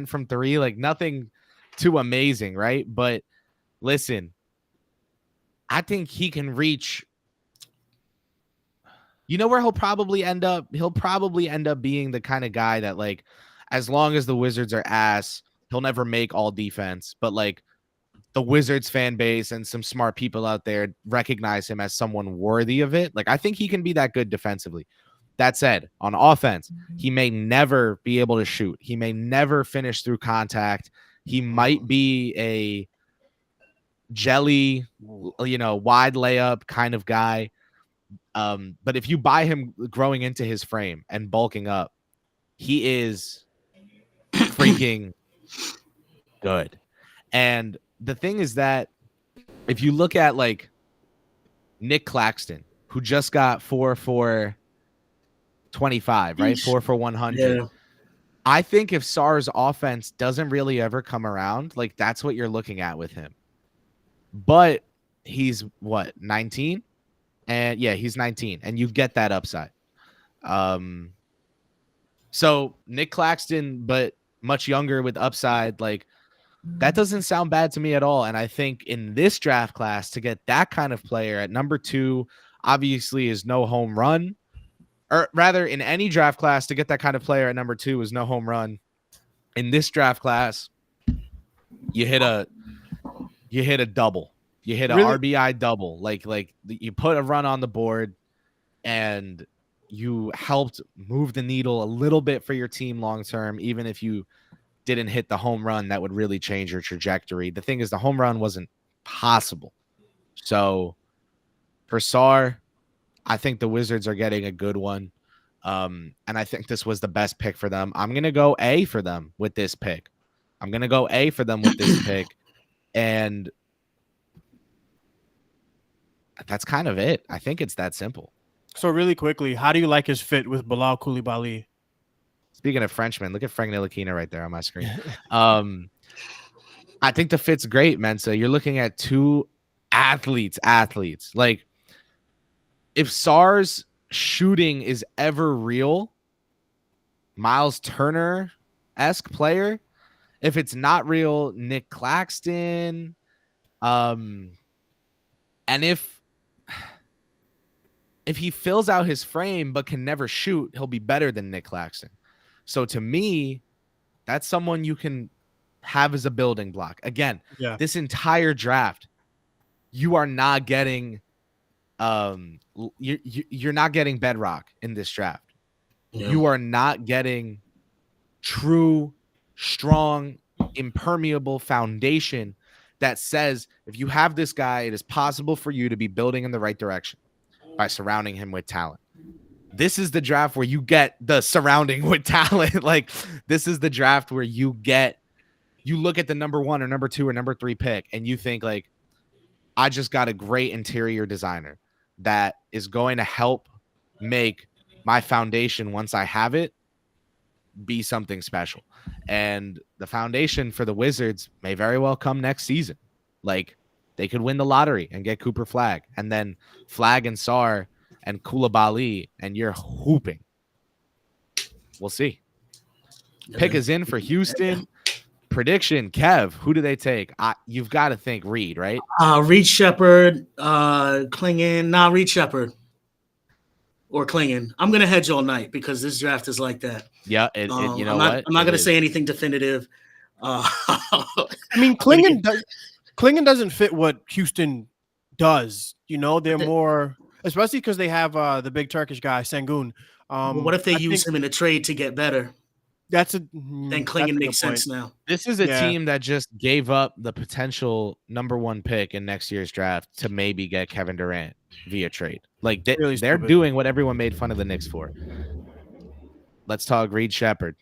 from three, like nothing too amazing, right? But listen, I think he can reach. You know where he'll probably end up? He'll probably end up being the kind of guy that, like, as long as the Wizards are ass, he'll never make all defense. But like the Wizards fan base and some smart people out there recognize him as someone worthy of it. Like, I think he can be that good defensively. That said, on offense, he may never be able to shoot. He may never finish through contact. He might be a jelly, wide layup kind of guy. But if you buy him growing into his frame and bulking up, he is freaking good. And the thing is that if you look at like Nick Claxton, who just got 4 for 25, right? 4 for 100. Yeah. I think if Sarr's offense doesn't really ever come around, like that's what you're looking at with him. But he's what, 19? And yeah, he's 19, and you get that upside. So Nick Claxton, but much younger with upside, like that doesn't sound bad to me at all. And I think in this draft class to get that kind of player at number 2, obviously is no home run. Or rather, in any draft class, to get that kind of player at number 2 is no home run. In this draft class, you hit a double. You hit a RBI double. Like you put a run on the board, and you helped move the needle a little bit for your team long term, even if you didn't hit the home run that would really change your trajectory. The thing is, the home run wasn't possible. So for Sarr, I think the Wizards are getting a good one. And I think this was the best pick for them. I'm going to go A for them with this pick. And that's kind of it. I think it's that simple. So really quickly, how do you like his fit with Bilal Coulibaly? Speaking of Frenchmen, look at Frank Ntilikina right there on my screen. I think the fit's great, Mensa. You're looking at two athletes. Like, if Sarr's shooting is ever real, Miles Turner-esque player. If it's not real, Nick Claxton. And if he fills out his frame but can never shoot, he'll be better than Nick Claxton. So to me, that's someone you can have as a building block. Again, This entire draft, you are not getting you're not getting bedrock in this draft. Yeah. You are not getting true, strong, impermeable foundation that says if you have this guy, it is possible for you to be building in the right direction by surrounding him with talent. This is the draft where you get the surrounding with talent. Like, this is the draft where you look at the number 1 or number 2 or number 3 pick and you think, like, I just got a great interior designer that is going to help make my foundation, once I have it, be something special. And the foundation for the Wizards may very well come next season. Like, they could win the lottery and get Cooper Flagg, and then Flagg and Sarr and Coulibaly, and you're hooping. We'll see. Pick is in for Houston. Prediction, Kev, who do they take? You've got to think Reed, right? Reed, Sheppard, Klingan. Reed, Sheppard, or Clingan. I'm going to hedge all night because this draft is like that. Yeah, you know I'm not going to say anything definitive. I mean, Clingan doesn't fit what Houston does. You know, they're more, especially because they have the big Turkish guy, Sengun. What if they use him in a trade to get better? Then Clingan makes sense now. This is a team that just gave up the potential number 1 pick in next year's draft to maybe get Kevin Durant via trade. Like, they're doing what everyone made fun of the Knicks for. Let's talk Reed Sheppard.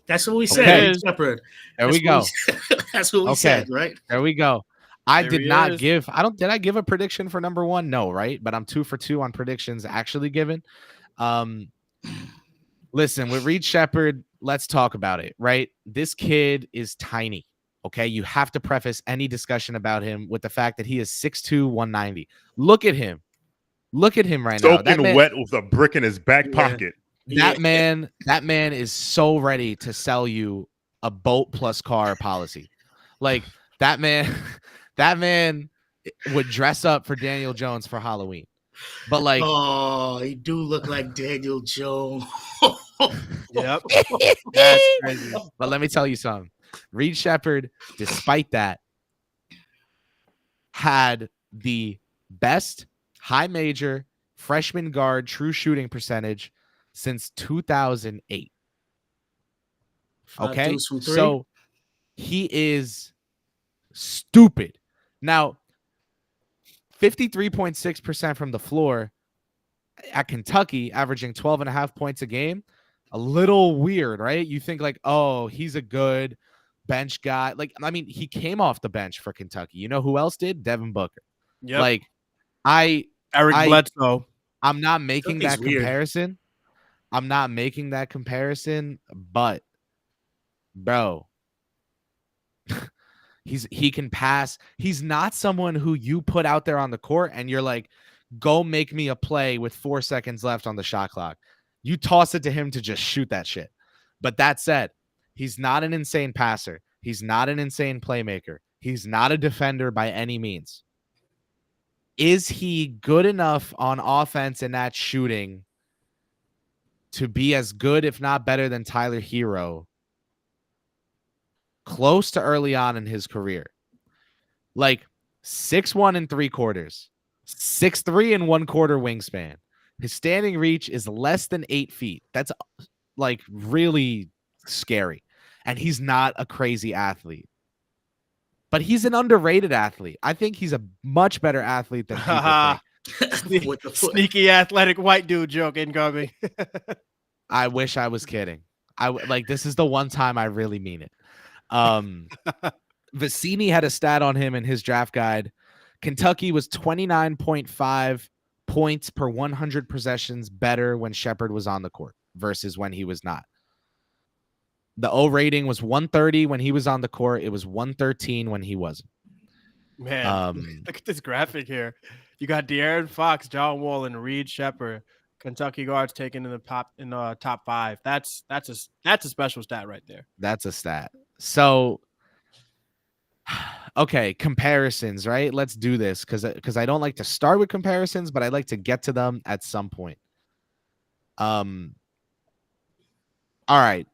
That's what we said. Sheppard. There we go. That's what we said, right? There we go. Did I give a prediction for number 1? No, right? But I'm 2 for 2 on predictions actually given. Listen, with Reed Sheppard, let's talk about it, right? This kid is tiny. Okay. You have to preface any discussion about him with the fact that he is 6'2", 190. Look at him right now. Soaking wet with a brick in his back pocket. That man is so ready to sell you a boat plus car policy. Like that man would dress up for Daniel Jones for Halloween. But like, oh, he do look like Daniel Jones. Yep. That's crazy. but let me tell you something. Reed Sheppard, despite that, had the best high major freshman guard true shooting percentage since 2008. Okay, so he is stupid. Now, 53.6% from the floor at Kentucky, averaging 12.5 points a game. A little weird, right? You think like, oh, he's a good bench guy. Like, I mean, he came off the bench for Kentucky. You know who else did? Devin Booker. Yep. Like, Eric Bledsoe. I'm not making that weird. comparison. I'm not making that comparison, but bro, he can pass. He's not someone who you put out there on the court and you're like, go make me a play with 4 seconds left on the shot clock. You toss it to him to just shoot that shit. But that said, he's not an insane passer. He's not an insane playmaker. He's not a defender by any means. Is he good enough on offense and that shooting to be as good, if not better, than Tyler Hero? Close to early on in his career. Like 6'1 3/4, 6'3 1/4 wingspan. His standing reach is less than 8 feet. That's like really scary. And he's not a crazy athlete. But he's an underrated athlete. I think he's a much better athlete than people think. With the foot. Sneaky athletic white dude joke incoming. I wish I was kidding. This is the one time I really mean it. Vicini had a stat on him in his draft guide. Kentucky was 29.5 points per 100 possessions better when Sheppard was on the court versus when he was not. The O rating was 130 when he was on the court. It was 113 when he wasn't. Man, look at this graphic here. You got De'Aaron Fox, John Wall, and Reed Sheppard. Kentucky guards taken in the top 5. That's a special stat right there. That's a stat. So, okay, comparisons, right? Let's do this because I don't like to start with comparisons, but I like to get to them at some point. All right.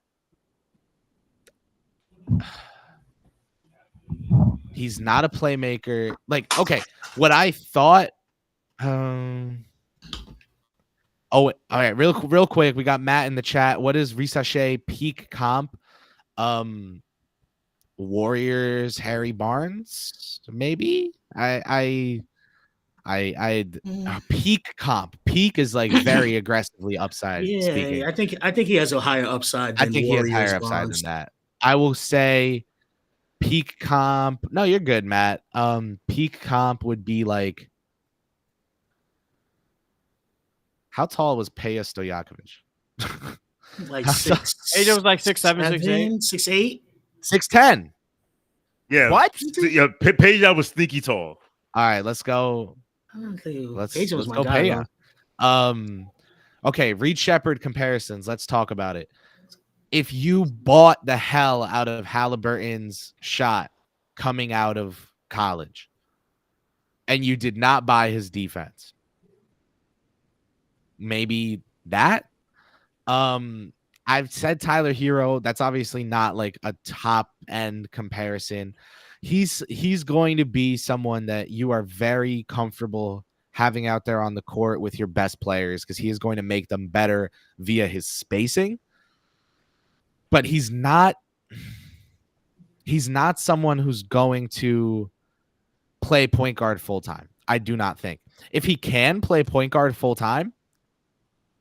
He's not a playmaker. Like, okay, what I thought. Oh, all right, real quick. We got Matt in the chat. What is Risachet peak comp? Warriors, Harry Barnes, maybe. Peak comp. Peak is like very aggressively upside. Yeah, speaking. I think he has a higher upside. Than I think Warriors he has higher upside Barnes. than that. I will say peak comp. No, you're good, Matt. Peak comp would be like, how tall was Peja Stojakovic? Like 6. AJ was like 6'7", 6'8". 6'8". 6'10". Yeah. What? Yeah, Peja was sneaky tall. All right, let's go. Let's go Peja. Okay, Reed Sheppard comparisons. Let's talk about it. If you bought the hell out of Halliburton's shot coming out of college and you did not buy his defense, maybe that. I've said Tyler Hero. That's obviously not like a top end comparison. He's going to be someone that you are very comfortable having out there on the court with your best players because he is going to make them better via his spacing. But he's not someone who's going to play point guard full time. I do not think. If he can play point guard full time,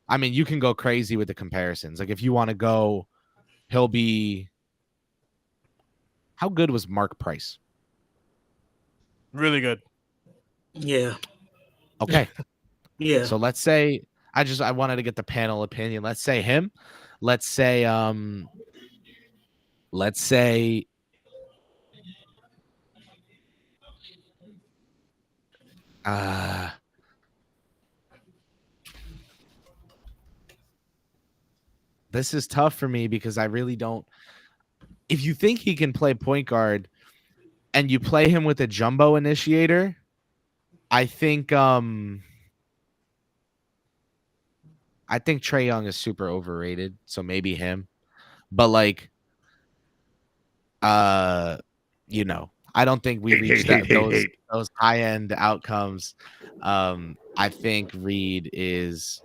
I mean, you can go crazy with the comparisons. Like if you want to go, he'll be. How good was Mark Price? Really good. Yeah. Okay. Yeah. So let's say I wanted to get the panel opinion. Let's say him. Let's say This is tough for me because I really don't. If you think he can play point guard and you play him with a jumbo initiator, I think Trae Young is super overrated, so maybe him. But like, I don't think we reached those high end outcomes. I think Reed is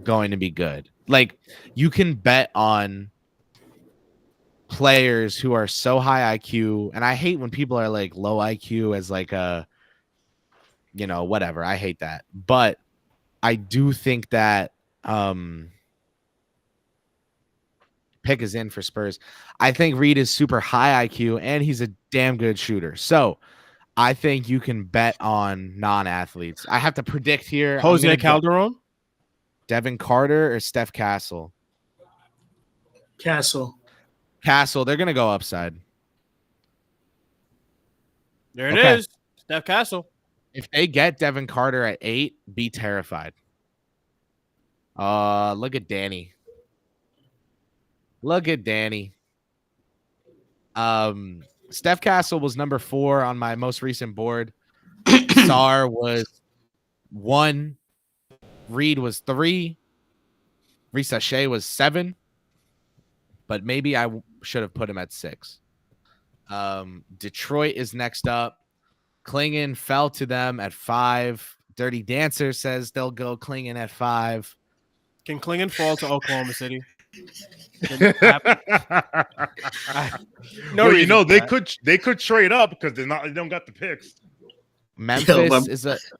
going to be good. Like, you can bet on players who are so high IQ, and I hate when people are like low IQ as like a, whatever. I hate that. But I do think that pick is in for Spurs. I think Reed is super high IQ and he's a damn good shooter. So I think you can bet on non-athletes. I have to predict here. Jose Calderon, Devin Carter, or Steph Castle. Castle. They're gonna go upside. There it is. Steph Castle. If they get Devin Carter at 8, be terrified. Look at Danny. Steph Castle was number 4 on my most recent board. Sar was 1. Reed was 3. Risache was 7. But maybe I should have put him at 6. Detroit is next up. Clingan fell to them at 5. Dirty Dancer says they'll go Clingan at 5. Can Clingan fall to Oklahoma City? They could trade up because they don't got the picks.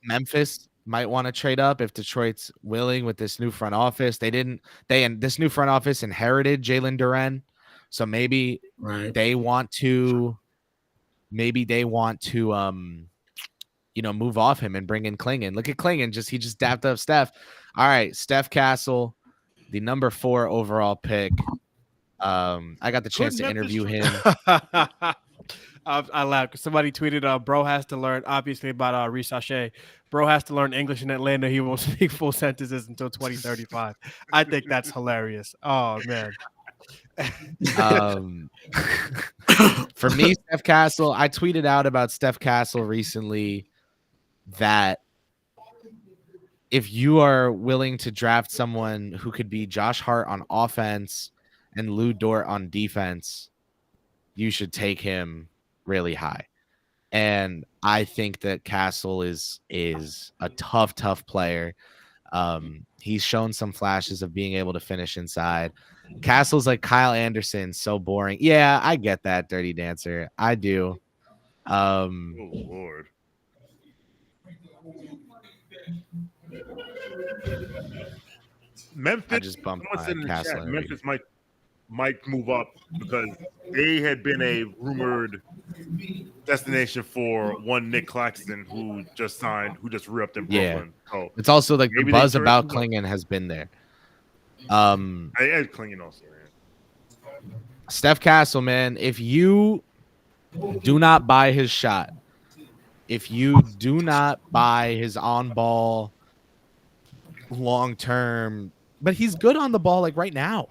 Memphis might want to trade up if Detroit's willing with this new front office. This new front office inherited Jalen Duren, so maybe they want to move off him and bring in Clingan. Look at Clingan, he just dapped up Steph. All right, Steph Castle, the number 4 overall pick. I got the chance to interview him. I laughed because somebody tweeted, bro has to learn, obviously, about Risache. Bro has to learn English in Atlanta. He won't speak full sentences until 2035. I think that's hilarious. Oh, man. For me, Steph Castle, I tweeted out about Steph Castle recently that if you are willing to draft someone who could be Josh Hart on offense and Lou Dort on defense, you should take him really high. And I think that Castle is a tough player. He's shown some flashes of being able to finish inside. Castle's like Kyle Anderson, so boring. Yeah, I get that, Dirty Dancer. I do. Oh Lord. Memphis, I just bumped Castle. Memphis might move up because they had been a rumored destination for one Nick Claxton who just re-upped in Brooklyn. Yeah. So it's also like the buzz about Clingan has been there. I had Clingan also. Man. Steph Castle, man, if you do not buy his shot, if you do not buy his on-ball long-term, but he's good on the ball like right now.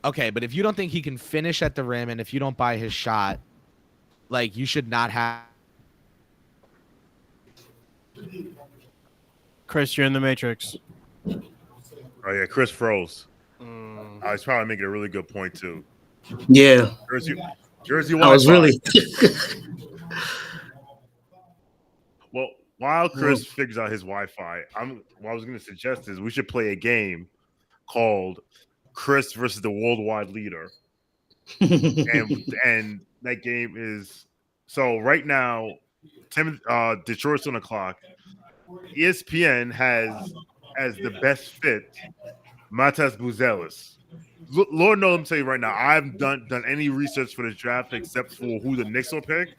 Okay, but if you don't think he can finish at the rim and if you don't buy his shot, like you should not have. Kris, you're in the Matrix. Oh yeah, Kris froze. I was probably making a really good point too. Yeah, Jersey. I was really. Well, while Kris figures out his Wi-Fi, what I was going to suggest is we should play a game called Kris versus the worldwide leader, and that game is so right now. Detroit's on the clock. ESPN has as the best fit Matas Buzelis. Lord knows, I'm telling you right now, I haven't done any research for this draft except for who the Knicks will pick.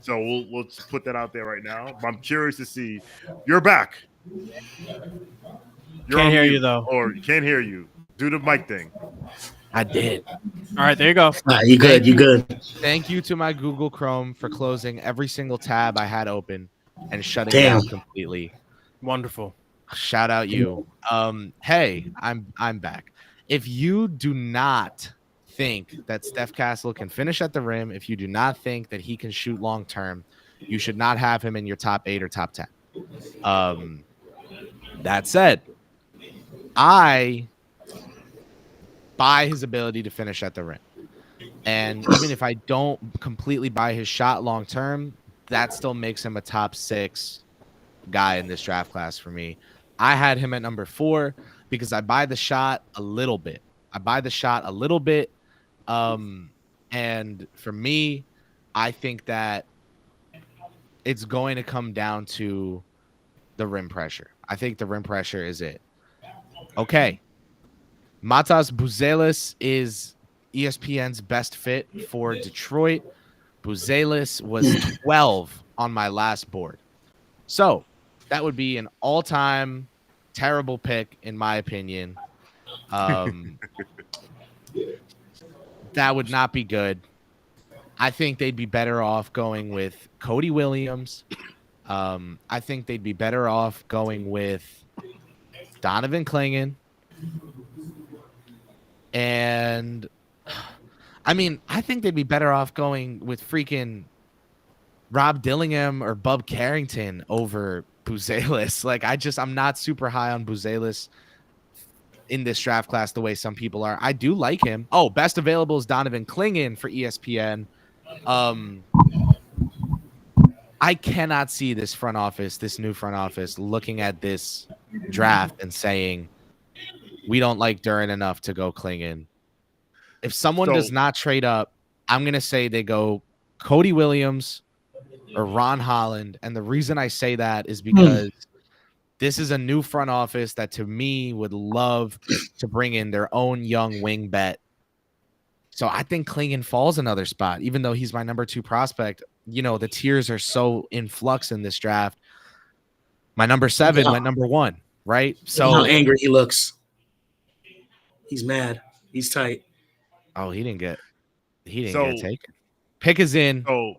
So we'll just put that out there right now. But I'm curious to see. You're back. Can't hear you though. Or can't hear you. Do the mic thing. I did. All right, there you go. You good. You good. Thank you to my Google Chrome for closing every single tab I had open and shutting down completely. Wonderful. Shout out you. Hey, I'm back. If you do not think that Steph Castle can finish at the rim, if you do not think that he can shoot long term, you should not have him in your top 8 or top 10. That said, I buy his ability to finish at the rim. And even if I don't completely buy his shot long term, that still makes him a top 6 guy in this draft class for me. I had him at number 4 because I buy the shot a little bit. And for me, I think that it's going to come down to the rim pressure. I think the rim pressure is it. Okay. Matas Buzelis is ESPN's best fit for Detroit. Buzelis was 12 on my last board. So that would be an all-time terrible pick, in my opinion. That would not be good. I think they'd be better off going with Cody Williams. I think they'd be better off going with Donovan Clingan. And I mean, I think they'd be better off going with freaking Rob Dillingham or Bub Carrington over Buzelis. Like, I'm not super high on Buzelis in this draft class the way some people are. I do like him. Oh, best available is Donovan Clingan for ESPN. I cannot see this new front office looking at this draft and saying, we don't like Duren enough to go Clingan. If someone does not trade up, I'm going to say they go Cody Williams or Ron Holland. And the reason I say that is because this is a new front office that, to me, would love to bring in their own young wing bet. So I think Clingan falls another spot, even though he's my number 2 prospect. You know, the tiers are so in flux in this draft. My number 7 went number 1, right? So how angry he looks. He's mad. He's tight. Oh, he didn't get taken. Pick is in. So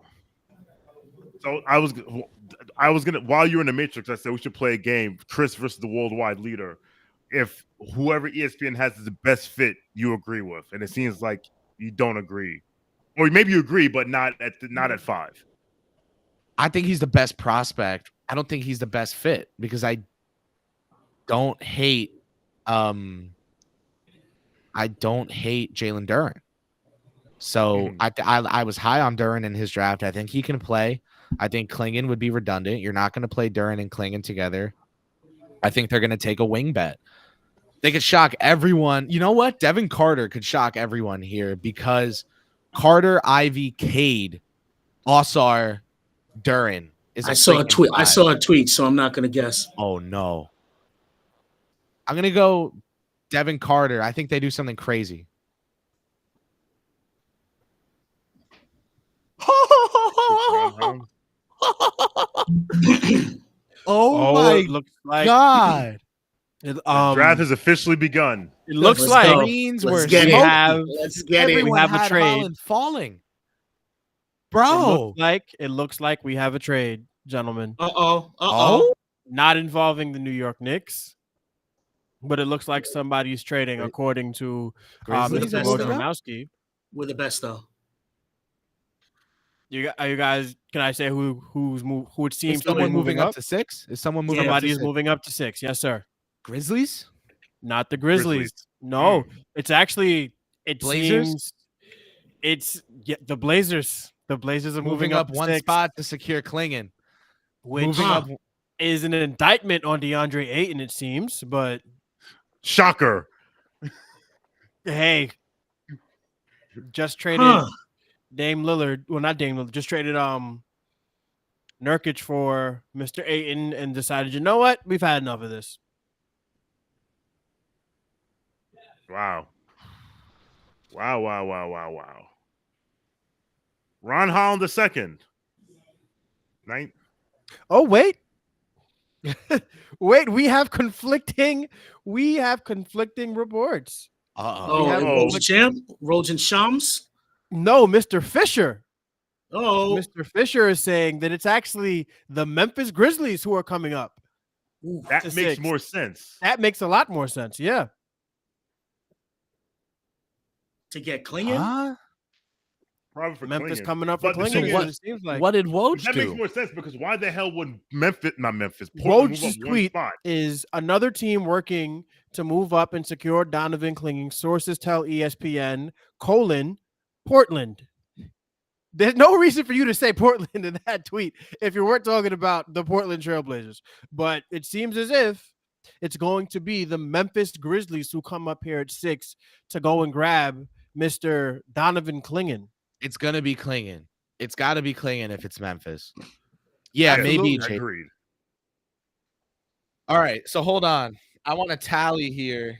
I was gonna, while you're in the Matrix, I said we should play a game, Kris versus the worldwide leader. If whoever ESPN has is the best fit, you agree with, and it seems like you don't agree, or maybe you agree, but not at 5. I think he's the best prospect. I don't think he's the best fit because I don't hate Jalen Duren. So I was high on Duren in his draft. I think he can play. I think Clingan would be redundant. You're not going to play Duren and Clingan together. I think they're going to take a wing bet. They could shock everyone. You know what? Devin Carter could shock everyone here because Carter, Ivy, Cade, Osar, Duren is. I saw a tweet, so I'm not going to guess. Oh no. I'm going to go Devin Carter. I think they do something crazy. Oh my God. Draft has officially begun. It looks like Greens were Let's get it. everyone We have a had trade. Holland falling. Bro. It looks like we have a trade, gentlemen. Oh? Not involving the New York Knicks, but it looks like somebody's trading according to Grizzlies Mr. are moving up? Wojnarowski. We're the best, though. Are you guys? Can I say who it seems Is someone moving up up? to 6? Is someone moving up Somebody to is 6? moving up to 6. Yes, sir. Grizzlies? Not the Grizzlies. No, it's actually Blazers? seems it's the Blazers. The Blazers are Moving up to one 6, spot to secure Clingan. which Moving up. is an indictment on DeAndre Ayton, it seems. But Shocker. hey, just traded Dame Lillard. Well, not Dame Lillard. Just traded Nurkic for Mr. Ayton and decided, you know what? We've had enough of this. Wow. Ron Holland II. Ninth. Oh, wait. Wait, we have conflicting reports. Rojan Shams? No, Mr. Fisher. Oh. Mr. Fisher is saying that it's actually the Memphis Grizzlies who are coming up That to makes 6. more sense. That makes a lot more sense. Yeah. To get Clingan? Probably for Memphis Clingan. coming up for But the Clingan. thing So It seems like what did Woj that makes do? more sense because why the hell would Portland move Woj's up one tweet spot? is another team working to move up and secure Donovan Clingan. Sources tell ESPN, Portland. There's no reason for you to say Portland in that tweet if you weren't talking about the Portland Trailblazers. But it seems as if it's going to be the Memphis Grizzlies who come up here at 6 to go and grab Mr. Donovan Clingan. It's gonna be Clingan. It's got to be Clingan if it's Memphis. Yeah, maybe. Agreed. All right, so hold on. I want to tally here.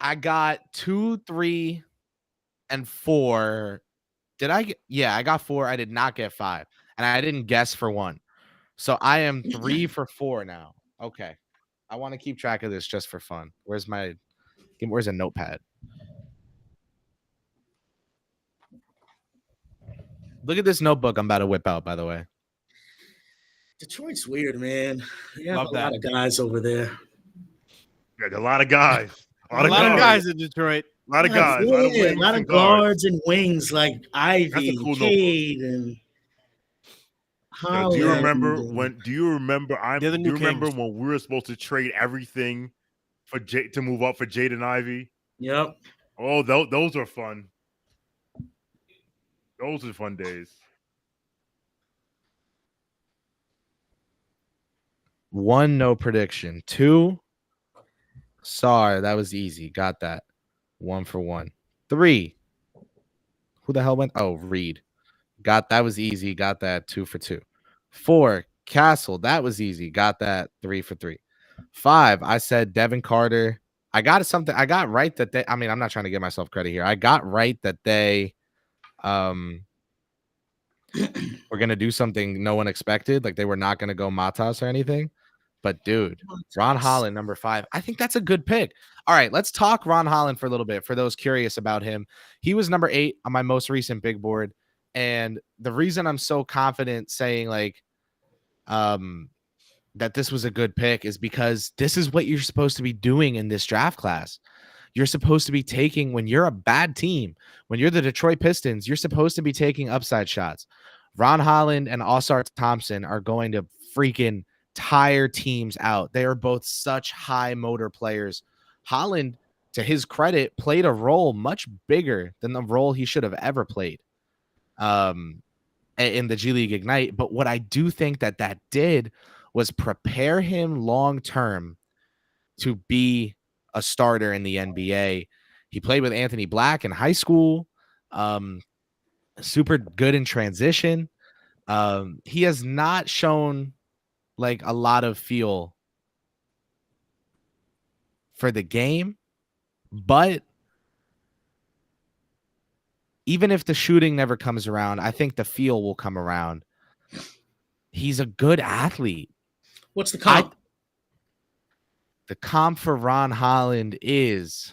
I got 2, 3, and 4. Did I get? Yeah, I got 4. I did not get 5, and I didn't guess for 1. So I am 3 for 4 now. Okay, I want to keep track of this just for fun. Where's a notepad? Look at this notebook I'm about to whip out, by the way. Detroit's weird, man. You have Love a that. lot of guys over there. Yeah, a lot of guys. A lot of guys in Detroit. A lot of guys. Yeah, a lot of guards and wings like Ivy, cool Cade, and Yo, do you remember Holland. Do you remember? They're the Do new you remember Kings. when we were supposed to trade everything for to move up for Jaden Ivey? Yep. Oh, those are fun. Those are fun days. 1, no prediction. 2, sorry, that was easy. Got that. 1 for 1. 3, who the hell went? Oh, Reed. That was easy. Got that. 2 for 2. 4, Castle. That was easy. Got that. 3 for 3. 5, I said Devin Carter. I got something. I got right that they. I mean, I'm not trying to give myself credit here. I got right that they, were gonna do something no one expected. Like they were not gonna go Matas or anything. But dude, Ron Holland, number 5. I think that's a good pick. All right, let's talk Ron Holland for a little bit. For those curious about him, he was number 8 on my most recent big board. And the reason I'm so confident saying like that this was a good pick is because this is what you're supposed to be doing in this draft class. You're supposed to be taking, when you're a bad team, when you're the Detroit Pistons, you're supposed to be taking upside shots. Ron Holland and Ausar Thompson are going to freaking tire teams out. They are both such high motor players. Holland, to his credit, played a role much bigger than the role he should have ever played in the G League Ignite. But what I do think that did was prepare him long term to be a starter in the NBA. He played with Anthony Black in high school. Super good in transition. He has not shown like a lot of feel for the game, but even if the shooting never comes around, I think the feel will come around. He's a good athlete. What's the comp? The comp for Ron Holland is,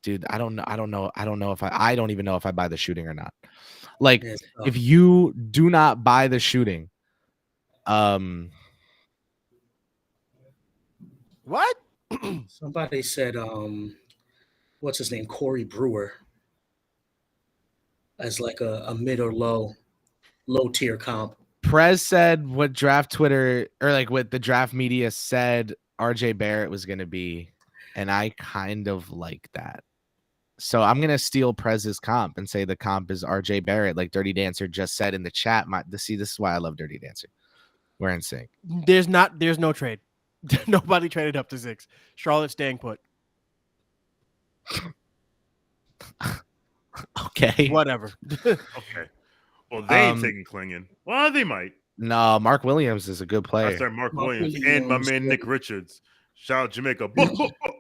dude, I don't know if I don't even know if I buy the shooting or not. Like, if you do not buy the shooting, What? Somebody said, what's his name? Corey Brewer as like a mid or low tier comp. Prez said what draft Twitter or like what the draft media said RJ Barrett was going to be. And I kind of like that. So I'm going to steal Prez's comp and say the comp is RJ Barrett, like Dirty Dancer just said in the chat. This is why I love Dirty Dancer. We're in sync. There's no trade. Nobody traded up to 6. Charlotte staying put. Okay. Whatever. Okay. Well, they ain't taking Clingan. Well, they might. No, Mark Williams is a good player. I said Mark Williams and my man Nick Richards. Shout out Jamaica. Boom, boom, boom.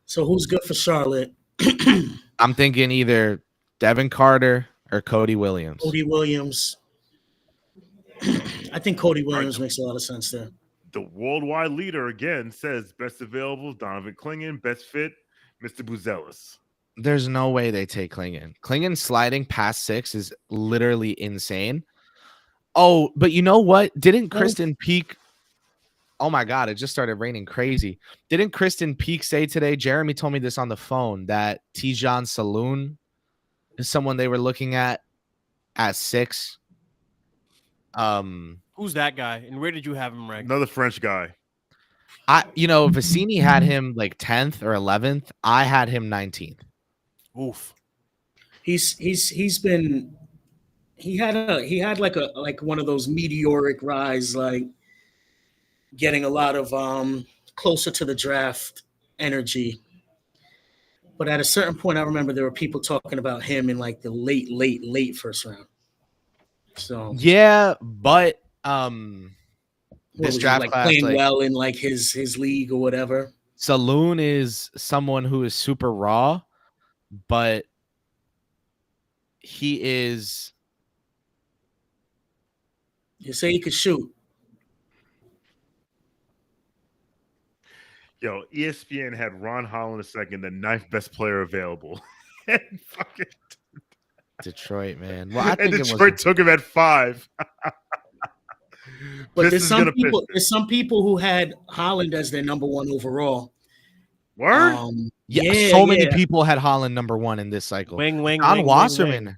So who's good for Charlotte? I'm thinking either Devin Carter or Cody Williams. Cody Williams. I think Cody Williams makes a lot of sense there. The worldwide leader again says best available Donovan Clingan, best fit Mr. Buzelis. There's no way they take Clingan. Clingan sliding past 6 is literally insane. Oh, but you know what? Didn't Kristen Peak? Oh my God, it just started raining crazy. Didn't Kristen Peak say today? Jeremy told me this on the phone that Tijan Salon is someone they were looking at 6. Who's that guy, and where did you have him ranked? Another French guy. Vicini had him like 10th or 11th. I had him 19th. Oof. He had like one of those meteoric rise, like getting a lot of closer to the draft energy. But at a certain point, I remember there were people talking about him in like the late first round. So yeah, but this draft like class playing well in like his league or whatever. Saloon is someone who is super raw, but he is. You say he could shoot. Yo, ESPN had Ron Holland II, the 9th best player available. And fucking Detroit, man. Well, I think Detroit took him at 5. But there's some people who had Holland as their number 1 overall. Word? So many people had Holland number 1 in this cycle. John Wasserman.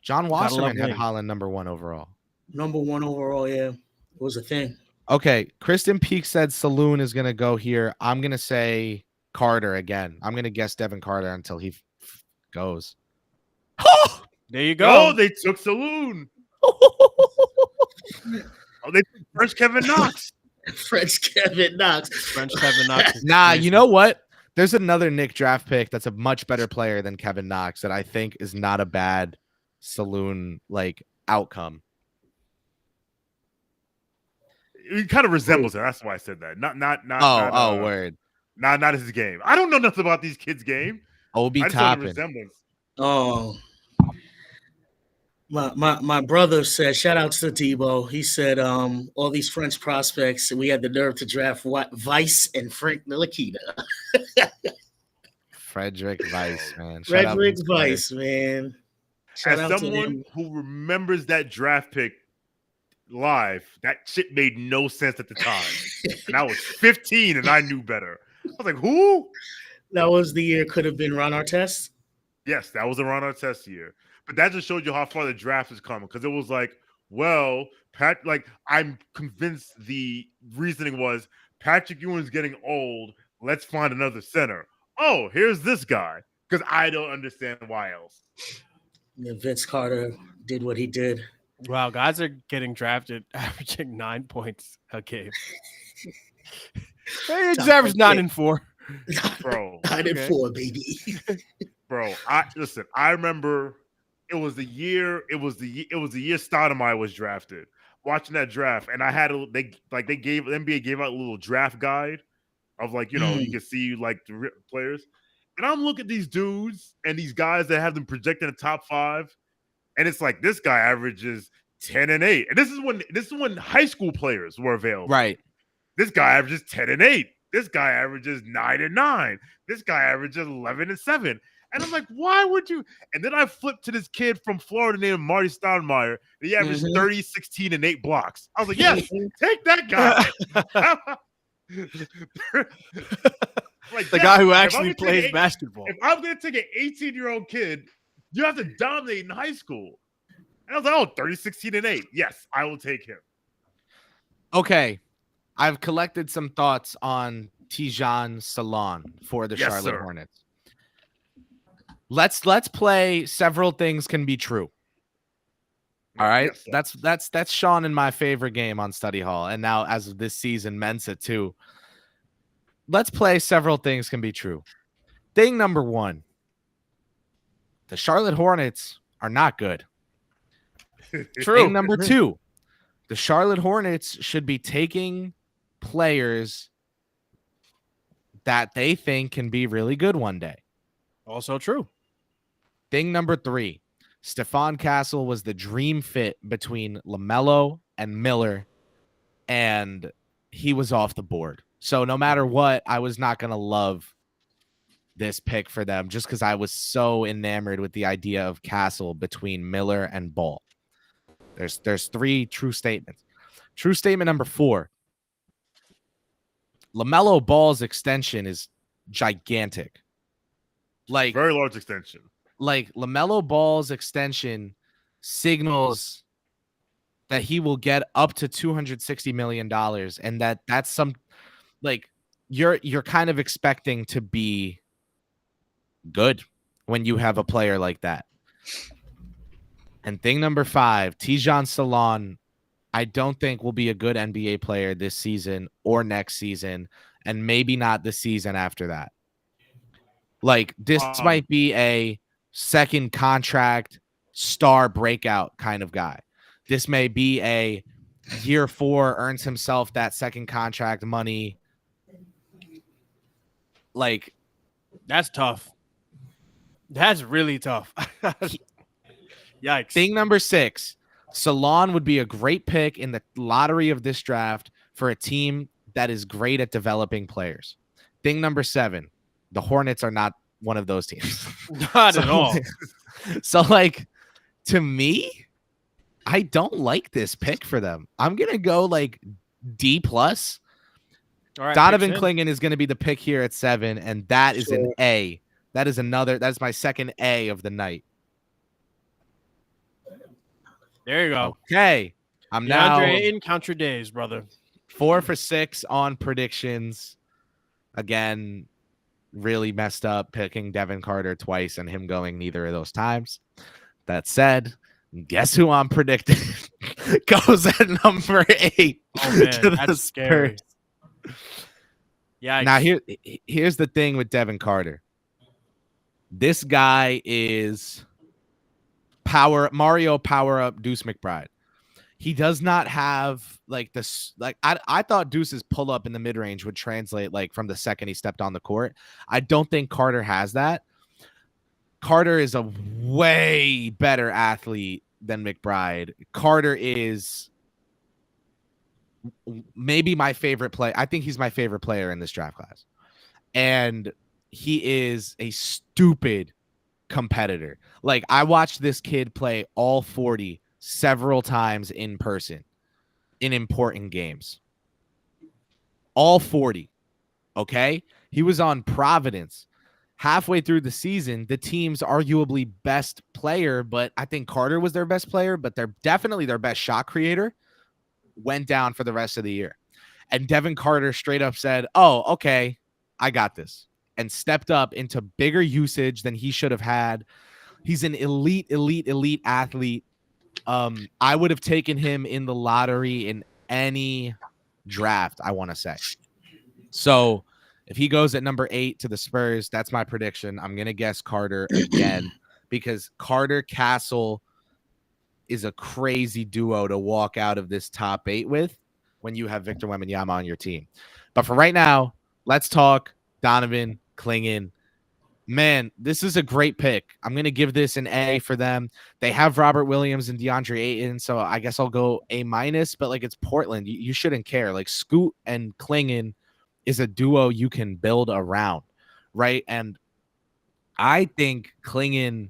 John Wasserman had Holland number 1 overall. Number 1 overall, yeah. It was a thing. Okay, Kristen Peak said Saloon is going to go here. I'm going to say Carter again. I'm going to guess Devin Carter until he goes. There you go. Oh, they took Saloon. They took French Kevin Knox. French Kevin Knox. Nah, you know what? There's another Knick draft pick that's a much better player than Kevin Knox that I think is not a bad Saloon like outcome. It kind of resembles it. That's why I said that. Word. Not his game. I don't know nothing about these kids' game. Obi Toppin. Oh. My brother said, shout out to Debo. He said, all these French prospects, we had the nerve to draft Weiss and Frank Ntilikina. Frederick Weiss, man. Frederick Weiss, man. As someone who remembers that draft pick live, that shit made no sense at the time. And I was 15 and I knew better. I was like, who? That was the year could have been Ron Artest? Yes, that was a Ron Artest year. But that just showed you how far the draft is coming. Because it was like, well, I'm convinced the reasoning was Patrick Ewing's getting old. Let's find another center. Oh, here's this guy. Because I don't understand why else. Yeah, Vince Carter did what he did. Wow, guys are getting drafted averaging 9 points a game. He averaged 9 and 4. Bro. 9 and 4, baby. Bro, I remember it was the year Stoudemire was drafted. Watching that draft, and I had the NBA gave out a little draft guide of like, you can see like the players. And I'm looking at these dudes and these guys that have them projected in the top 5. And it's like this guy averages 10 and 8. And this is when high school players were available. Right. This guy averages 10 and 8. This guy averages 9 and 9. This guy averages 11 and 7. And I'm like, why would you? And then I flipped to this kid from Florida named Marty Stoudemire. And he averaged 30, 16, and 8 blocks. I was like, yes, take that guy. Like the guy who actually plays basketball. If I'm going to take an 18-year-old kid, you have to dominate in high school. And I was like, 30, 16, and 8. Yes, I will take him. Okay. I've collected some thoughts on Tijan Salon for the Charlotte Hornets. Let's play several things can be true. All right. Yes, that's Shawn and my favorite game on Study Hall. And now as of this season, Mensa too. Let's play several things can be true. Thing number 1. The Charlotte Hornets are not good. True. Thing number 2. The Charlotte Hornets should be taking players that they think can be really good one day. Also true. Thing number 3. Stephon Castle was the dream fit between LaMelo and Miller, and he was off the board. So no matter what, I was not going to love this pick for them just because I was so enamored with the idea of Castle between Miller and Ball. There's 3 true statements. True statement number 4. LaMelo Ball's extension is gigantic. Like very large extension. Like LaMelo Ball's extension signals that he will get up to $260 million, and that's some like you're kind of expecting to be good when you have a player like that. And thing number 5, Tijan Salon, I don't think will be a good NBA player this season or next season, and maybe not the season after that. Like, this might be a second contract star breakout kind of guy. This may be a year 4 earns himself that second contract money. Like, that's tough. That's really tough. Yikes. Thing number 6, Salon would be a great pick in the lottery of this draft for a team that is great at developing players. Thing number 7, the Hornets are not one of those teams. Not at all. So, like, to me, I don't like this pick for them. I'm going to go, like, D+. All right, Donovan Clingan is going to be the pick here at 7, and that is an A. That's my second A of the night. There you go. Okay. I'm now DeAndre Ayton, count your days, brother. 4 for 6 on predictions. Again, really messed up picking Devin Carter twice and him going neither of those times. That said, guess who I'm predicting goes at number 8. Oh, man, that's scary. Yeah. Now, here's the thing with Devin Carter. This guy is Mario power up Deuce McBride. He does not have like this. Like I thought Deuce's pull up in the mid range would translate like from the second he stepped on the court. I don't think Carter has that. Carter is a way better athlete than McBride. Carter is maybe my favorite player. I think he's my favorite player in this draft class. And he is a stupid competitor. Like, I watched this kid play all 40 several times in person in important games. All 40. Okay? He was on Providence. Halfway through the season, the team's arguably best player, but I think Carter was their best player, but they're definitely their best shot creator, went down for the rest of the year. And Devin Carter straight up said, "Oh, okay, I got this," and stepped up into bigger usage than he should have had. He's an elite athlete. I would have taken him in the lottery in any draft, I want to say. So if he goes at number 8 to the Spurs, that's my prediction. I'm going to guess Carter again because Carter Castle is a crazy duo to walk out of this top 8 with when you have Victor Wembanyama on your team. But for right now, let's talk Donovan, Clingan. Man, this is a great pick. I'm going to give this an A for them. They have Robert Williams and DeAndre Ayton, so I guess I'll go A-, but like, it's Portland. You shouldn't care. Like, Scoot and Clingan is a duo you can build around, right? And I think Clingan,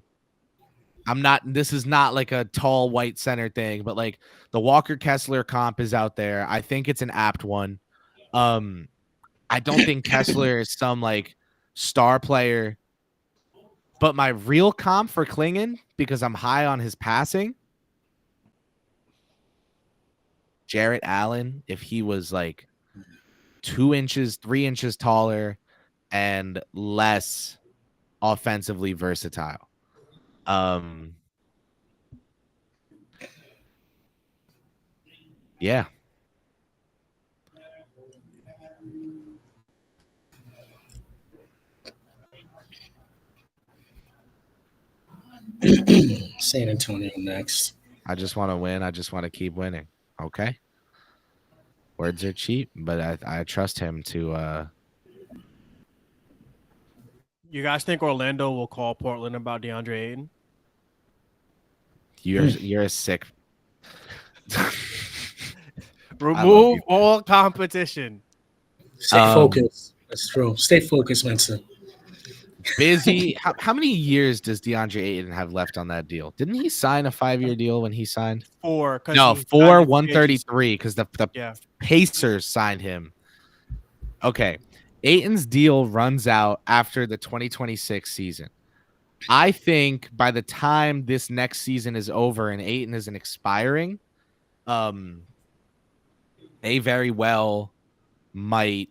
this is not like a tall white center thing, but like the Walker Kessler comp is out there. I think it's an apt one. I don't think Kessler is some like star player, but my real comp for Clingan, because I'm high on his passing, Jarrett Allen, if he was like 2 inches, 3 inches taller and less offensively versatile. Yeah. San Antonio next. I just want to win. I just want to keep winning. Okay. Words are cheap, but I trust him to. You guys think Orlando will call Portland about DeAndre Ayton? You're a sick. Remove all competition. Stay focused. That's true. Stay focused, Mensa. Busy. How many years does DeAndre Ayton have left on that deal? Didn't he sign a 5-year deal when he signed? 4. No, 4, 133 because the Pacers signed him. Okay. Ayton's deal runs out after the 2026 season. I think by the time this next season is over and Ayton isn't expiring, they very well might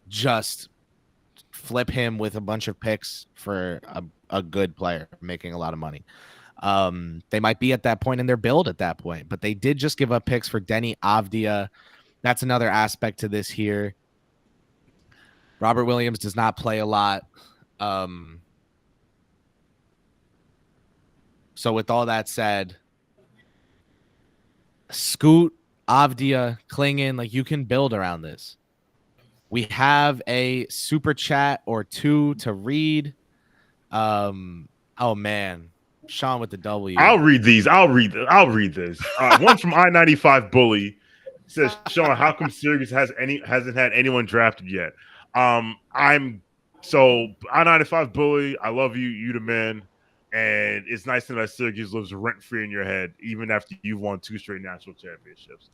just flip him with a bunch of picks for a good player making a lot of money. They might be at that point in their build at that point, but they did just give up picks for Denny Avdia. That's another aspect to this here. Robert Williams does not play a lot. So with all that said, Scoot, Avdia, Clingan, like you can build around this. We have a super chat or two to read. Oh man, Shawn with the W. I'll read these. I'll read this. One from I-95 Bully says, Shawn, how come Syracuse hasn't had anyone drafted yet? I'm so I-95 Bully. I love you. You the man. And it's nice to know that Syracuse lives rent-free in your head, even after you've won 2 straight national championships.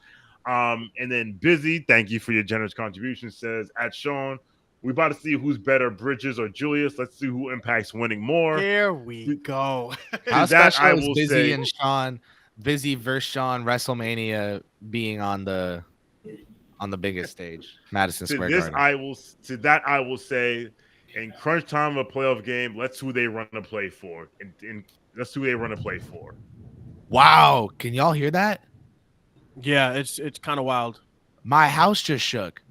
And then Busy, thank you for your generous contribution, says, at Shawn, we about to see who's better, Bridges or Julius. Let's see who impacts winning more. Here we go. How special is Busy and Shawn, Busy versus Shawn, WrestleMania being on the biggest stage, Madison Square Garden. I will say, in crunch time of a playoff game, let's who they run to play for. And that's who they run to play for. Wow. Can y'all hear that? Yeah, it's kind of wild. My house just shook.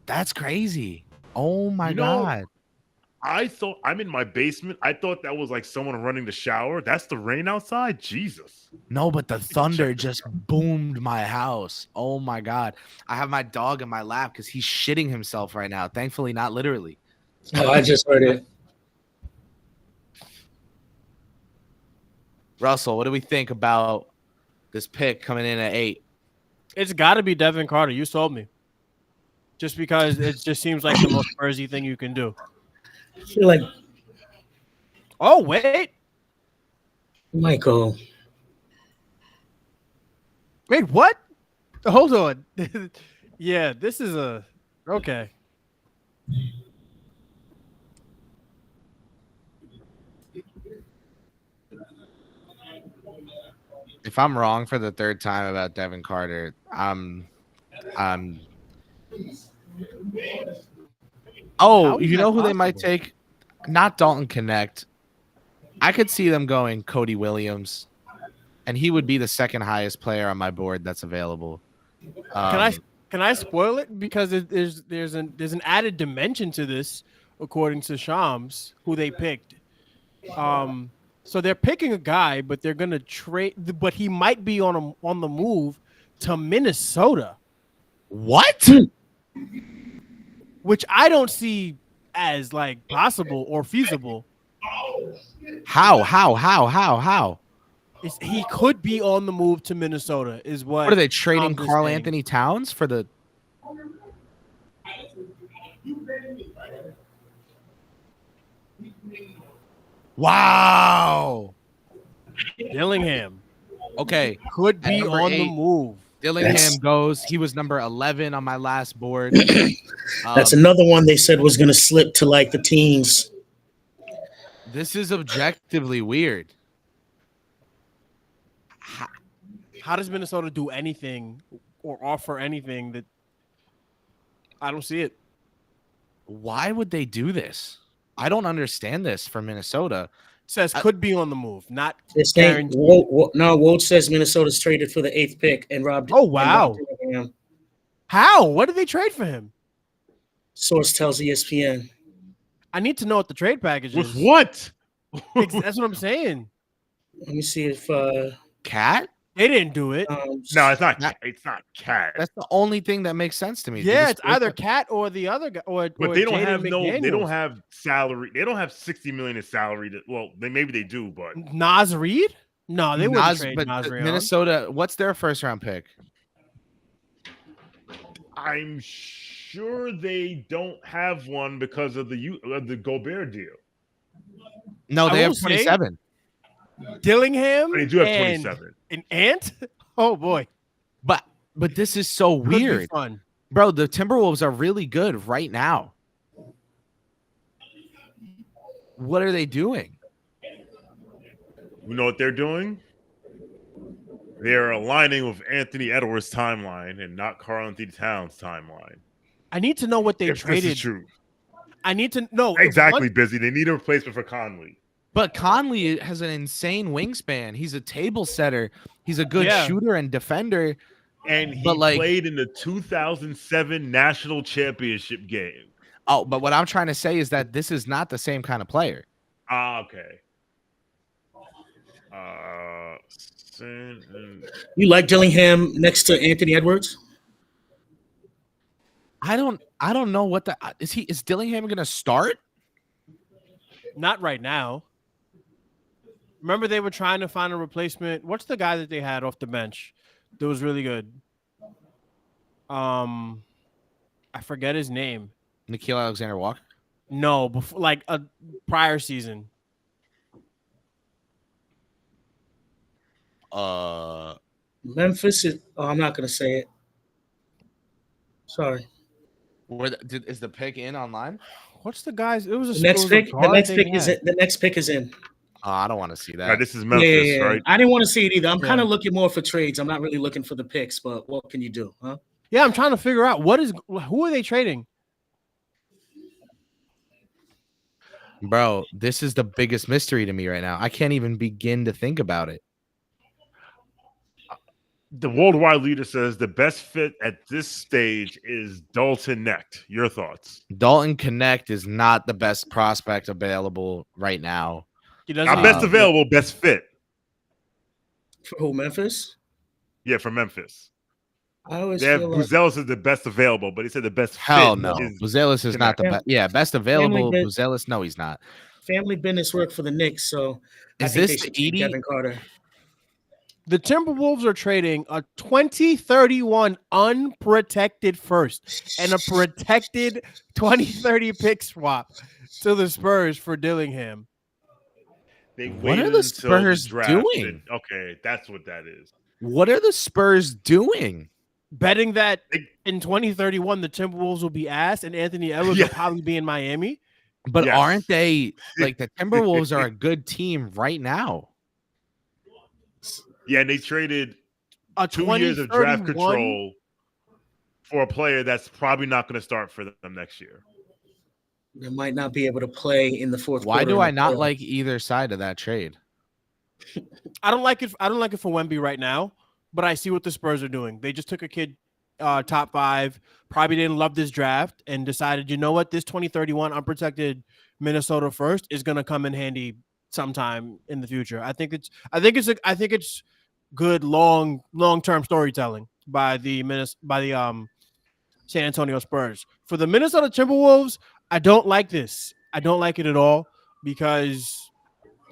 That's crazy. Oh my God. I thought I'm in my basement. I thought that was like someone running the shower. That's the rain outside. Jesus. No, but the thunder just boomed my house. Oh my God. I have my dog in my lap because he's shitting himself right now. Thankfully, not literally. Oh, I just heard it. Russell, what do we think about this pick coming in at 8? It's got to be Devin Carter. You sold me. Just because it just seems like the most Spursy thing you can do. I feel like Oh, wait. Michael. Wait, what? Hold on. Yeah, this is a okay. If I'm wrong for the third time about Devin Carter, Oh, you know who they might take? Not Dalton Connect. I could see them going Cody Williams, and he would be the second highest player on my board that's available. Can I spoil it? Because there's an added dimension to this, according to Shams, who they picked. So they're picking a guy, but they're gonna trade. But he might be on the move to Minnesota. What? Which I don't see as like possible or feasible. How? He could be on the move to Minnesota. What are they trading Karl Anthony Towns for the? Wow. Dillingham. Okay. Could be on the move. Dillingham goes. He was number 11 on my last board. That's another one they said was going to slip to like the teens. This is objectively weird. How does Minnesota do anything or offer anything that I don't see it? Why would they do this? I don't understand this for Minnesota. It says could be on the move, not this guaranteed. No, Woj says Minnesota's traded for the 8th pick and robbed. Oh, wow. How? What did they trade for him? Source tells ESPN. I need to know what the trade package is. With what? That's what I'm saying. Let me see if Cat? They didn't do it. No, it's not. It's not Cat. That's the only thing that makes sense to me. Yeah, it's either Cat or the other guy. But they don't have McDaniels. They don't have salary. They don't have $60 million in salary. Maybe they do, but Nas Reed? No, they wouldn't trade but Nas Reed. Minnesota. What's their first round pick? I'm sure they don't have one because of the Gobert deal. No, I they have will say- 27. Dillingham. They do have and 27. An Ant? Oh boy. But this is so Could be weird. fun. Bro, the Timberwolves are really good right now. What are they doing? You know what they're doing? They're aligning with Anthony Edwards' timeline and not Karl-Anthony Towns' timeline. I need to know what they If this traded. is true. I need to know Exactly, Busy. They need a replacement for Conley. But Conley has an insane wingspan. He's a table setter. He's a good shooter and defender. And he But, like- played in the 2007 national championship game. Oh, but what I'm trying to say is that this is not the same kind of player. Okay. You like Dillingham next to Anthony Edwards? I don't know what is Dillingham going to start? Not right now. Remember, they were trying to find a replacement. What's the guy that they had off the bench that was really good? I forget his name. Nickeil Alexander-Walker? No, before like a prior season. Memphis is. Oh, I'm not gonna say it. Sorry. Is the pick in online? What's the guys? It was a The next it was a pick. The guard next they pick is had. it. The next pick is in. Oh, I don't want to see that. Right, this is Memphis, right? I didn't want to see it either. I'm Yeah. kind of looking more for trades. I'm not really looking for the picks, but what can you do, huh? Yeah, I'm trying to figure out who are they trading? Bro, this is the biggest mystery to me right now. I can't even begin to think about it. The worldwide leader says the best fit at this stage is Dalton Knecht. Your thoughts? Dalton Connect is not the best prospect available right now. He doesn't. Not best available, best fit. For who, Memphis? Yeah, for Memphis. I always They have feel like Buzelis is the best available, but he said the best Hell fit no. is Buzelis is not the Connect. best. Yeah, best available. Family Buzelis, no, he's not. family business work for the Knicks, so I Is think this they should the keep Edie? Devin Carter. The Timberwolves are trading a 2031 unprotected first and a protected 2030 pick swap to the Spurs for Dillingham. They What are waited the until Spurs draft doing? and- okay, that's what that is. What are the Spurs doing? Betting that in 2031 the Timberwolves will be ass and Anthony Edwards Yeah. will probably be in Miami. But Yes. aren't they like the Timberwolves are a good team right now? Yeah, and they traded A 2 years of draft 2031 control for a player that's probably not going to start for them next year. They might not be able to play in the fourth Why quarter. do in I the not playoffs. like either side of that trade? I don't like it. I don't like it for Wemby right now, but I see what the Spurs are doing. They just took a kid top 5, probably didn't love this draft and decided, you know what, this 2031 unprotected Minnesota first is going to come in handy sometime in the future. I think it's good long-term storytelling by the San Antonio Spurs. For the Minnesota Timberwolves, I don't like this. I don't like it at all because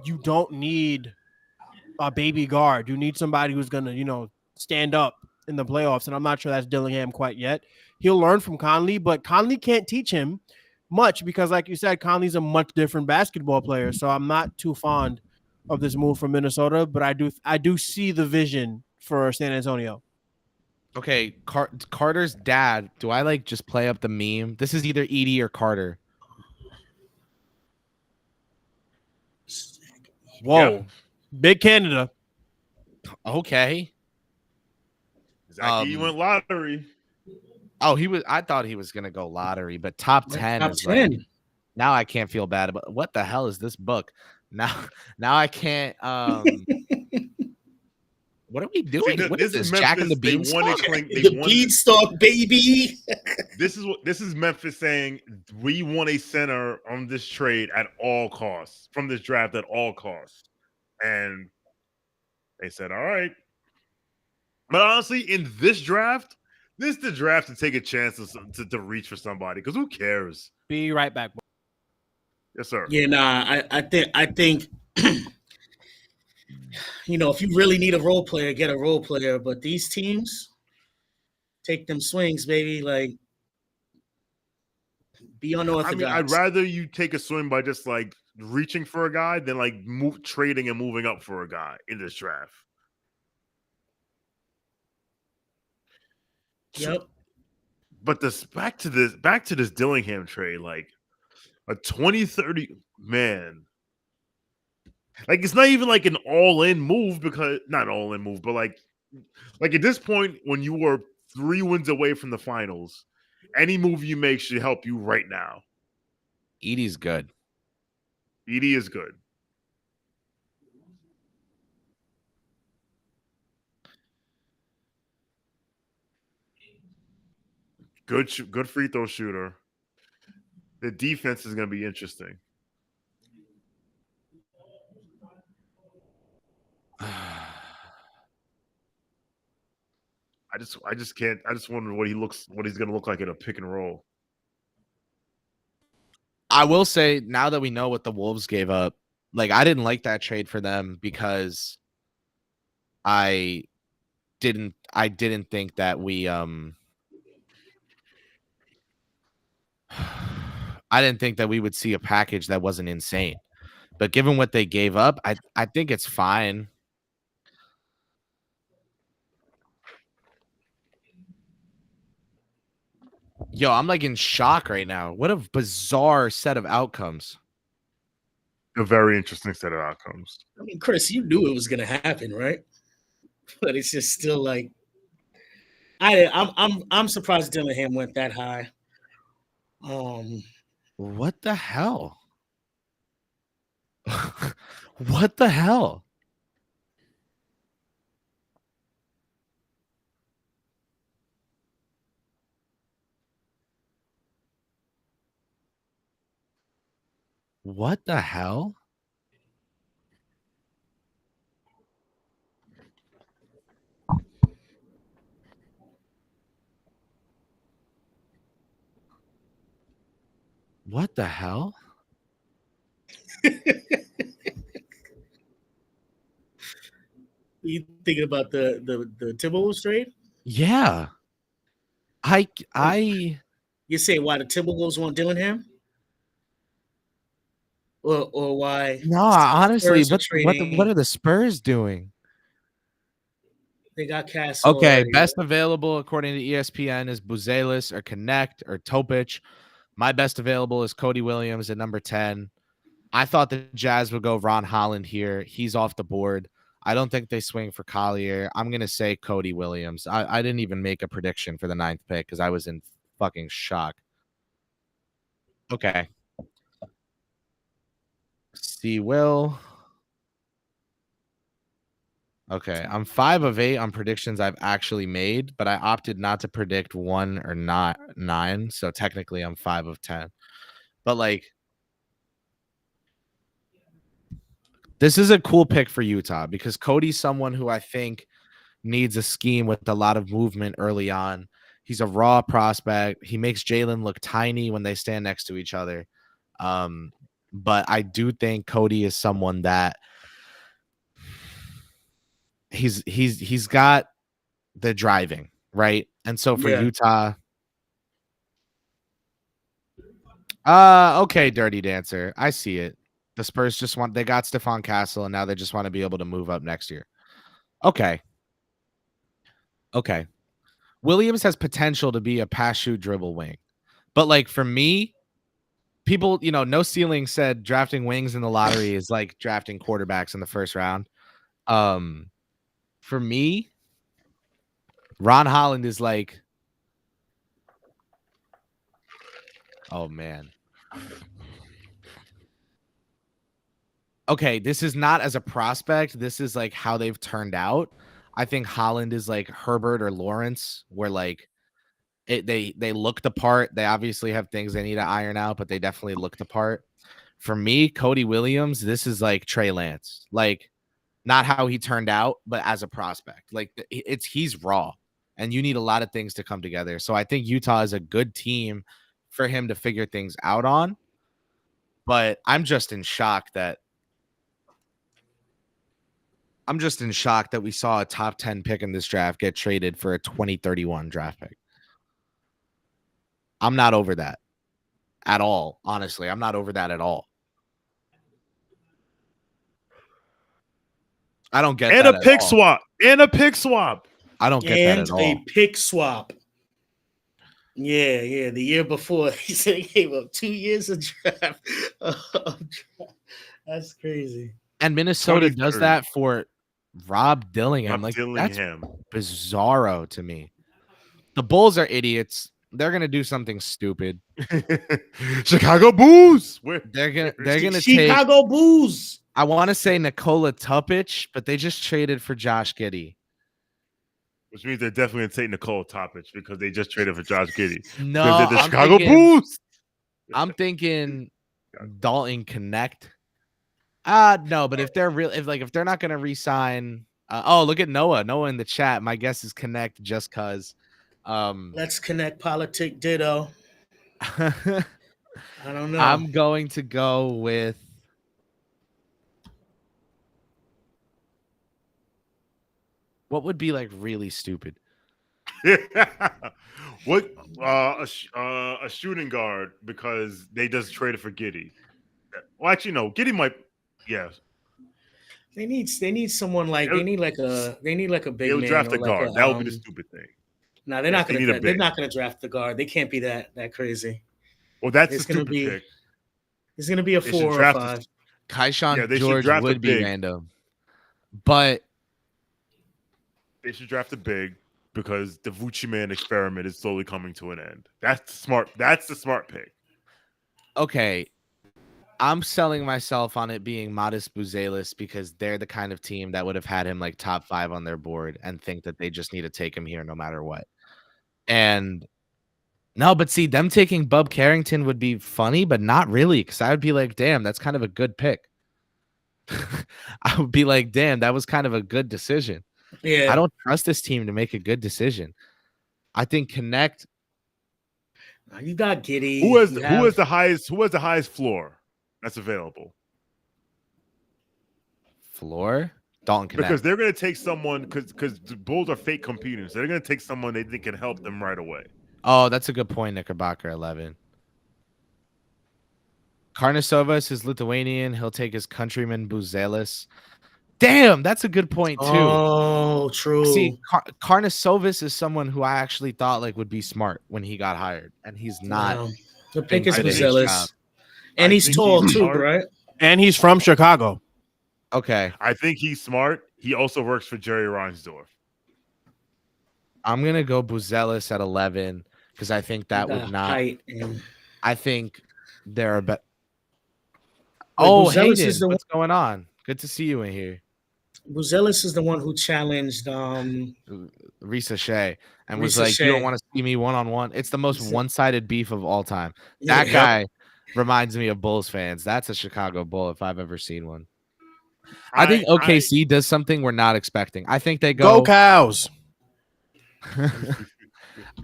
you don't need a baby guard. You need somebody who's going to, stand up in the playoffs, and I'm not sure that's Dillingham quite yet. He'll learn from Conley, but Conley can't teach him much because, like you said, Conley's a much different basketball player, so I'm not too fond of this move from Minnesota, but I do see the vision for San Antonio. Okay, Carter's dad. Do I just play up the meme? This is either Edie or Carter. Whoa. Yeah. Big Canada. Okay. Zach, he went lottery. Oh, I thought he was gonna go lottery, but top 10 Top is 10. now I can't feel bad about what the hell is this book? Now I can't what are we doing? What is this? Jack and the Beanstalk? The Beanstalk, baby. This is Memphis saying we want a center on this trade at all costs, from this draft at all costs. And they said, all right. But honestly, in this draft, this is the draft to take a chance to reach for somebody, because who cares? Be right back. Yes, sir. Yeah, nah, I think if you really need a role player, get a role player. But these teams, take them swings, baby. Like, be unorthodox. I mean, I'd rather you take a swing by just like reaching for a guy than like trading and moving up for a guy in this draft. Yep. But back to this Dillingham trade, like a 2030 man. Like it's not even like an all-in move because not all-in move, but like at this point when you were 3 wins away from the finals, any move you make should help you right now. Edie's good. Edie is good. Good free throw shooter. The defense is going to be interesting. I just can't. I just wonder what he's going to look like in a pick and roll. I will say now that we know what the Wolves gave up, like I didn't like that trade for them because I didn't think that we I didn't think that we would see a package that wasn't insane. But given what they gave up, I think it's fine. Yo, I'm like in shock right now. What a bizarre set of outcomes. A very interesting set of outcomes. I mean, Kris, you knew it was going to happen, right? But it's just still like I'm surprised Dillingham went that high. What the hell? What the hell? What the hell? What the hell? You thinking about the Timberwolves trade? Yeah. You say why the Timberwolves want Dillingham? Or why? No, honestly, Spurs what are the Spurs doing? They got cast. Okay, already. best available according to ESPN is Buzelis or Knecht or Topic. My best available is Cody Williams at number 10. I thought the Jazz would go Ron Holland here. He's off the board. I don't think they swing for Collier. I'm going to say Cody Williams. I didn't even make a prediction for the 9th pick because I was in fucking shock. Okay. See Will. Okay, I'm 5 of 8 on predictions I've actually made, but I opted not to predict 1 or not 9. So technically I'm 5 of 10. But like, this is a cool pick for Utah because Cody's someone who I think needs a scheme with a lot of movement early on. He's a raw prospect. He makes Jalen look tiny when they stand next to each other. But I do think Cody is someone that he's got the driving, right? And so for Utah, okay, Dirty Dancer, I see it. The Spurs they got Stephon Castle, and now they just want to be able to move up next year. Okay. Williams has potential to be a pass shoot dribble wing. But like for me, people, No Ceiling said drafting wings in the lottery is like drafting quarterbacks in the first round. For me, Ron Holland is like, oh man. Okay, this is not as a prospect. This is like how they've turned out. I think Holland is like Herbert or Lawrence, where like they look the part. They obviously have things they need to iron out, but they definitely look the part. For me, Cody Williams, this is like Trey Lance. Like, not how he turned out, but as a prospect. Like he's raw, and you need a lot of things to come together. So I think Utah is a good team for him to figure things out on. But I'm just in shock that I'm just in shock that we saw a top 10 pick in this draft get traded for a 2031 draft pick. I'm not over that at all. Honestly, I'm not over that at all. I don't get and that. A pick swap. And a pick swap. I don't get that at all. And a pick swap. Yeah. The year before, he said he gave up 2 years of draft. That's crazy. And Minnesota does 23rd. that for Rob Dillingham. That's Dillingham. bizarro to me. The Bulls are idiots. They're gonna do something stupid. Chicago Bulls. They're gonna take Chicago Bulls. I want to say Nikola Tupic, but they just traded for Josh Giddey. Which means they're definitely going to take Nicole Topic because they just traded for Josh Giddey. No, Because they're the I'm Chicago thinking- Bulls. I'm thinking Dalton Connect. No, but if they're if they're not gonna re-sign, look at Noah. Noah in the chat. My guess is Connect just cause. Let's connect politic ditto. I don't know. I'm going to go with. What would be like really stupid? What a shooting guard because they just traded for Giddey. Well, actually, no. Giddey might. Yes. They need someone like they need like a big They'll man. draft or a like guard. That would be the stupid thing. No, they're not they gonna. need a They're big. not gonna draft the guard. They can't be that crazy. Well, that's It's the gonna stupid be- pick. It's gonna be a They should 4 or draft 5. Kaishan they should George draft a would be big. random, but They should draft a big because the Vucci Man experiment is slowly coming to an end. That's smart. That's the smart pick. okay. I'm selling myself on it being Modest Buzelis because they're the kind of team that would have had him like top 5 on their board and think that they just need to take him here no matter what. And no, but see, them taking Bub Carrington would be funny, but not really, because I would be like, damn, that's kind of a good pick. I would be like, damn, that was kind of a good decision. Yeah, I don't trust this team to make a good decision. I think Connect. You got Giddey. Who has You the highest floor that's available? Floor? Dalton Connect. Because they're going to take someone because the Bulls are fake competing, so they're going to take someone they think can help them right away. Oh, that's a good point, Knickerbocker 11. Karnasovas is Lithuanian. He'll take his countryman Buzelis. Damn, that's a good point too. Oh, true. See, Karnasovas is someone who I actually thought like would be smart when he got hired, and he's not. Wow. The pick is I think- Buzelis, and I he's think tall he's too, smart. right? And he's from Chicago. Okay, I think he's smart. He also works for Jerry Reinsdorf. I'm gonna go Buzelis at 11 because I think that would not. Height and I think there are better. Oh, Buzelis Hayden, is the what's going on? Good to see you in here. Buzelis is the one who challenged. Risa Shea and was Risa like, Shea. "You don't want to see me one-on-one." It's the most Risa- one-sided beef of all time. Yeah. That guy reminds me of Bulls fans. That's a Chicago Bull if I've ever seen one. I think OKC does something we're not expecting. I think they Go go. Cows.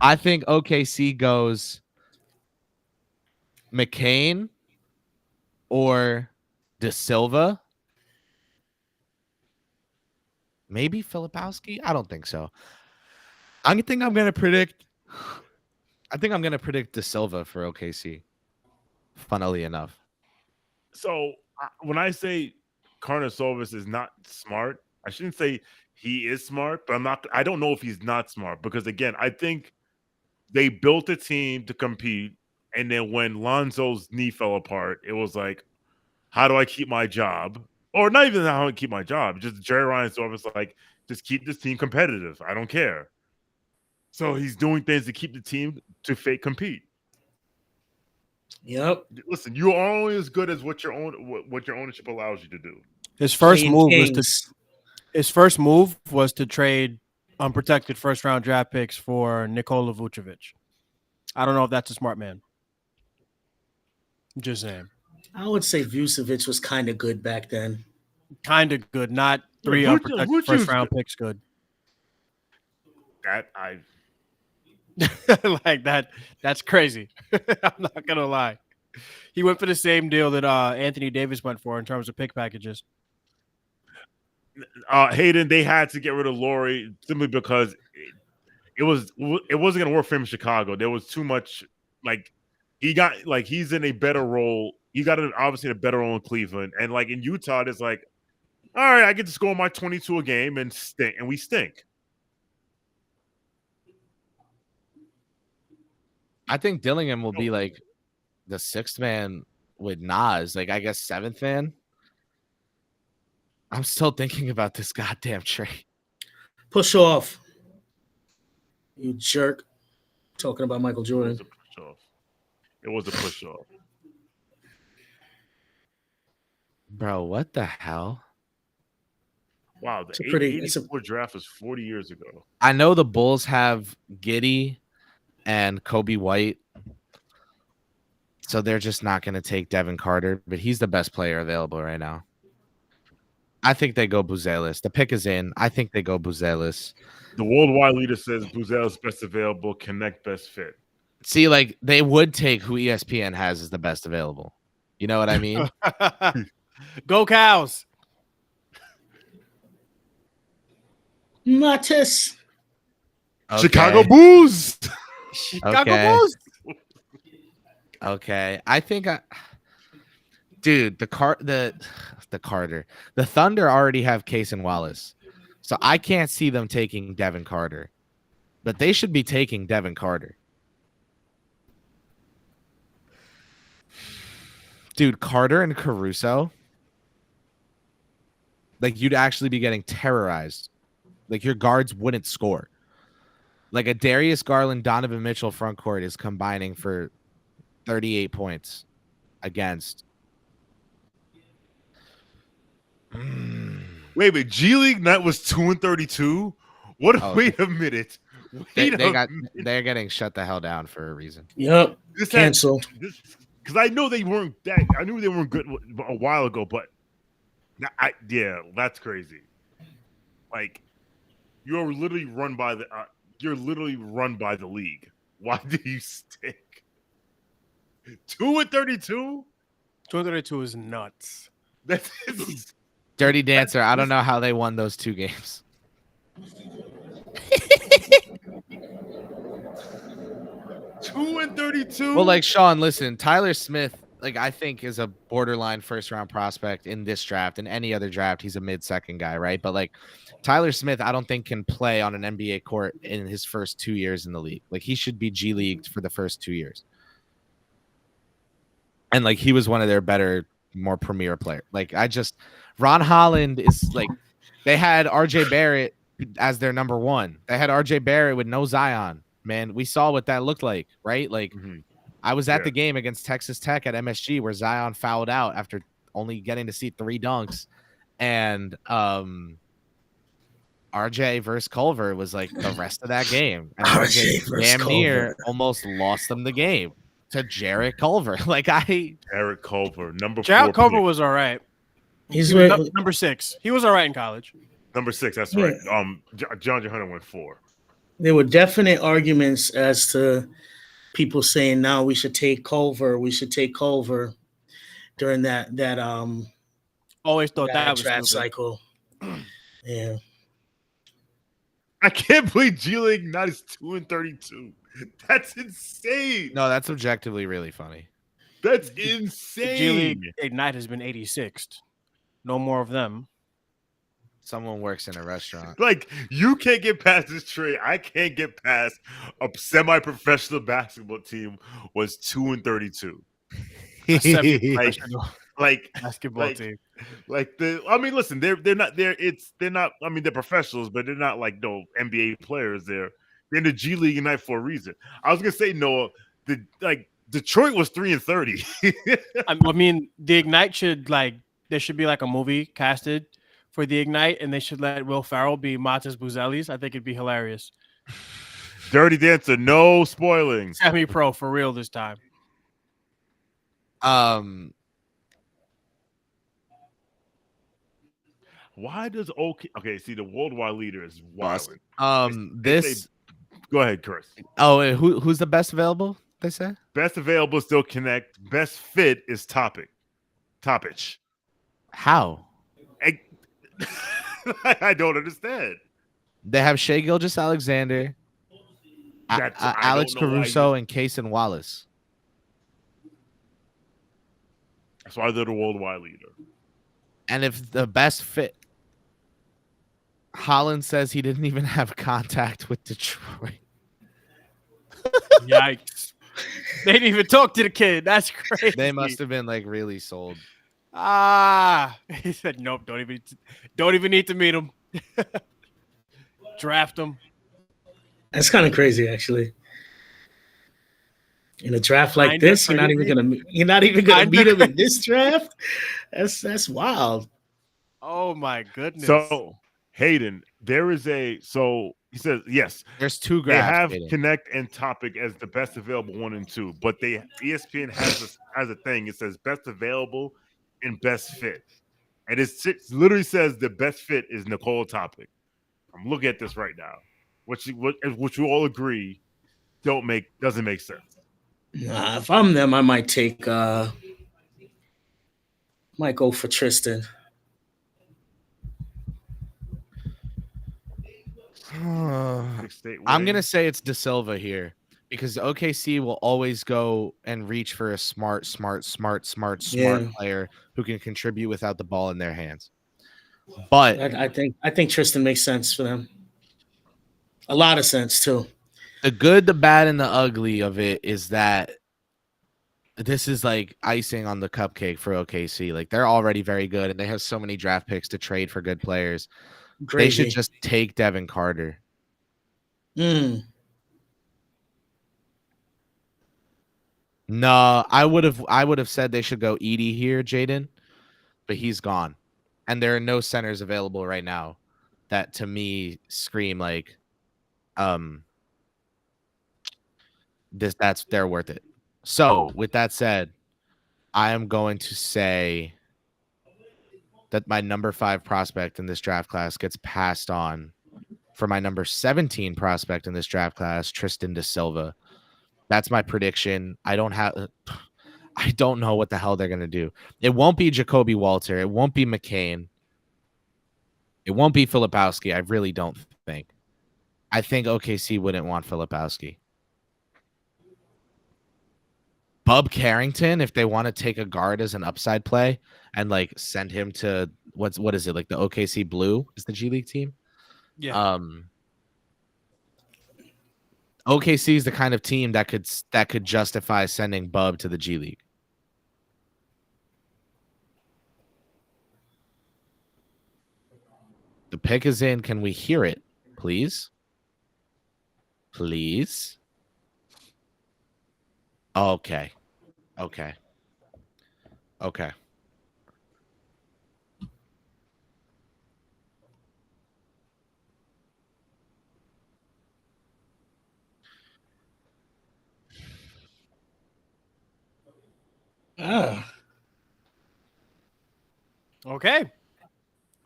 I think OKC goes McCain or De Silva. Maybe Filipowski. I don't think so. I think I'm gonna predict De Silva for OKC. Funnily enough. So when I say Karnasovas is not smart, I shouldn't say he is smart, but I don't know if he's not smart because again, I think they built a team to compete, and then when Lonzo's knee fell apart, it was like, how do I keep my job? Or not even how I keep my job. Just Jerry Reinsdorf was like, just keep this team competitive. I don't care. So he's doing things to keep the team to fake compete. Yep. Listen, you are only as good as what your ownership allows you to do. His first Playing move Kings. was to trade unprotected first round draft picks for Nikola Vucevic. I don't know if that's a smart man. Just saying. I would say Vucevic was kind of good back then. Kind of good, not 3 Yeah, unprotected Vucevic first round picks good. That I Like that. That's crazy. I'm not gonna lie. He went for the same deal that Anthony Davis went for in terms of pick packages. Hayden, they had to get rid of Laurie simply because it wasn't going to work for him in Chicago. There was too much. Like he's in a better role. He got obviously a better role in Cleveland, and like in Utah, it's like, all right, I get to score my 22 a game and we stink. I think Dillingham will be like the 6th man with Nas, like I guess 7th man. I'm still thinking about this goddamn trade. Push off. You jerk. Talking about Michael Jordan. It was a push off. Bro, what the hell? Wow, the 84 draft was 40 years ago. I know the Bulls have Giddey and Kobe White, so they're just not going to take Devin Carter, but he's the best player available right now. I think they go Buzelis. The pick is in. I think they go Buzelis. The worldwide leader says Buzelis best available, Knecht best fit. See, like they would take who ESPN has as the best available. You know what I mean? Go Cows. Mattis. Okay. Chicago Bulls. Chicago Bulls. Okay. I think dude, the Thunder already have Case and Wallace. So I can't see them taking Devin Carter. But they should be taking Devin Carter. Dude, Carter and Caruso. Like you'd actually be getting terrorized. Like your guards wouldn't score. Like a Darius Garland, Donovan Mitchell front court is combining for 38 points against. Wait, G League night was 2-32. What? Oh, wait a minute. They're getting shut the hell down for a reason. Yep. Canceled. Because I know they weren't that. I knew they weren't good a while ago, but that's crazy. Like you're literally run by the. You're literally run by the league. Why do you stick? 2-32. 2-32 is nuts. That's Dirty Dancer. I don't know how they won those 2 games. 2-32. Well, like Shawn, listen, Tyler Smith, like I think is a borderline 1st-round prospect in this draft. In any other draft, he's a mid-second guy, right? But like Tyler Smith, I don't think can play on an NBA court in his first 2 years in the league. Like he should be G Leagued for the first 2 years. And like he was one of their better, more premier players. Like Ron Holland is like, they had RJ Barrett as their number 1. They had RJ Barrett with no Zion. Man, we saw what that looked like, right? Like I was at the game against Texas Tech at MSG where Zion fouled out after only getting to see 3 dunks. And RJ versus Culver was like the rest of that game. And RJ damn near almost lost them the game to Jarrett Culver. Jarrett Culver, number 4. Jarrett Culver was all right. He's number 6. He was all right in college. Number 6, that's right. John Hunter went 4. There were definite arguments as to people saying now we should take Culver. We should take Culver during that always thought that was draft cycle. Yeah. I can't believe G League not is 2-32. That's insane. No, that's objectively really funny. That's insane. G League Ignite has been 86th. No more of them. Someone works in a restaurant. Like you can't get past this trade. I can't get past a semi-professional basketball team was 2-32. like basketball team. Listen, they're not. I mean, they're professionals, but they're not like no NBA players. They're in the G League Ignite for a reason. I was gonna say Noah. Detroit was 3-30. I mean, the Ignite should there should be like a movie casted for the Ignite, and they should let Will Ferrell be Mattis Buzelis. I think it'd be hilarious. Dirty Dancer, no spoiling. Semi-pro for real this time. Why does okay? See, the worldwide leader is wild. Go ahead, Kris. Oh, who's the best available? They say best available still Knecht. Best fit is Topic. How? I don't understand. They have Shai Gilgeous-Alexander, Alex Caruso, and Cason Wallace. That's why they're the worldwide leader. And if the best fit, Holland says he didn't even have contact with Detroit. Yikes. They didn't even talk to the kid. That's crazy. They must have been like really sold. He said, nope, don't even need to meet him. Draft him. That's kind of crazy, actually. In a draft like this, you're not even gonna meet him in this draft. That's wild. Oh my goodness. So Hayden, he says yes. There's two graphs. They have Knecht and Topic as the best available 1 and 2, but ESPN has a thing. It says best available and best fit, and it literally says the best fit is Nicole Topic. I'm looking at this right now, which you all agree doesn't make sense. Nah, if I'm them, I might go for Tristan. I'm gonna say it's De Silva here because OKC will always go and reach for a smart player who can contribute without the ball in their hands. But I think Tristan makes sense for them. A lot of sense too. The good, the bad, and the ugly of it is that this is like icing on the cupcake for OKC. Like they're already very good, and they have so many draft picks to trade for good players. Crazy. They should just take Devin Carter. No, I would have said they should go Edey here, Jaden, but he's gone, and there are no centers available right now that to me scream like, they're worth it. So with that said, I am going to say that my number 5 prospect in this draft class gets passed on for my number 17 prospect in this draft class, Tristan De Silva. That's my prediction. I don't know what the hell they're going to do. It won't be Jacoby Walter. It won't be McCain. It won't be Filipowski. I really don't think. I think OKC wouldn't want Filipowski. Bub Carrington, if they want to take a guard as an upside play and like send him to what is it, like the OKC Blue is the G League team? Yeah. OKC is the kind of team that could justify sending Bub to the G League. The pick is in. Can we hear it, please? Please. Okay. Okay.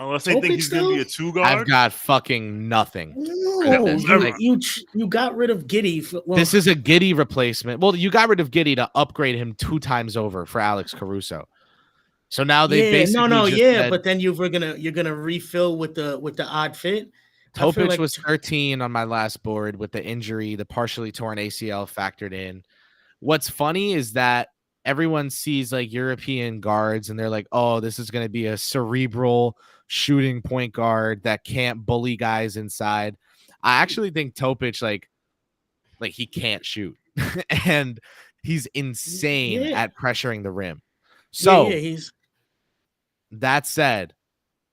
Unless they think he's going to be a 2 guard. I've got fucking nothing. No, you got rid of Giddy. This is a Giddy replacement. Well, you got rid of Giddy to upgrade him 2 times over for Alex Caruso. So now they basically but then you're gonna refill with the odd fit. Topic was 13 on my last board with the injury, the partially torn ACL factored in. What's funny is that everyone sees like European guards and they're like, oh, this is going to be a cerebral shooting point guard that can't bully guys inside. I actually think Topic like he can't shoot and he's insane at pressuring the rim. So that said,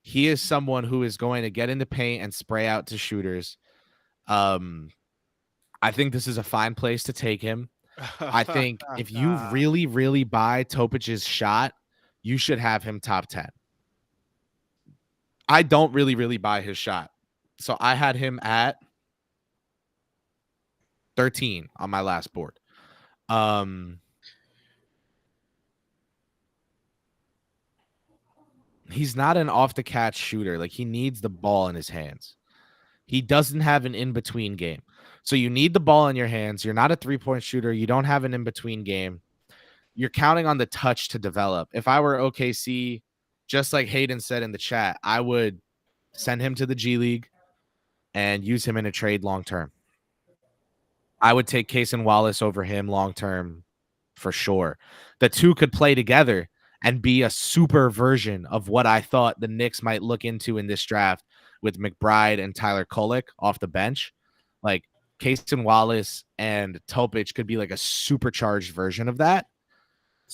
he is someone who is going to get in the paint and spray out to shooters. I think this is a fine place to take him. I think if you really, really buy Topic's shot, you should have him top 10. I don't really, really buy his shot. So I had him at 13 on my last board. He's not an off-the-catch shooter. Like, he needs the ball in his hands. He doesn't have an in-between game. So you need the ball in your hands. You're not a three-point shooter. You don't have an in-between game. You're counting on the touch to develop. If I were OKC, just like Hayden said in the chat, I would send him to the G League, and use him in a trade long term. I would take Cason Wallace over him long term for sure. The two could play together and be a super version of what I thought the Knicks might look into in this draft with McBride and Tyler Kolek off the bench. Like Cason Wallace and Topic could be like a supercharged version of that.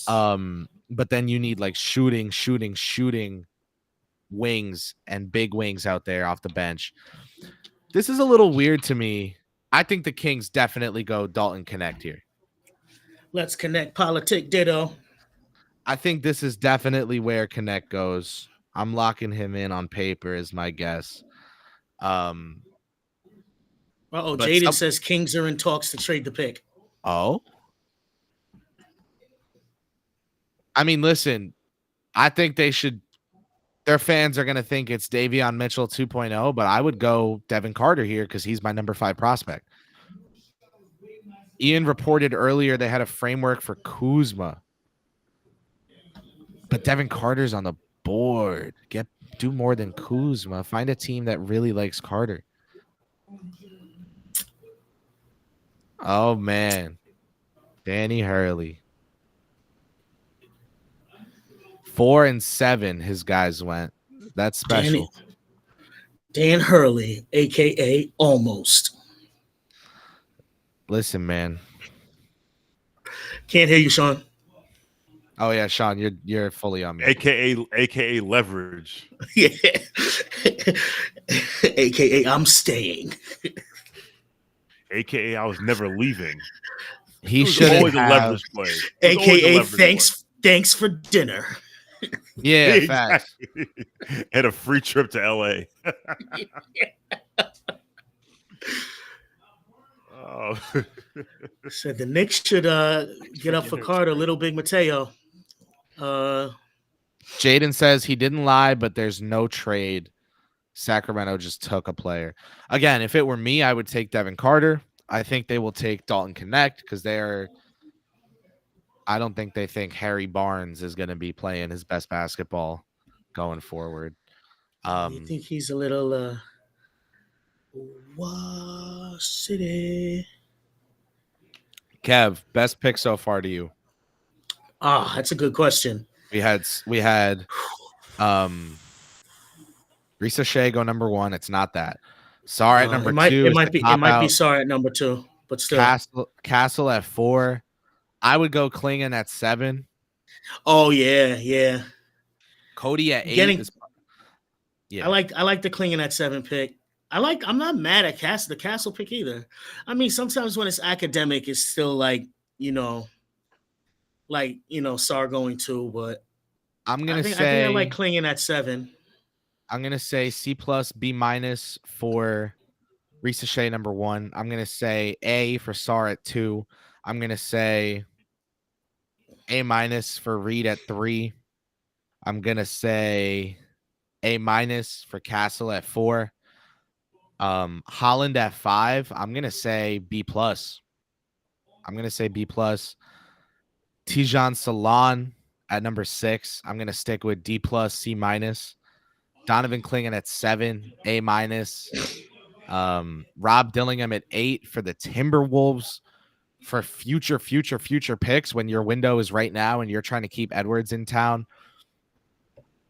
But then you need like shooting wings and big wings out there off the bench. This is a little weird to me. I think the Kings definitely go Dalton Knecht here. Let's connect politic ditto. I think this is definitely where Knecht goes. I'm locking him in on paper is my guess. Jaden says Kings are in talks to trade the pick. Oh. I mean, listen, I think they should. Their fans are going to think it's Davion Mitchell 2.0, but I would go Devin Carter here because he's my number 5 prospect. Ian reported earlier they had a framework for Kuzma. But Devin Carter's on the board. Do more than Kuzma. Find a team that really likes Carter. Oh, man. Danny Hurley. 4 and 7, his guys went. That's special. Dan Hurley, a.k.a. Almost. Listen, man. Can't hear you, Shawn. Oh, yeah, Shawn, you're fully on me. AKA leverage. Yeah. a.k.a. I'm staying. AKA I was never leaving. He should always a leverage play. AKA thanks for dinner. Yeah, facts. And a free trip to LA. Oh. Said the Knicks should get up for Carter, Little Big Mateo. Jaden says he didn't lie, but there's no trade. Sacramento just took a player. Again, if it were me, I would take Devin Carter. I think they will take Dalton Knecht because I don't think they think Harry Barnes is going to be playing his best basketball going forward. You think he's a little City? Kev, best pick so far to you? That's a good question. We had Risa Shea go number 1. It's not that. Sarr at number 2. It might be Sarr at number 2, but still. Castle at 4. I would go Clingan at 7. Oh yeah. Cody at 8. I like the Clingan at 7 pick. I'm not mad at the Castle pick either. I mean, sometimes when it's academic, it's still like Sarr going 2, but I think I like Clingan at 7. I'm gonna say C+, B- for Risa Shea number 1. I'm gonna say A for Sarr at 2. I'm gonna say A- for Reed at 3. I'm gonna say A- for Castle at 4. Holland at 5. I'm gonna say B+. Tijan Salon at number 6. I'm gonna stick with D+, C-. Donovan Clingan at 7, A-. Rob Dillingham at 8 for the Timberwolves. For future picks when your window is right now and you're trying to keep Edwards in town,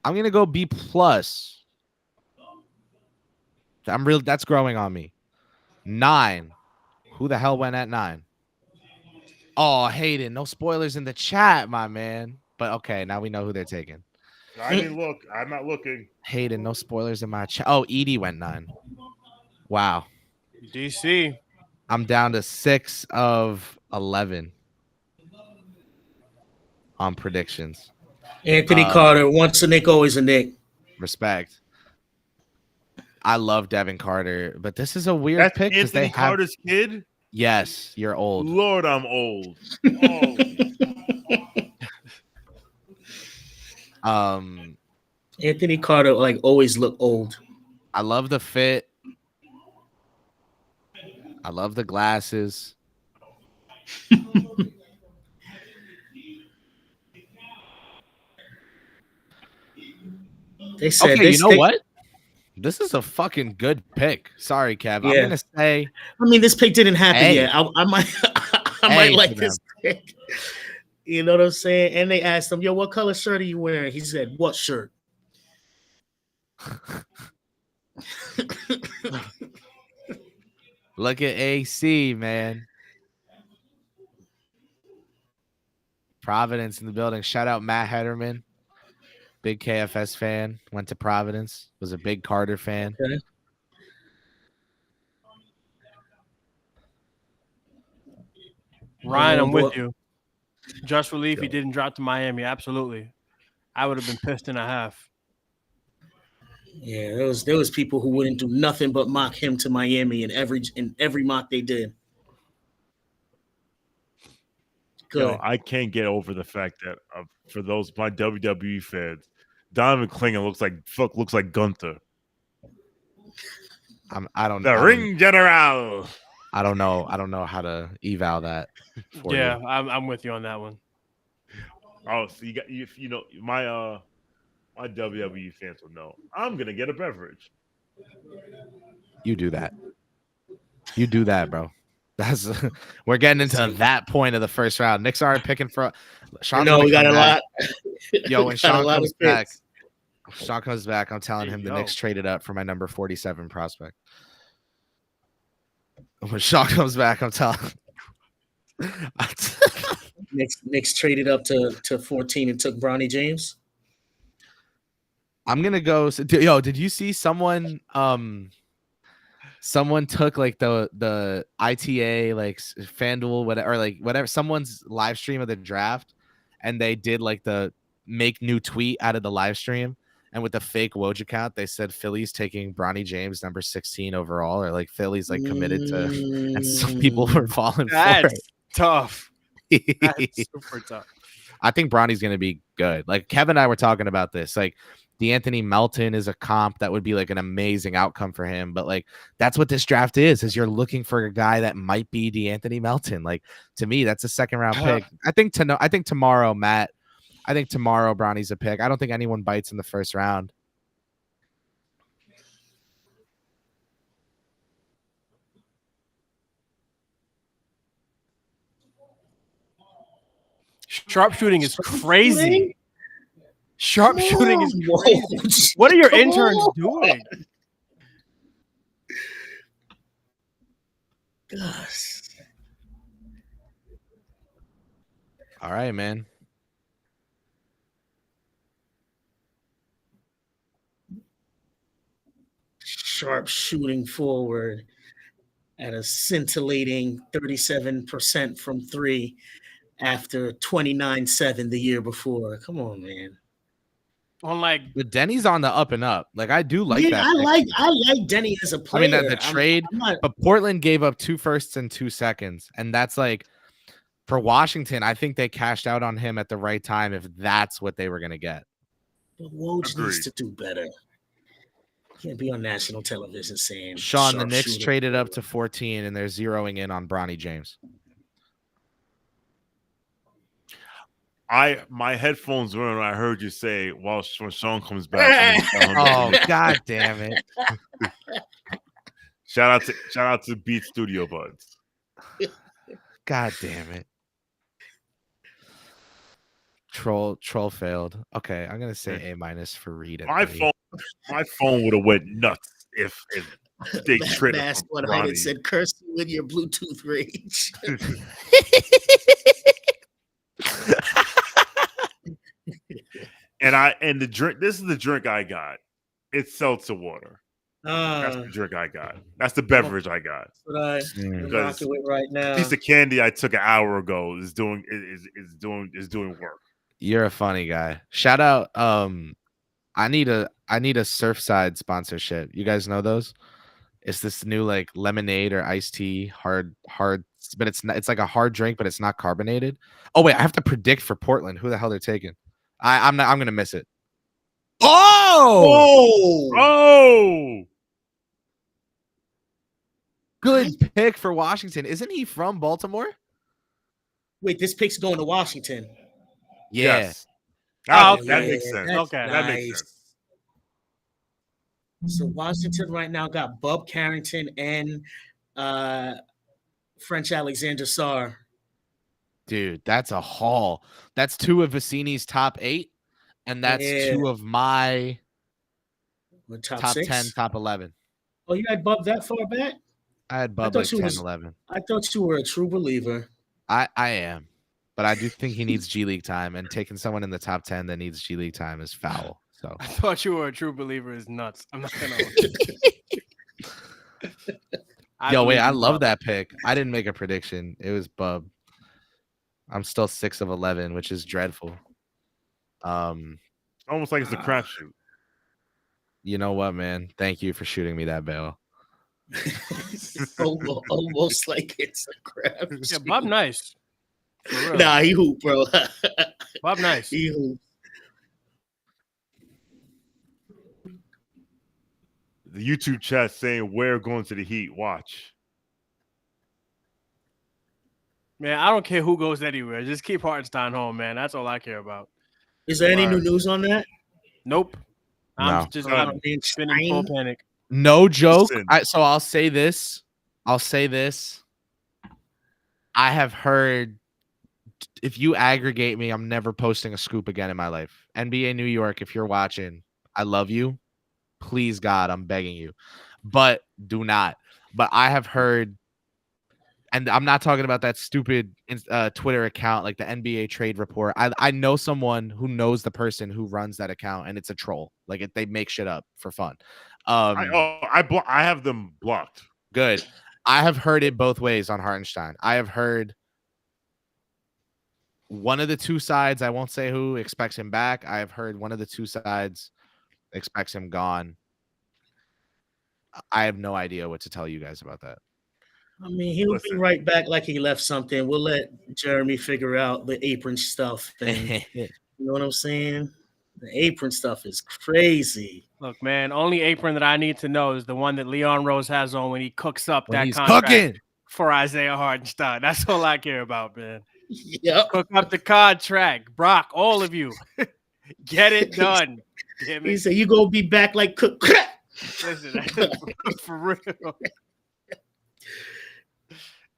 I'm gonna go B+. That's growing on me. 9. Who the hell went at 9? Oh, Hayden, no spoilers in the chat, my man. But okay, now we know who they're taking. I didn't look. I'm not looking. Hayden, no spoilers in my chat. Oh, Edie went 9. Wow. DC. I'm down to 6 of 11 on predictions. Anthony Carter, once a Knick, always a Knick. Respect. I love Devin Carter, but this is a weird pick because they have Carter's kid. Yes, you're old. Lord, I'm old. Anthony Carter always look old. I love the fit. I love the glasses. They said, okay, you know what? This is a fucking good pick. Sorry, Kev. Yeah. I'm gonna say. I mean, this pick didn't happen Hey. yet. I might, I Hey might like to this pick. You know what I'm saying? And they asked him, "Yo, what color shirt are you wearing?" He said, "What shirt?" Look at AC, man. Providence in the building. Shout out Matt Hederman. Big KFS fan. Went to Providence. Was a big Carter fan. Okay. Ryan, I'm with you. Just relief he didn't drop to Miami. Absolutely. I would have been pissed and a half. Yeah, there was people who wouldn't do nothing but mock him to Miami in every mock they did. Good. Yo, I can't get over the fact that for those my WWE fans, Donovan Clingan looks like Gunther. I don't The ring general. I don't know how to eval that. Yeah, I'm with you on that one. Oh, so you know my WWE fans will know. I'm gonna get a beverage. You do that. You do that, bro. That's we're getting into that point of the first round. Knicks aren't picking for Shawn. No, we got a lot. Yo, when Shawn comes back, I'm telling him the Knicks traded up for my number 47 prospect. When Shawn comes back, I'm telling Knicks traded up to 14 and took Bronny James. I'm gonna go. Yo, did you see someone? Someone took like the ITA like FanDuel whatever someone's live stream of the draft, and they did like the make new tweet out of the live stream, and with the fake Woj account they said Philly's taking Bronny James number 16 overall, or like Philly's like committed to, and some people were falling for it. Tough. That's super tough. I think Bronny's gonna be good. Like Kevin and I were talking about this, like. D'Anthony Melton is a comp that would be like an amazing outcome for him. But like, that's what this draft is you're looking for a guy that might be D'Anthony Melton. Like to me, that's a second round pick. I think tomorrow, Matt, Bronny's a pick. I don't think anyone bites in the first round. Sharpshooting is crazy. Sharpshooting is crazy. What are your interns doing? Gosh. All right, man. Sharpshooting forward at a scintillating 37% from three after 29-7 the year before. Come on, man. But Denny's on the up and up. Like I do like that. I like Denny as a player. I mean, the trade, but Portland gave up 2 firsts and 2 seconds, and that's like for Washington. I think they cashed out on him at the right time if that's what they were going to get. But Woj needs to do better. Can't be on national television saying Shawn, the Knicks traded up to 14, and they're zeroing in on Bronny James. My headphones were on. When I heard you say, when Shawn comes back. Oh, god damn it! Shout out to Beat Studio Buds. God damn it! Troll failed. Okay, I'm gonna say A- for Reed. My phone would have went nuts if they traded. That's what I said. Curse you with your Bluetooth rage. And the drink. This is the drink I got. It's seltzer water. That's the drink I got. That's the beverage I got. That's what I'm rocking with right now. Piece of candy I took an hour ago is doing work. You're a funny guy. Shout out. I need a Surfside sponsorship. You guys know those? It's this new like lemonade or iced tea, hard, but it's like a hard drink, but it's not carbonated. Oh wait, I have to predict for Portland who the hell they're taking. I'm gonna miss it. Oh! Good pick for Washington. Isn't he from Baltimore? Wait, this pick's going to Washington. Yeah. Yes. That makes sense. Okay. That makes sense. So Washington right now got Bub Carrington and French Alexander Sarr. Dude, that's a haul. That's 2 of Vicini's top 8, and that's 2 of my top 6? 10, top 11. Oh, you had Bub that far back? I had Bub like 10, 11. I thought you were a true believer. I am, but I do think he needs G League time, and taking someone in the top 10 that needs G League time is foul. So I thought you were a true believer is nuts. I'm not gonna. Yo, wait, I love that pick. I didn't make a prediction. It was Bub. I'm still 6 of 11, which is dreadful. Almost like it's a crapshoot. You know what, man? Thank you for shooting me that bail. Almost like it's a crap. Yeah, Bob nice. Nah, he hoop, bro. Bob nice. He hoop. The YouTube chat saying we're going to the Heat. Watch. Man, I don't care who goes anywhere. Just keep Hartenstein home, man. That's all I care about. Is there any new news on that? Nope. I'm No. just spinning full panic. No joke. Listen. So I'll say this. I have heard, if you aggregate me, I'm never posting a scoop again in my life. NBA New York, if you're watching, I love you. Please, God, I'm begging you. But do not. But I have heard, and I'm not talking about that stupid Twitter account like the NBA Trade Report. I know someone who knows the person who runs that account, and it's a troll. Like they make shit up for fun. I have them blocked. Good. I have heard it both ways on Hartenstein. I have heard one of the two sides, I won't say who, expects him back. I have heard one of the two sides expects him gone. I have no idea what to tell you guys about that. I mean, he'll be right back like he left something. We'll let Jeremy figure out the apron stuff thing. You know what I'm saying? The apron stuff is crazy. Look, man, only apron that I need to know is the one that Leon Rose has on when he cooks up When that he's contract cooking for Isaiah Hartenstein. That's all I care about, man. Yep. Cook up the contract. Brock, all of you. Get it done. Damn He it. said, you going to be back like cook. Listen, for real.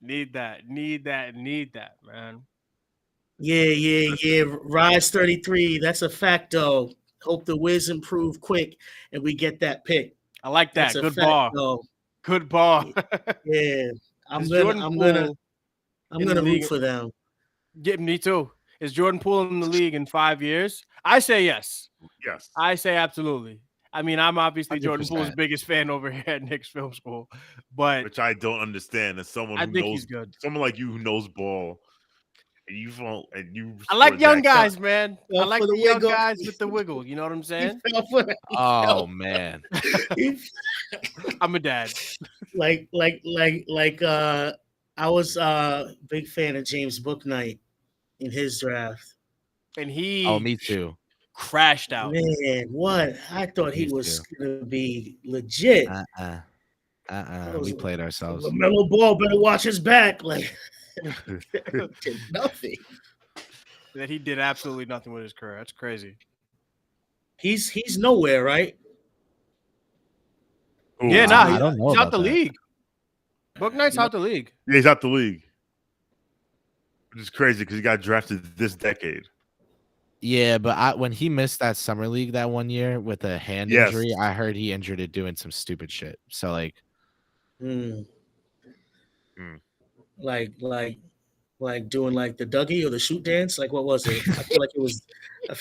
Need that, man. Yeah. Rise 33. That's a fact, though. Hope the Wiz improve quick and we get that pick. I like that. That's a Good fact, ball. though. Good ball. Yeah. I'm Is gonna Jordan Poole in the root league? for them. Yeah, me too. Is Jordan Poole in the league in 5 years? I say yes. Yes. I say absolutely. I mean, I'm obviously Jordan 100%. Poole's biggest fan over here at Knicks Film School, but Which I don't understand. As someone I who think knows, he's good. someone like you who knows ball, and you I like support young that guys, man. Fell I like for the the young wiggle. guys with the wiggle. You know what I'm saying? Oh man. I'm a dad. like I was a big fan of James Bouknight in his draft. And he Oh, me too. crashed out. Man, what? I thought he Me was too. gonna be legit. We played ourselves. LaMelo Ball better watch his back. Like did nothing. That he did absolutely nothing with his career. That's crazy. He's nowhere, right? Ooh, Yeah, I nah, don't know he's out about the that. league. Bouknight's out the league. Yeah, he's out the league, which is crazy because he got drafted this decade. Yeah, but when he missed that summer league that one year with a hand Yes. injury, I heard he injured it doing some stupid shit. So like, Mm. Mm. Like doing like the Dougie or the shoot dance. Like what was it? I feel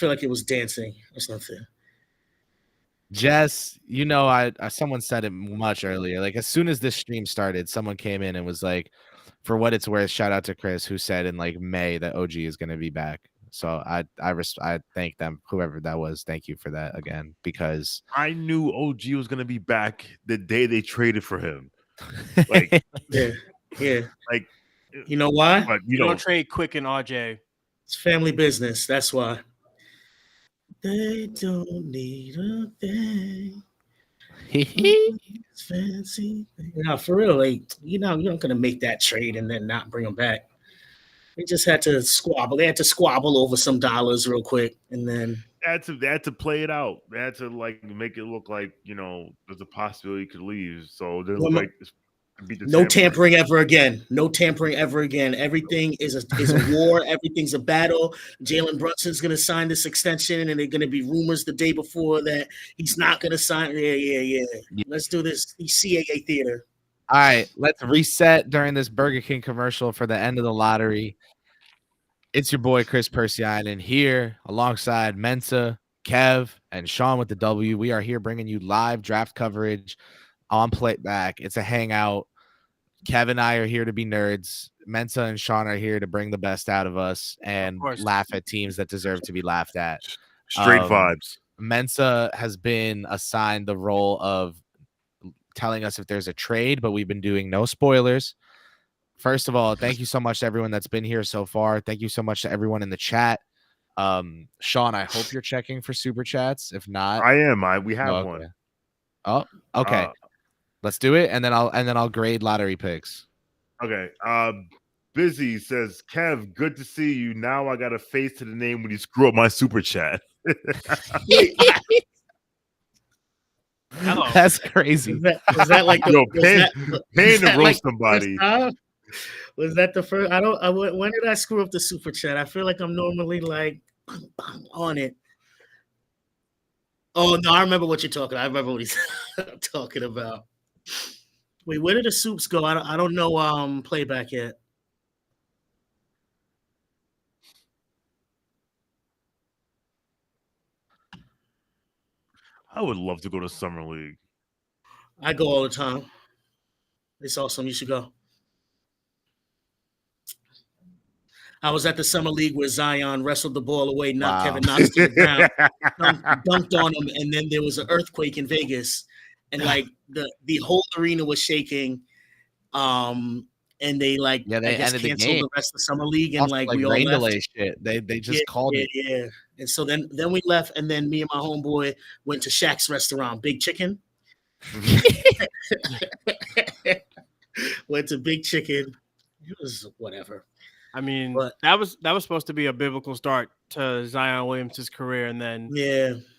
like it was dancing or something. Jess, you know, I someone said it much earlier. Like as soon as this stream started, someone came in and was like, for what it's worth, shout out to Kris, who said in like May that OG is going to be back. So I thank them, whoever that was. Thank you for that again, because I knew OG was going to be back the day they traded for him. Like, Yeah. like, You know why? but You don't trade Quick and RJ. It's family business. That's why. They don't need a thing. It's fancy. No, for real. Like, you're not gonna make that trade and then not bring them back. They just had to squabble. They had to squabble over some dollars real quick, and then They had to play it out. They had to like make it look like there's a possibility he could leave. So there's like beat the no tampering ever again. No tampering ever again. Everything is a war. Everything's a battle. Jalen Brunson's gonna sign this extension, and they're gonna be rumors the day before that he's not gonna sign. Yeah. Let's do this. CAA theater. All right, let's reset during this Burger King commercial for the end of the lottery. It's your boy Kris Persianen here alongside Mensa, Kev, and Shawn with the W. We are here bringing you live draft coverage on playback. It's a hangout. Kev and I are here to be nerds. Mensa and Shawn are here to bring the best out of us and laugh at teams that deserve to be laughed at. Straight vibes. Mensa has been assigned the role of telling us if there's a trade, but we've been doing no spoilers. First of all, thank you so much to everyone that's been here so far. Thank you so much to everyone in the chat. Shawn, I hope you're checking for super chats. If not, I am. We have one. Oh, okay. Let's do it, and then I'll grade lottery picks. Okay. Busy says, Kev, good to see you. Now I got a face to the name when you screw up my super chat. Hello. That's crazy. Was that like paying to roast somebody? Was that the first? When did I screw up the super chat? I feel like I'm normally like on it. Oh no, I remember what you're talking. I remember what he's talking about. Wait, where did the soups go? I don't know. Playback yet. I would love to go to Summer League. I go all the time. It's awesome. You should go. I was at the Summer League where Zion wrestled the ball away, knocked Kevin Knox to the ground, dunked on him, and then there was an earthquake in Vegas, and like the whole arena was shaking. And they they ended canceled the game. the rest of the Summer League, and Also, like we all rain left. delay shit. They just called it. Yeah. And so then we left, and then me and my homeboy went to Shaq's restaurant, Big Chicken. Went to Big Chicken. It was whatever. I mean, that was supposed to be a biblical start to Zion Williams' career, and then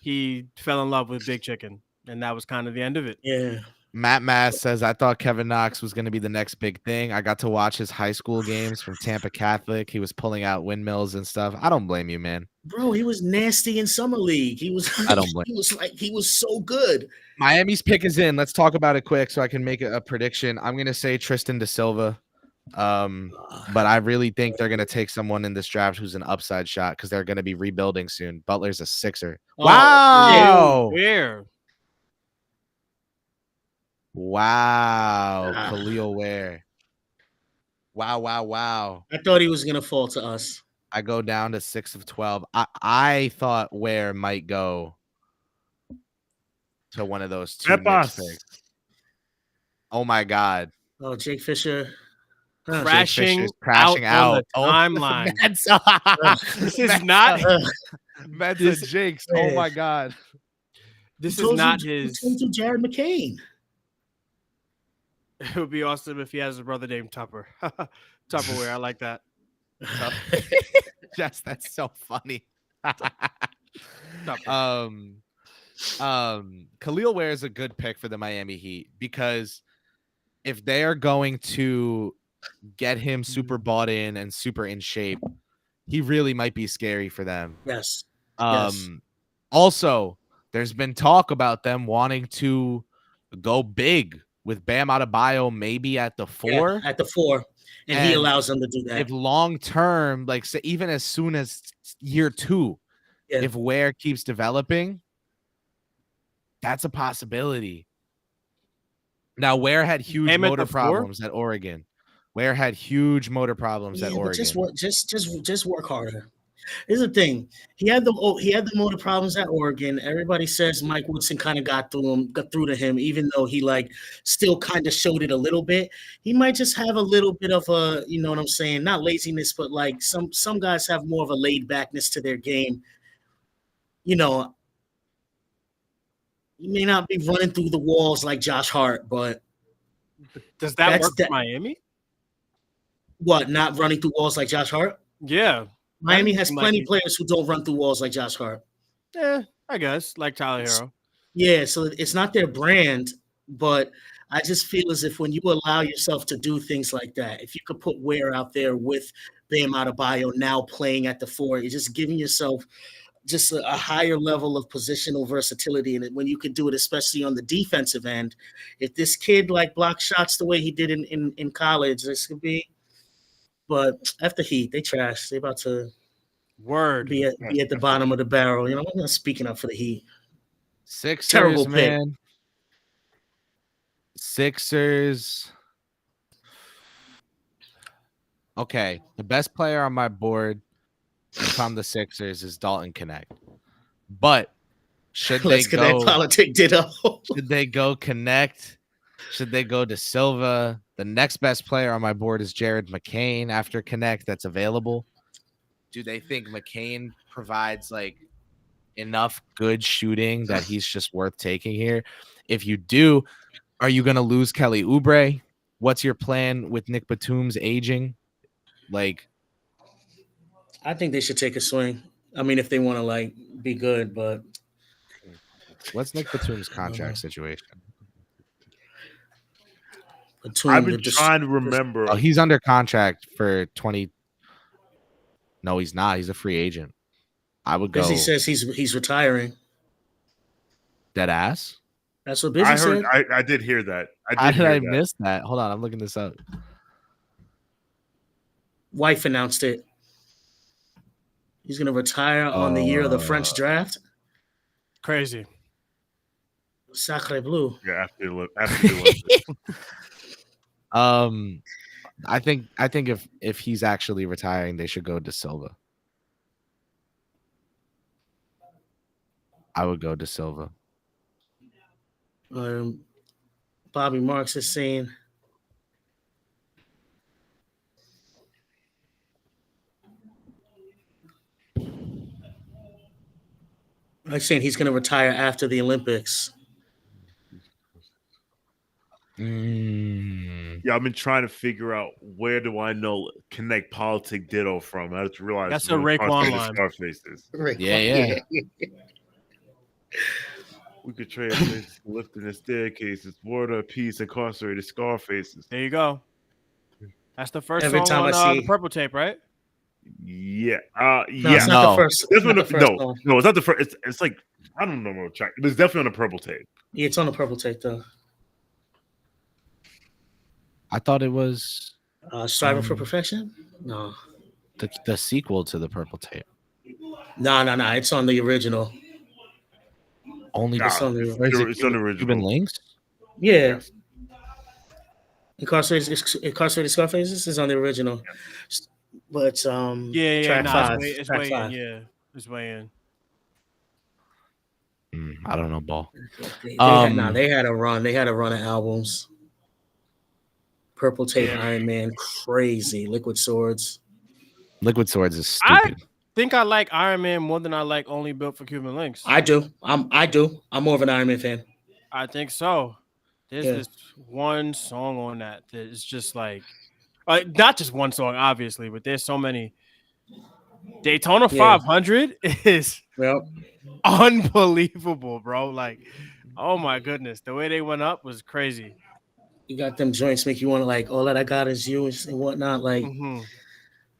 he fell in love with Big Chicken, and that was kind of the end of it. Yeah. Matt Mass says, I thought Kevin Knox was going to be the next big thing. I got to watch his high school games from Tampa Catholic. He was pulling out windmills and stuff. I don't blame you, man. Bro, he was nasty in Summer League. He was. I don't blame. He was so good. Miami's pick is in. Let's talk about it quick so I can make a prediction. I'm going to say Tristan da Silva. But I really think they're going to take someone in this draft who's an upside shot because they're going to be rebuilding soon. Butler's a Sixer. Wow. Where? Wow. Khalil Ware. Wow. I thought he was going to fall to us. I go down to 6 of 12. I thought Ware might go to one of those two Knicks picks. Oh, my God. Oh, Jake Fisher. Crashing out on the timeline. This is not Mensa Jakes. Oh my God. This is not his. Jared McCain. It would be awesome if he has a brother named Tupper. Tupperware. I like that. Yes, that's so funny. Khalil Ware is a good pick for the Miami Heat because if they are going to get him super bought in and super in shape, he really might be scary for them. Yes. Also, there's been talk about them wanting to go big with Bam Adebayo maybe at the 4. Yeah, at the 4. And he allows them to do that. If long term, like say, even as soon as year 2, if Ware keeps developing, that's a possibility. Now, Ware had huge motor problems at Oregon. Ware had huge motor problems at Oregon. Just work harder. Here's the thing. He had the motor problems at Oregon. Everybody says Mike Woodson kind of got through to him, even though he like still kind of showed it a little bit. He might just have a little bit of a, you know what I'm saying, not laziness, but like some guys have more of a laid backness to their game. You know, he may not be running through the walls like Josh Hart, but does that work for Miami? What, not running through walls like Josh Hart? Yeah. Miami has plenty of players who don't run through walls like Josh Hart. I guess like Tyler Hero. Yeah, so it's not their brand, but I just feel as if when you allow yourself to do things like that, if you could put Ware out there with Bam Adebayo now playing at the 4, you're just giving yourself just a higher level of positional versatility. And when you could do it, especially on the defensive end, if this kid like block shots the way he did in college, this could be. But after Heat, they trash. They about to be at the bottom of the barrel. You know, I'm not speaking up for the Heat. Sixers, terrible man. Pick. Sixers. Okay, the best player on my board from the Sixers is Dalton Knecht. But should they go politic ditto? Should they go Knecht? Should they go to Silva? The next best player on my board is Jared McCain after Knecht that's available. Do they think McCain provides like enough good shooting that he's just worth taking here? If you do, are you going to lose Kelly Oubre? What's your plan with Nick Batum's aging? Like, I think they should take a swing. I mean, if they want to like be good, but what's Nick Batum's contract situation? I've been trying to remember. Oh, he's under contract for 20. No, he's not. He's a free agent. I would go. Busy says he's retiring. Dead ass. That's what Busy said. I did hear that. How did I miss that? Hold on, I'm looking this up. Wife announced it. He's going to retire on the year of the French draft. Crazy. Sacre bleu. Yeah, after the I think if he's actually retiring, they should go to Silva. I would go to Silva. Bobby Marks is saying he's going to retire after the Olympics. Yeah, I've been trying to figure out where do I know Knecht politic ditto from. I just realized that's a Raekwon line. Yeah. We could trade this lifting the staircases, water, peace, incarcerated scar faces. There you go. That's the first Every song time on the Purple Tape, right? Yeah. No, it's not the first. No, it's not the first. It's like I don't know what track. It's definitely on the Purple Tape. Yeah, it's on the Purple Tape though. I thought it was Striving for Perfection. No, the sequel to the Purple Tape. No. It's on the original. It's on the original. Cuban Links. Yeah. Incarcerated Scarfaces is on the original. But track 5. It's way in. Yeah, it's way in. I don't know, ball. They had a run. They had a run of albums. Purple Tape, Iron Man, crazy. Liquid Swords. Liquid Swords is stupid. I think I like Iron Man more than I like Only Built for Cuban Links. I do. I'm more of an Iron Man fan. I think so. There's this one song on that is just like not just one song, obviously, but there's so many. Daytona 500 is unbelievable, bro. Like, oh my goodness, the way they went up was crazy. You got them joints make you want to like, all that I got is you and whatnot. Like,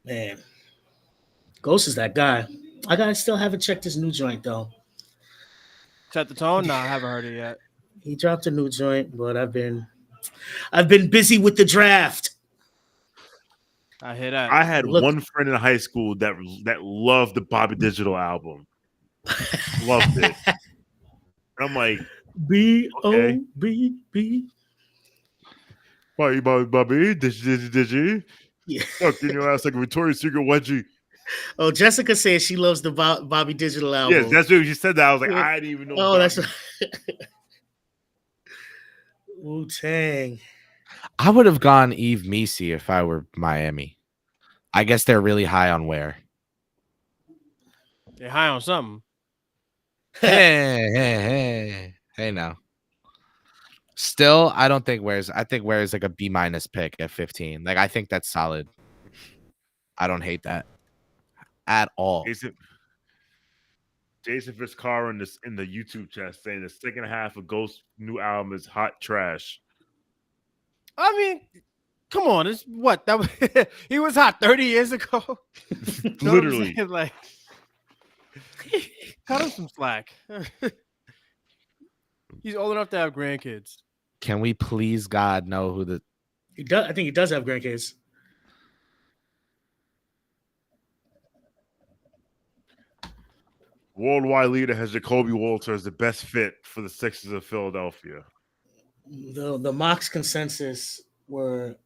man, Ghost is that guy. I still haven't checked his new joint though. Set the Tone? No, I haven't heard it yet. He dropped a new joint, but I've been busy with the draft. I hear that. I had one friend in high school that loved the Bobby Digital album. Loved it. And I'm like, B-O-B-B. Bobby, did you? Yeah. Fucking your ass like a Victoria's Secret wedgie. Oh, Jessica says she loves the Bobby Digital album. Yes, that's what you said. That I was like, I didn't even know. Oh, that's Wu-Tang. I would have gone Eve Misi if I were Miami. I guess they're really high on Ware. They're high on something. Hey now. Still, I don't think Ware's. I think Ware's like a B- pick at 15. Like, I think that's solid. I don't hate that at all. Jason Fitzcarraldo in the YouTube chat saying the second half of Ghost's new album is hot trash. I mean, come on, it's what that was, he was hot 30 years ago. Literally, like, cut him some slack. He's old enough to have grandkids. Can we please, God, know who the? He does. I think he does have grandkids. worldwide leader has Jacoby Walter as the best fit for the Sixers of Philadelphia. The Mox consensus were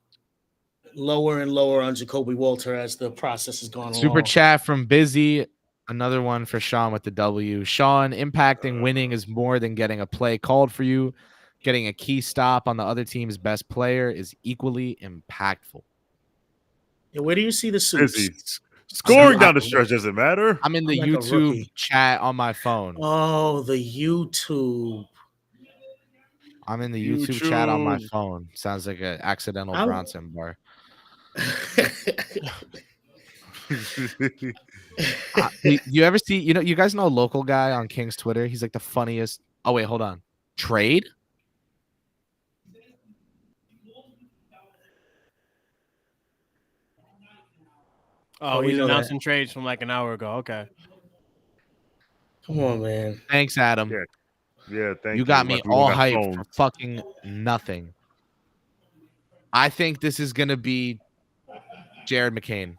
lower and lower on Jacoby Walter as the process has gone along. Super chat from Busy. Another one for Shawn with the W. Shawn, impacting winning is more than getting a play called for you. Getting a key stop on the other team's best player is equally impactful. Yeah, where do you see the suits? Busy. Scoring down the stretch doesn't matter. I'm in the I'm like a YouTube rookie. chat on my phone. Oh, the YouTube. I'm in the YouTube chat on my phone. Sounds like an accidental I'm- Bronson bar. You ever see, you guys know a local guy on King's Twitter? He's like the funniest. Oh, wait, hold on. Trade? Oh, we he's know that. announcing trades from like an hour ago. Okay. Come on, man. Thanks, Adam. Yeah, thank you. You got me Like we all got hyped phones. for fucking nothing. I think this is going to be Jared McCain.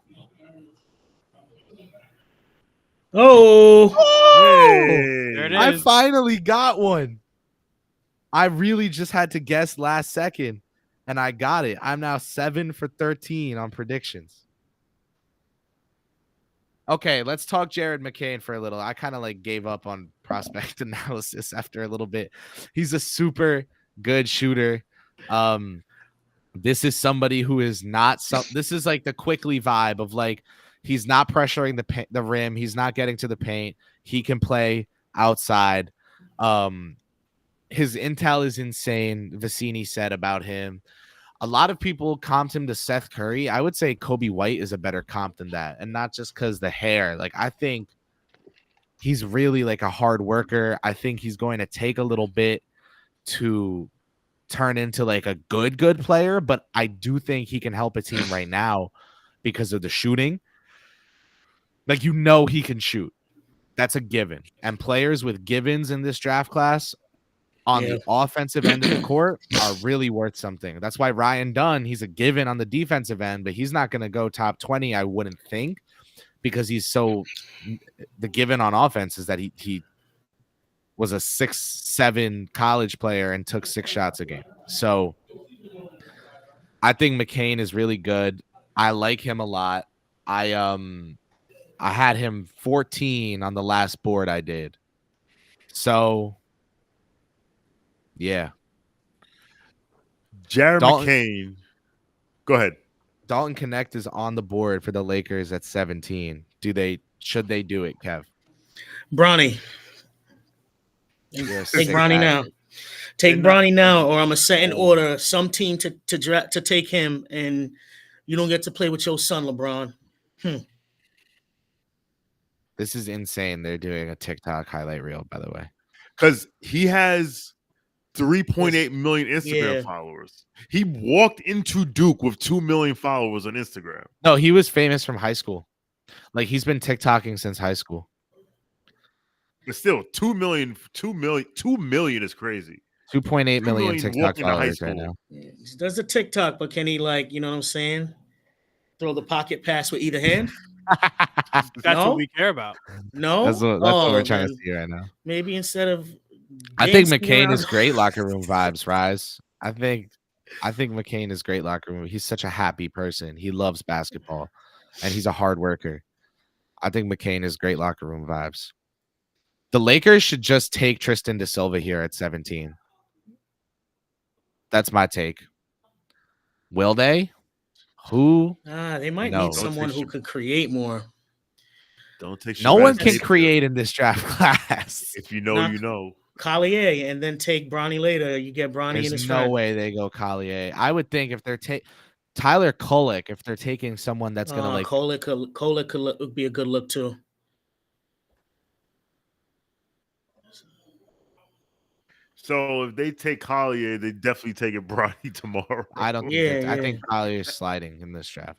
Oh, Hey. There it I is. finally got one. I really just had to guess last second, and I got it. I'm now 7 for 13 on predictions. Okay, let's talk Jared McCain for a little. I kind of like gave up on prospect analysis after a little bit. He's a super good shooter. This is somebody who is not this is like the quickly vibe of like he's not pressuring the rim, he's not getting to the paint, he can play outside. His intel is insane. Vicini said about him. A lot of people comped him to Seth Curry. I would say Kobe White is a better comp than that, and not just because the hair. Like, I think he's really like a hard worker. I think he's going to take a little bit to turn into like a good player, but I do think he can help a team right now because of the shooting. Like, he can shoot. That's a given. And players with givens in this draft class on the offensive end of the court are really worth something. That's why Ryan Dunn, he's a given on the defensive end, but he's not going to go top 20, I wouldn't think, because the given on offense is that he was a 6'7" college player and took 6 shots a game. So I think McCain is really good. I like him a lot. I had him 14 on the last board I did. So yeah. Jared McCain. Go ahead. Dalton Knecht is on the board for the Lakers at 17. Should they do it, Kev? Bronny. Take Bronny now. Take Bronny now, or I'm gonna set in order some team to take him, and you don't get to play with your son, LeBron. This is insane. They're doing a TikTok highlight reel, by the way, because he has 3.8 million Instagram followers. He walked into Duke with 2 million followers on Instagram. No, he was famous from high school. Like, he's been TikToking since high school. But still, 2 million is crazy. 2.8 million TikTok followers right now. Yeah, he does the TikTok, but can he, like, you know what I'm saying? Throw the pocket pass with either hand? That's what we care about. No, that's what we're trying to see right now. Maybe instead of, I think McCain is great locker room vibes, Rise. I think McCain is great locker room. He's such a happy person. He loves basketball, and he's a hard worker. I think McCain is great locker room vibes. The Lakers should just take Tristan da Silva here at 17. That's my take. Will they? Who? They might need someone who can create more. Don't take. No one can create in this draft class. If you know, you know. Collier, and then take Bronny later. You get Bronny in his There's no friend. way they go Collier. I would think if they're Tyler Kolek, if they're taking someone that's gonna like Kolek could be a good look too. So if they take Collier, they definitely take it Bronny tomorrow. I don't think I think Collier is sliding in this draft.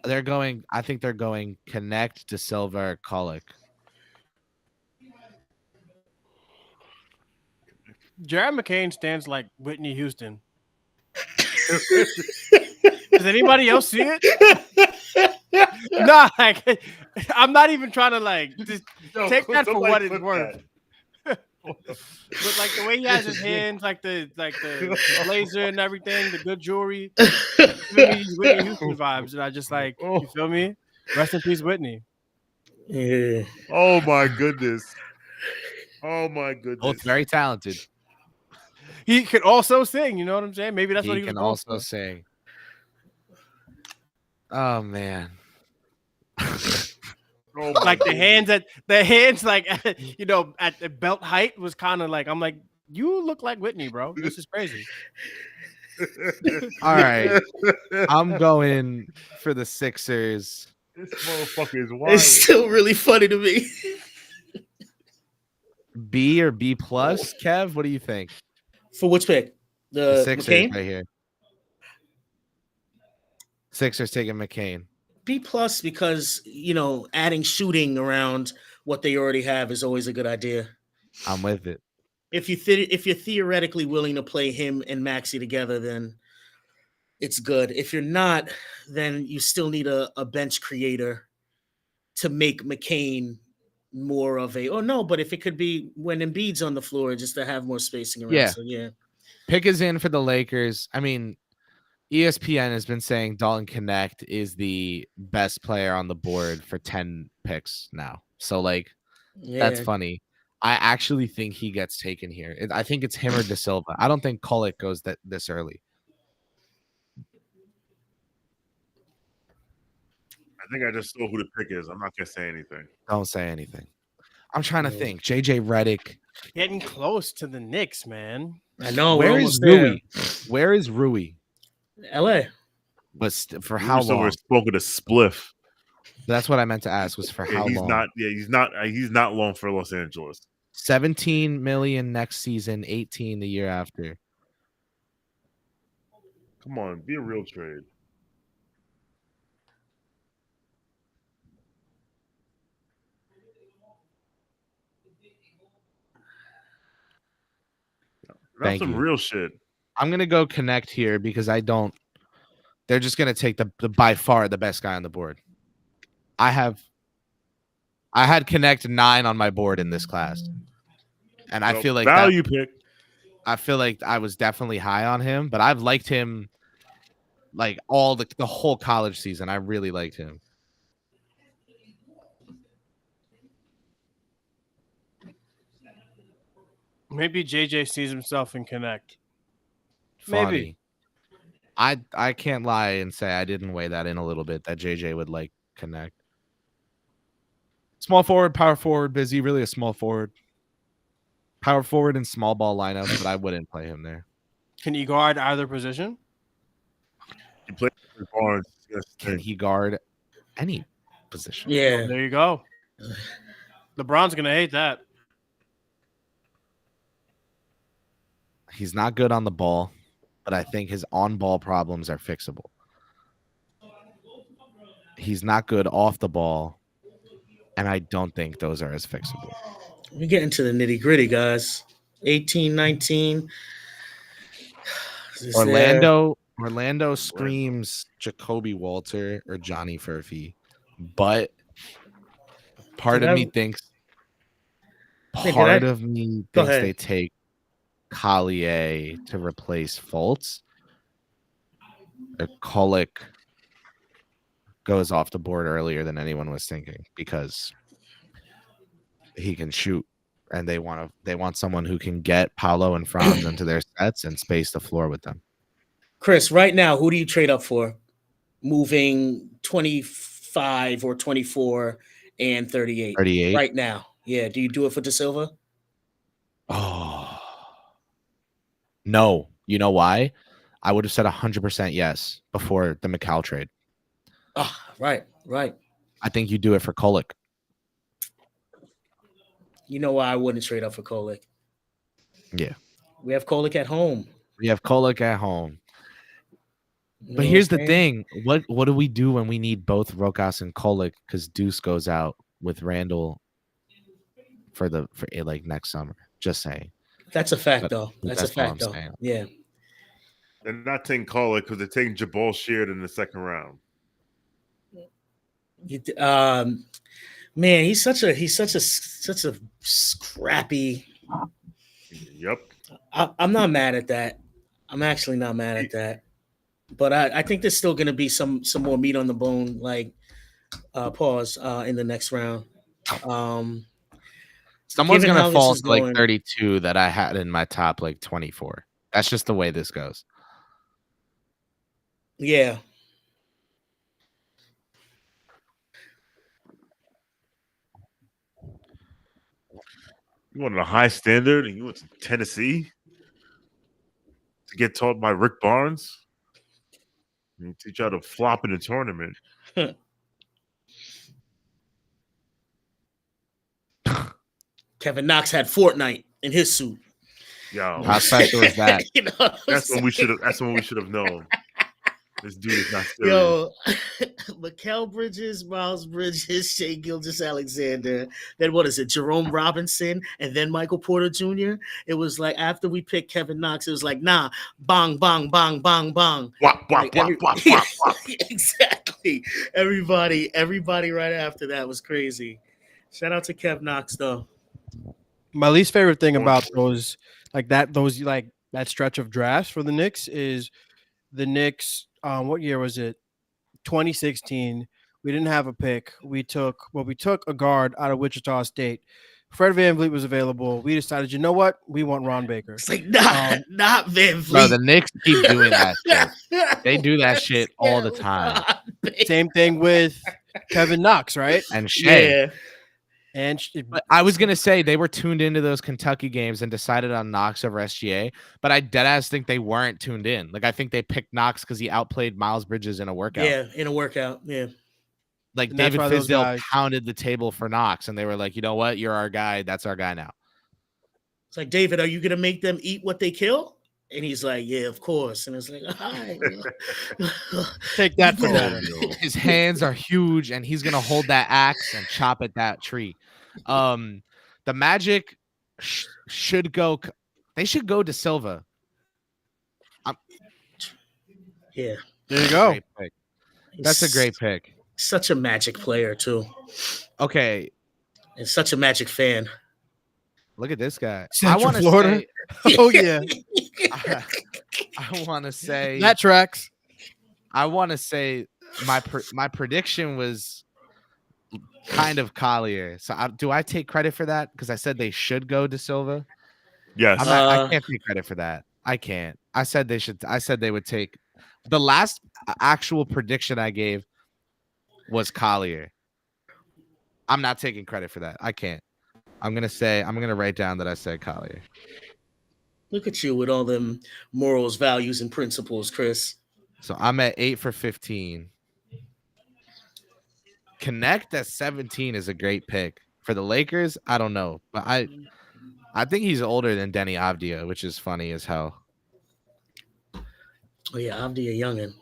I think they're going Knecht, De Silva, or Kolek. Jared McCain stands like Whitney Houston. Does anybody else see it? No, like, I'm not even trying to like just take that for what it's worth. But like the way he has his hands, like the blazer and everything, the good jewelry, these Whitney Houston vibes, and I just like, you feel me? Rest in peace, Whitney. Yeah. Oh my goodness. Oh my goodness. Both very talented. He could also sing. You know what I'm saying? Maybe that's what he was can going also for. sing. Oh man. Oh Like the goodness. hands like you know at the belt height was kind of like, I'm like, you look like Whitney, bro. This is crazy. All right. I'm going for the Sixers. This motherfucker is wild. It's still really funny to me. B or B plus, Kev? What do you think? For which pick? The The Sixers McCain? right here. Sixers taking McCain. B plus because adding shooting around what they already have is always a good idea. I'm with it. If you're theoretically willing to play him and Maxey together, then it's good. If you're not, then you still need a bench creator to make McCain more of a. Oh no, but if it could be when Embiid's on the floor, just to have more spacing around. Yeah. So yeah. Pick is in for the Lakers. I mean, ESPN has been saying Dalton Knecht is the best player on the board for 10 picks now. So, like, that's funny. I actually think he gets taken here. I think it's him or De Silva. I don't think Kolek goes this early. I think I just saw who the pick is. I'm not gonna say anything. Don't say anything. I'm trying to think. JJ Redick. Getting close to the Knicks, man. I know. Where is Rui? Where is Rui? LA. But for how long? We're spoken a spliff. That's what I meant to ask. Was for how long? He's not long for Los Angeles. 17 million next season, 18 the year after. Come on, be a real trade. That's some real shit. I'm gonna go Knecht here because I don't. They're just gonna take the by far the best guy on the board. I had Knecht 9 on my board in this class, and I feel like value pick. I feel like I was definitely high on him, but I've liked him like all the whole college season. I really liked him. Maybe JJ sees himself in Knecht. Maybe. I can't lie and say I didn't weigh that in a little bit that JJ would like Knecht. Small forward, power forward, busy, really a small forward. Power forward and small ball lineup, but I wouldn't play him there. Can he guard either position? He plays for Barnes. Can he guard any position? Yeah. Well, there you go. LeBron's gonna hate that. He's not good on the ball, but I think his on-ball problems are fixable. He's not good off the ball, and I don't think those are as fixable. We get into the nitty-gritty, guys. 18, 19. Orlando screams Jacoby Walter or Johnny Furphy, but part of me thinks they take Collier to replace Fultz. Or Kolek goes off the board earlier than anyone was thinking because he can shoot, and they want someone who can get Paolo and Franz into their sets and space the floor with them. Chris, right now, who do you trade up for? Moving 25 or 24 and 38. 38 right now. Yeah. Do you do it for De Silva? Oh no! You know why? I would have said 100% yes before the McCall trade. Oh, right. I think you do it for Kolek. You know why I wouldn't trade up for Kolek? Yeah. We have Kolek at home. We have Kolek at home. You But know here's what the I'm saying? thing. What do we do when we need both Rokas and Kolek because Deuce goes out with Randall for like next summer? Just saying. That's a fact, But though. That's a that's all fact, I'm though. saying. Yeah. They're not taking Kohler because they're taking Jabal Sheard in the second round. Man, he's such a scrappy. Yep. I'm not mad at that. I'm actually not mad at that. But I think there's still going to be some more meat on the bone, like in the next round. Someone's given gonna how this fall is to like going- 32 that I had in my top like 24. That's just the way this goes. Yeah. You wanted a high standard and you went to Tennessee to get taught by Rick Barnes and teach you how to flop in a tournament. Kevin Knox had Fortnite in his suit. Yo, How special is that? You know what I'm that's when we saying? should have. That's when we should have known. This dude is not serious. Yo, Mikal Bridges, Miles Bridges, Shea Gilgeous-Alexander, then what is it, Jerome Robinson, and then Michael Porter Jr. It was like after we picked Kevin Knox, it was like, nah, bang, bang, bang, bang, bang. Wop, wop, Like, wop, wop, wop, wop. Exactly. Everybody right after that was crazy. Shout out to Kev Knox, though. My least favorite thing about those that stretch of drafts for the Knicks is the Knicks. What year was it? 2016. We didn't have a pick. We took a guard out of Wichita State. Fred VanVleet was available. We decided, you know what? We want Ron Baker. It's like, not Van Vliet. Bro, the Knicks keep doing that shit. They do that shit all the time. Same thing with Kevin Knox, right? And Shea. Yeah. And But I was gonna say they were tuned into those Kentucky games and decided on Knox over SGA, but I deadass think they weren't tuned in. Like I think they picked Knox because he outplayed Miles Bridges in a workout. Yeah, in a workout. Yeah. Like And that's David why those Fizdale guys- pounded the table for Knox, and they were like, you know what, you're our guy. That's our guy now. It's like, David, are you gonna make them eat what they kill? And he's like, yeah, of course. And it's like, all right. take that for that. His hands are huge, and he's gonna hold that axe and chop at that tree. The Magic should go. They should go to Silva. Yeah. There you go. Great pick. That's a great pick. Such a Magic player, too. Okay, And such a Magic fan. look at this guy. Central I want to Florida. say. Oh yeah, I want to say. that tracks. I want to say my prediction was kind of Collier. So do I take credit for that? Because I said they should go to Silva. Yes. I can't take credit for that. I can't. I said they should. I said they would take. The last actual prediction I gave was Collier. I'm not taking credit for that. I can't. I'm gonna write down that I said Collier. Look at you with all them morals, values, and principles, Chris. So I'm at 8 for 15. Knecht at 17 is a great pick for the Lakers. I don't know, but I think he's older than Denny Avdia, which is funny as hell. Oh yeah, Avdia Youngin.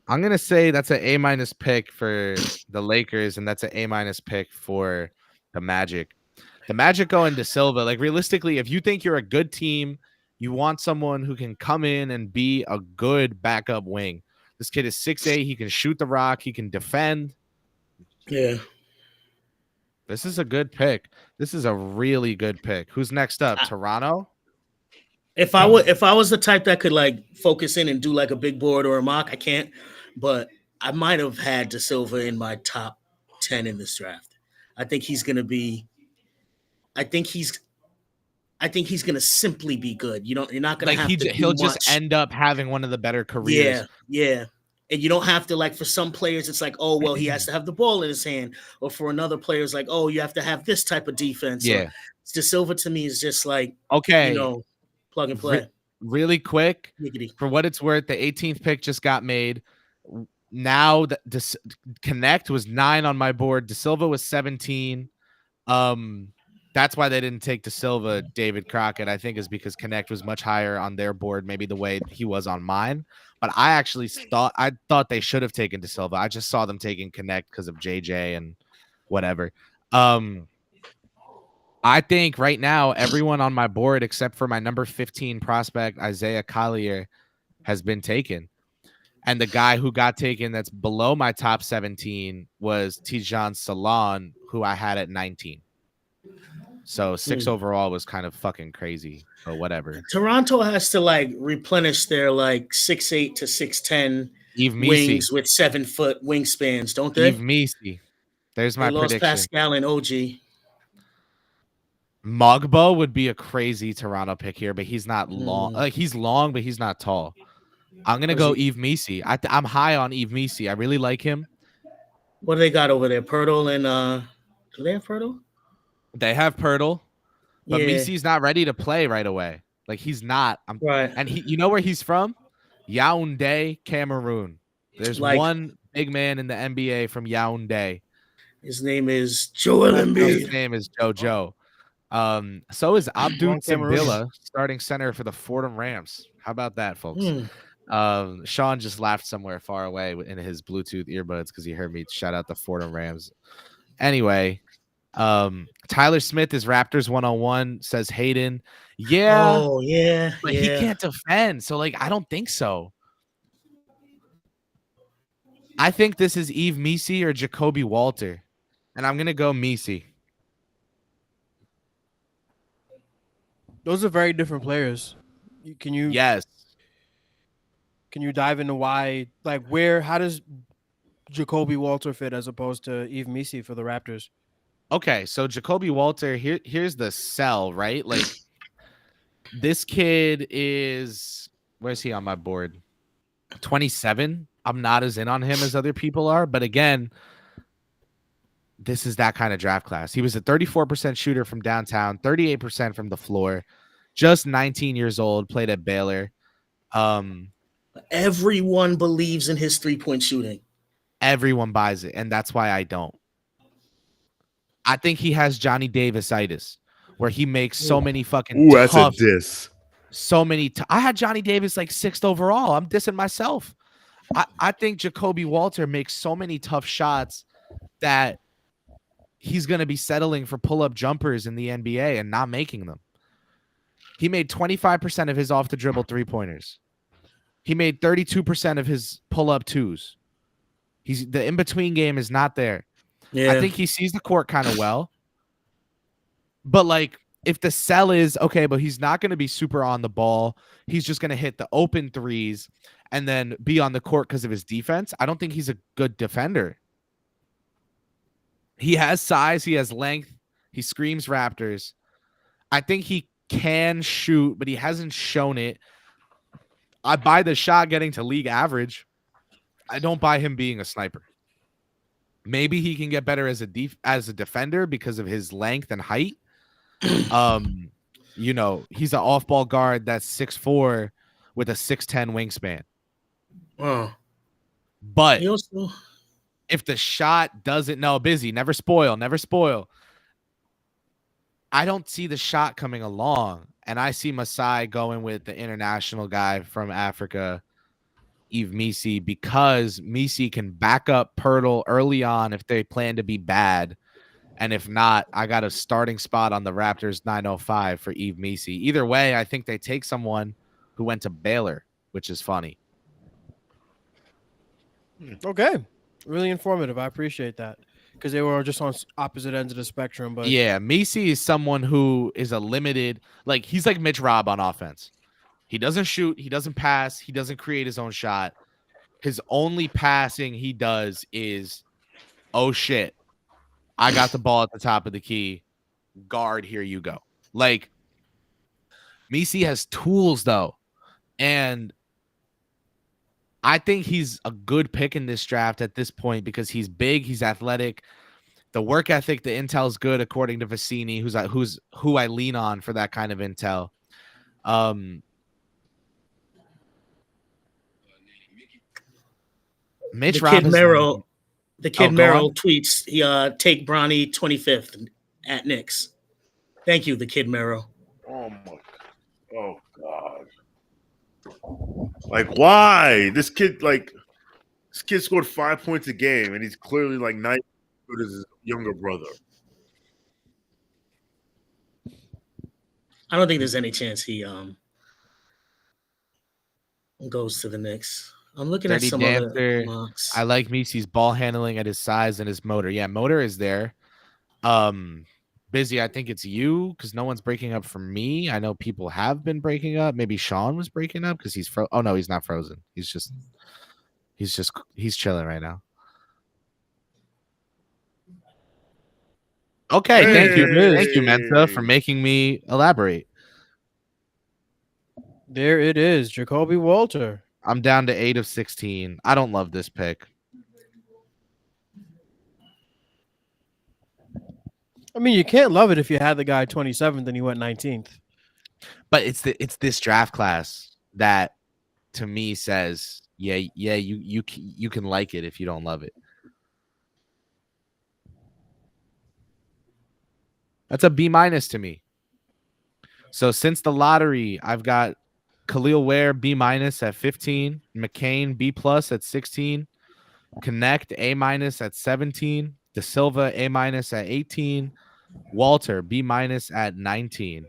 I'm gonna say that's an A- pick for the Lakers, and that's an A- pick for the Magic. The Magic going to Silva. Like realistically, if you think you're a good team, you want someone who can come in and be a good backup wing. This kid is 6'8". He can shoot the rock. He can defend. Yeah. This is a good pick. This is a really good pick. Who's next up? Toronto? If I was the type that could like focus in and do like a big board or a mock, I can't. But I might have had De Silva in my top 10 in this draft. I think he's gonna simply be good. You're not gonna Like have to. he'll do just much. end up having one of the better careers. Yeah. And you don't have to like for some players, it's like, oh well, he has to have the ball in his hand, or for another player, it's like, oh, you have to have this type of defense. Yeah. De Silva to me is just like, Okay. plug and play. Really quick, Giggity. for what it's worth, the 18th pick just got made. Now the Knecht was 9 on my board. De Silva was 17. That's why they didn't take De Silva, David Crockett, I think, is because Knecht was much higher on their board, maybe the way he was on mine. But I actually thought they should have taken De Silva. I just saw them taking Knecht because of JJ and whatever. I think right now everyone on my board except for my number 15 prospect, Isaiah Collier, has been taken. And the guy who got taken that's below my top 17 was Tijan Salon, who I had at 19. So 6 overall was kind of fucking crazy, but whatever. Toronto has to like replenish their like 6'8" to 6'10" wings with 7-foot wingspans, don't they? Eve Misi. There's my prediction. Lost Pascal and OG. Mogbo would be a crazy Toronto pick here, but he's not long. Like he's long, but he's not tall. I'm gonna go Eve Misi. I'm high on Eve Misi. I really like him. What do they got over there? Pirtle and do they have Pirtle? They have Pirtle, but Misi's not ready to play right away. Like he's not. Right. And you know where he's from? Yaoundé, Cameroon. There's one big man in the NBA from Yaoundé. His name is Joel Embiid. His name is JoJo. So is Abdul Simbila, starting center for the Fordham Rams. How about that, folks? Shawn just laughed somewhere far away in his Bluetooth earbuds because he heard me shout out the Fordham Rams. Anyway, Tyler Smith is Raptors 101, says Hayden. Yeah. Oh, yeah. But he can't defend. So, like, I don't think so. I think this is Eve Misi or Jacoby Walter. And I'm going to go Misi. Those are very different players. Can you dive into why, like, how does Jacoby Walter fit as opposed to Eve Misi for the Raptors? Okay, so Jacoby Walter, here's the sell, right? Like, this kid is, where's he on my board? 27. I'm not as in on him as other people are, but again, this is that kind of draft class. He was a 34% shooter from downtown, 38% from the floor, just 19 years old, played at Baylor. Everyone believes in his 3-point shooting. Everyone buys it, and that's why I don't. I think he has Johnny Davis-itis, where he makes so many fucking that's a diss. So many. I had Johnny Davis like 6th overall. I'm dissing myself. I think Jacoby Walter makes so many tough shots that he's going to be settling for pull-up jumpers in the NBA and not making them. He made 25% of his off-the-dribble three-pointers. He made 32% of his pull-up twos. The in-between game is not there. Yeah. I think he sees the court kind of well. But, like, if the sell is, okay, but he's not going to be super on the ball. He's just going to hit the open threes and then be on the court because of his defense. I don't think he's a good defender. He has size. He has length. He screams Raptors. I think he can shoot, but he hasn't shown it. I buy the shot getting to league average. I don't buy him being a sniper. Maybe he can get better as a defender because of his length and height. He's an off-ball guard that's 6'4" with a 6'10" wingspan. But if the shot doesn't, never spoil. I don't see the shot coming along, and I see Masai going with the international guy from Africa, Eve Misi, because Misi can back up Pirtle early on if they plan to be bad. And if not, I got a starting spot on the Raptors 905 for Eve Misi. Either way, I think they take someone who went to Baylor, which is funny. Okay. Really informative. I appreciate that. Because they were just on opposite ends of the spectrum. But yeah, Misi is someone who is a limited, like, he's like Mitch Robb on offense. He doesn't shoot. He doesn't pass. He doesn't create his own shot. His only passing he does is, oh, shit, I got the ball at the top of the key. Guard, here you go. Like, Misi has tools, though. And I think he's a good pick in this draft at this point because he's big, he's athletic. The work ethic, the intel is good, according to Vicini, who I lean on for that kind of intel. Mitch Robinson. The kid Merrill tweets, take Bronny 25th at Knicks. Thank you, the Kid Mero. Oh my. Oh God. Like, why? This kid scored 5 points a game, and he's clearly like not as good as his younger brother. I don't think there's any chance he goes to the Knicks. I'm looking at Dirty some dancer. other mocks. I like Misi's ball handling at his size and his motor. Yeah, motor is there. Busy, I think it's you because no one's breaking up for me. I know people have been breaking up. Maybe Shawn was breaking up because he's oh no, he's not frozen. He's chilling right now. Okay, thank you, Mensa, for making me elaborate. There it is, Jacoby Walter. I'm down to 8 of 16. I don't love this pick. I mean, you can't love it if you had the guy 27th and he went 19th. But it's this draft class that to me says, you can like it if you don't love it. That's a B- to me. So since the lottery, I've got Khalil Ware B- at 15, McCain B+ at 16, Knecht A- at 17, De Silva A- at 18, Walter B- at 19.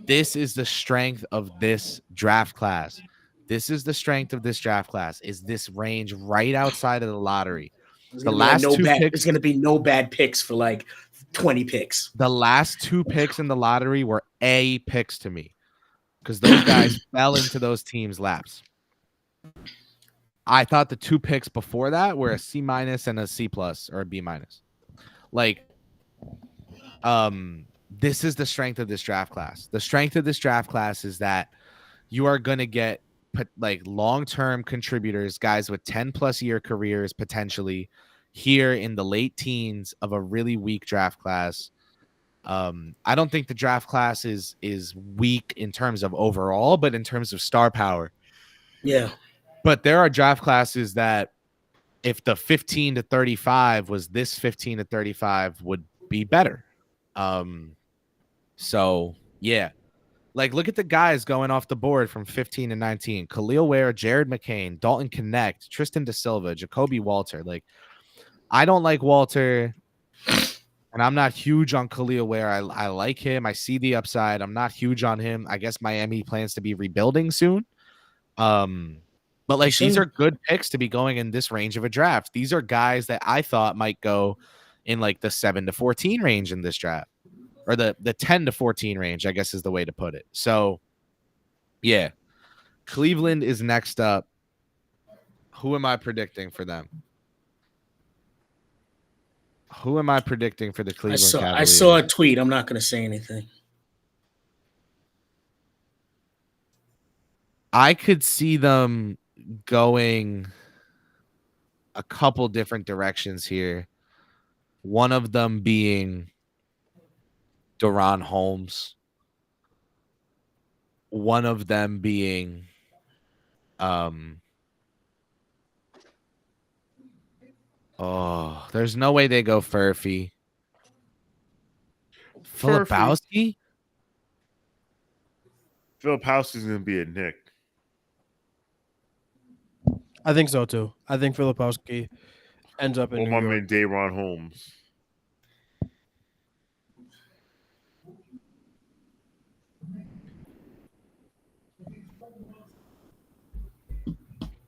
This is the strength of this draft class. Is this range right outside of the lottery. The last two picks, there's going to be no bad picks for like 20 picks. The last two picks in the lottery were A picks to me because those guys fell into those teams' laps. I thought the two picks before that were a C- and a C+ or a B-. Like, this is the strength of this draft class. The strength of this draft class is that you are going to get like long-term contributors, guys with 10+ year careers potentially here in the late teens of a really weak draft class. I don't think the draft class is weak in terms of overall, but in terms of star power. Yeah. But there are draft classes that if the 15 to 35 was this 15 to 35 would be better. So yeah. Like, look at the guys going off the board from 15 to 19. Khalil Ware, Jared McCain, Dalton Knecht, Tristan De Silva, Jacoby Walter. Like, I don't like Walter, and I'm not huge on Khalil Ware. I like him. I see the upside. I'm not huge on him. I guess Miami plans to be rebuilding soon. But, like, these are good picks to be going in this range of a draft. These are guys that I thought might go in, like, the 7 to 14 range in this draft. Or the 10 to 14 range, I guess is the way to put it. So, yeah. Cleveland is next up. Who am I predicting for them? Who am I predicting for the Cleveland Cavaliers? I saw a tweet. I'm not going to say anything. I could see them going a couple different directions here. One of them being Deron Holmes. One of them being there's no way they go Furphy. Filipowski? Filipowski's going to be a Knick. I think so too. I think Filipowski ends up in New York. My man Deron Holmes.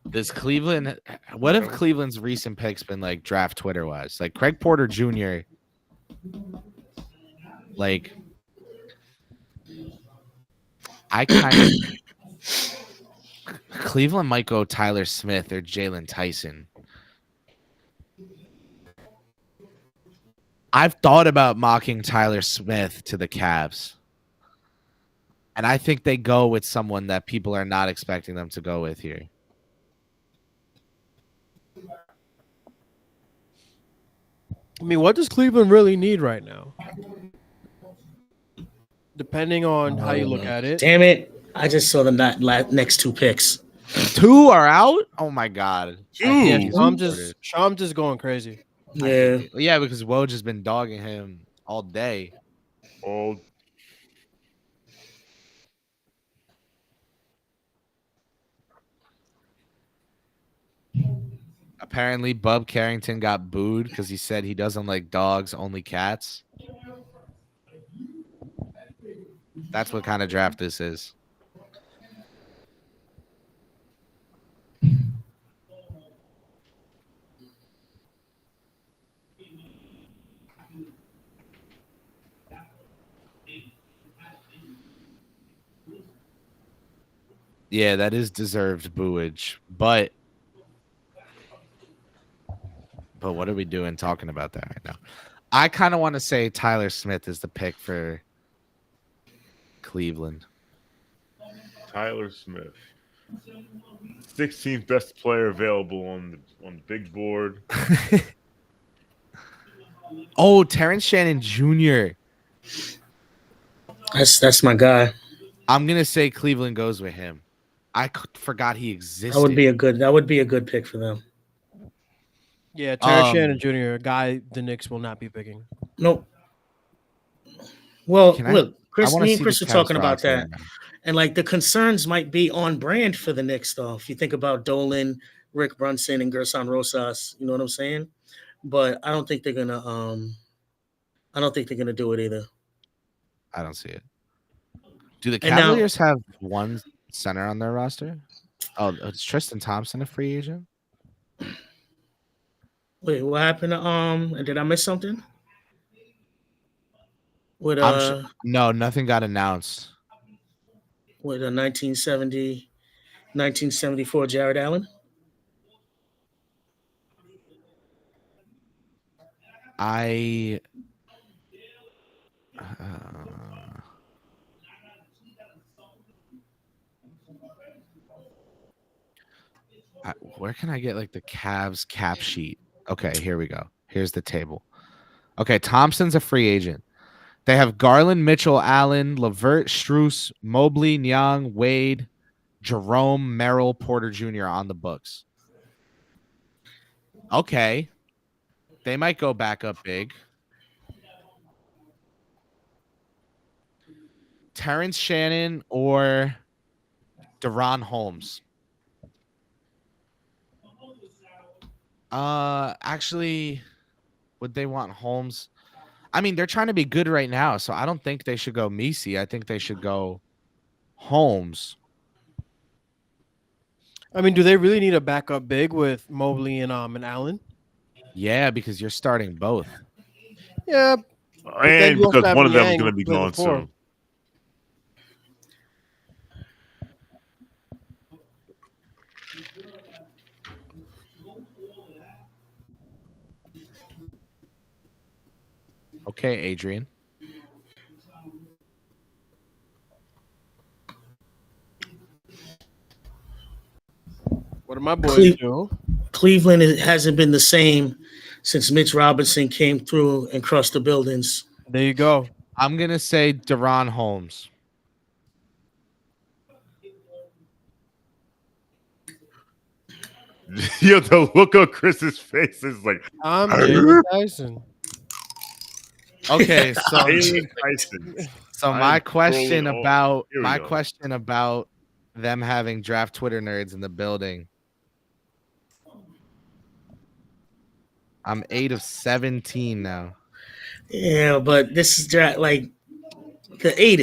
Does Cleveland? What if Cleveland's recent picks been like draft Twitter wise? Like Craig Porter Jr. Like, I kind of Cleveland might go Tyler Smith or Jalen Tyson. I've thought about mocking Tyler Smith to the Cavs. And I think they go with someone that people are not expecting them to go with here. I mean, what does Cleveland really need right now? Depending on how you look at it. Damn it. I just saw the next two picks. Two are out? Oh, my God. Yeah, Shaw's just going crazy. Yeah. Yeah, because Woj has been dogging him all day. All Apparently, Bub Carrington got booed because he said he doesn't like dogs, only cats. That's what kind of draft this is. Yeah, that is deserved booage, but what are we doing talking about that right now? I kind of want to say Tyler Smith is the pick for Cleveland. Tyler Smith, 16th best player available on the big board. Oh, Terrence Shannon Jr. That's my guy. I'm gonna say Cleveland goes with him. I forgot he existed. That would be a good pick for them. Yeah, Terrence Shannon Jr., a guy the Knicks will not be picking. Nope. Well, Can I- look, I Chris, wanna me and see Chris the are talking Cavs about roster that. right now. And like the concerns might be on brand for the Knicks, though. If you think about Dolan, Rick Brunson, and Gerson Rosas, you know what I'm saying? But I don't think they're gonna. I don't think they're gonna do it either. I don't see it. Do the And now- Cavaliers have one center on their roster? Oh, is Tristan Thompson a free agent? Wait, what happened? And did I miss something? With No, nothing got announced. with a 1974 Jared Allen. Where can I get like the Cavs cap sheet? Okay, here we go. Here's the table. Okay, Thompson's a free agent. They have Garland, Mitchell, Allen, Levert, Strus, Mobley, Nyang, Wade, Jerome, Merrill, Porter Jr. on the books. Okay. They might go back up big. Terrence Shannon or Deron Holmes? Actually, would they want Holmes? I mean, they're trying to be good right now, so I don't think they should go Messi. I think they should go Holmes. I mean, do they really need a backup big with Mobley and Allen? Yeah, because you're starting both. Yeah, And you also because have one of them is Yang going to be playing gone the four. soon. Okay, Adrian. What do my boys do? Cleveland hasn't been the same since Mitch Robinson came through and crushed the buildings. There you go. I'm going to say Deron Holmes. Yo, the look on Chris's face is like, I'm Jalen Tyson. Okay, so Jalen Tyson. So I'm my question trolling all- about Here we my go. question about them having draft Twitter nerds in the building. I'm 8 of 17 now. Yeah, but this is like the eight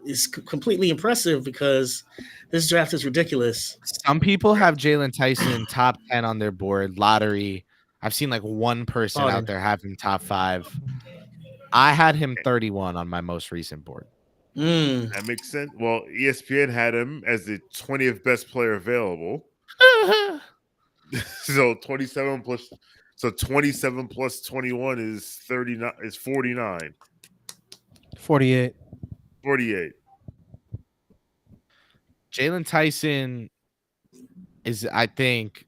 is completely impressive because this draft is ridiculous. Some people have Jalen Tyson top 10 on their board, lottery. I've seen like one person out there have him top 5. I had him 31 on my most recent board. That makes sense. Well, ESPN had him as the 20th best player available. So 27 plus 21 is 39 is 49. 48. 48. Jalen Tyson is, I think,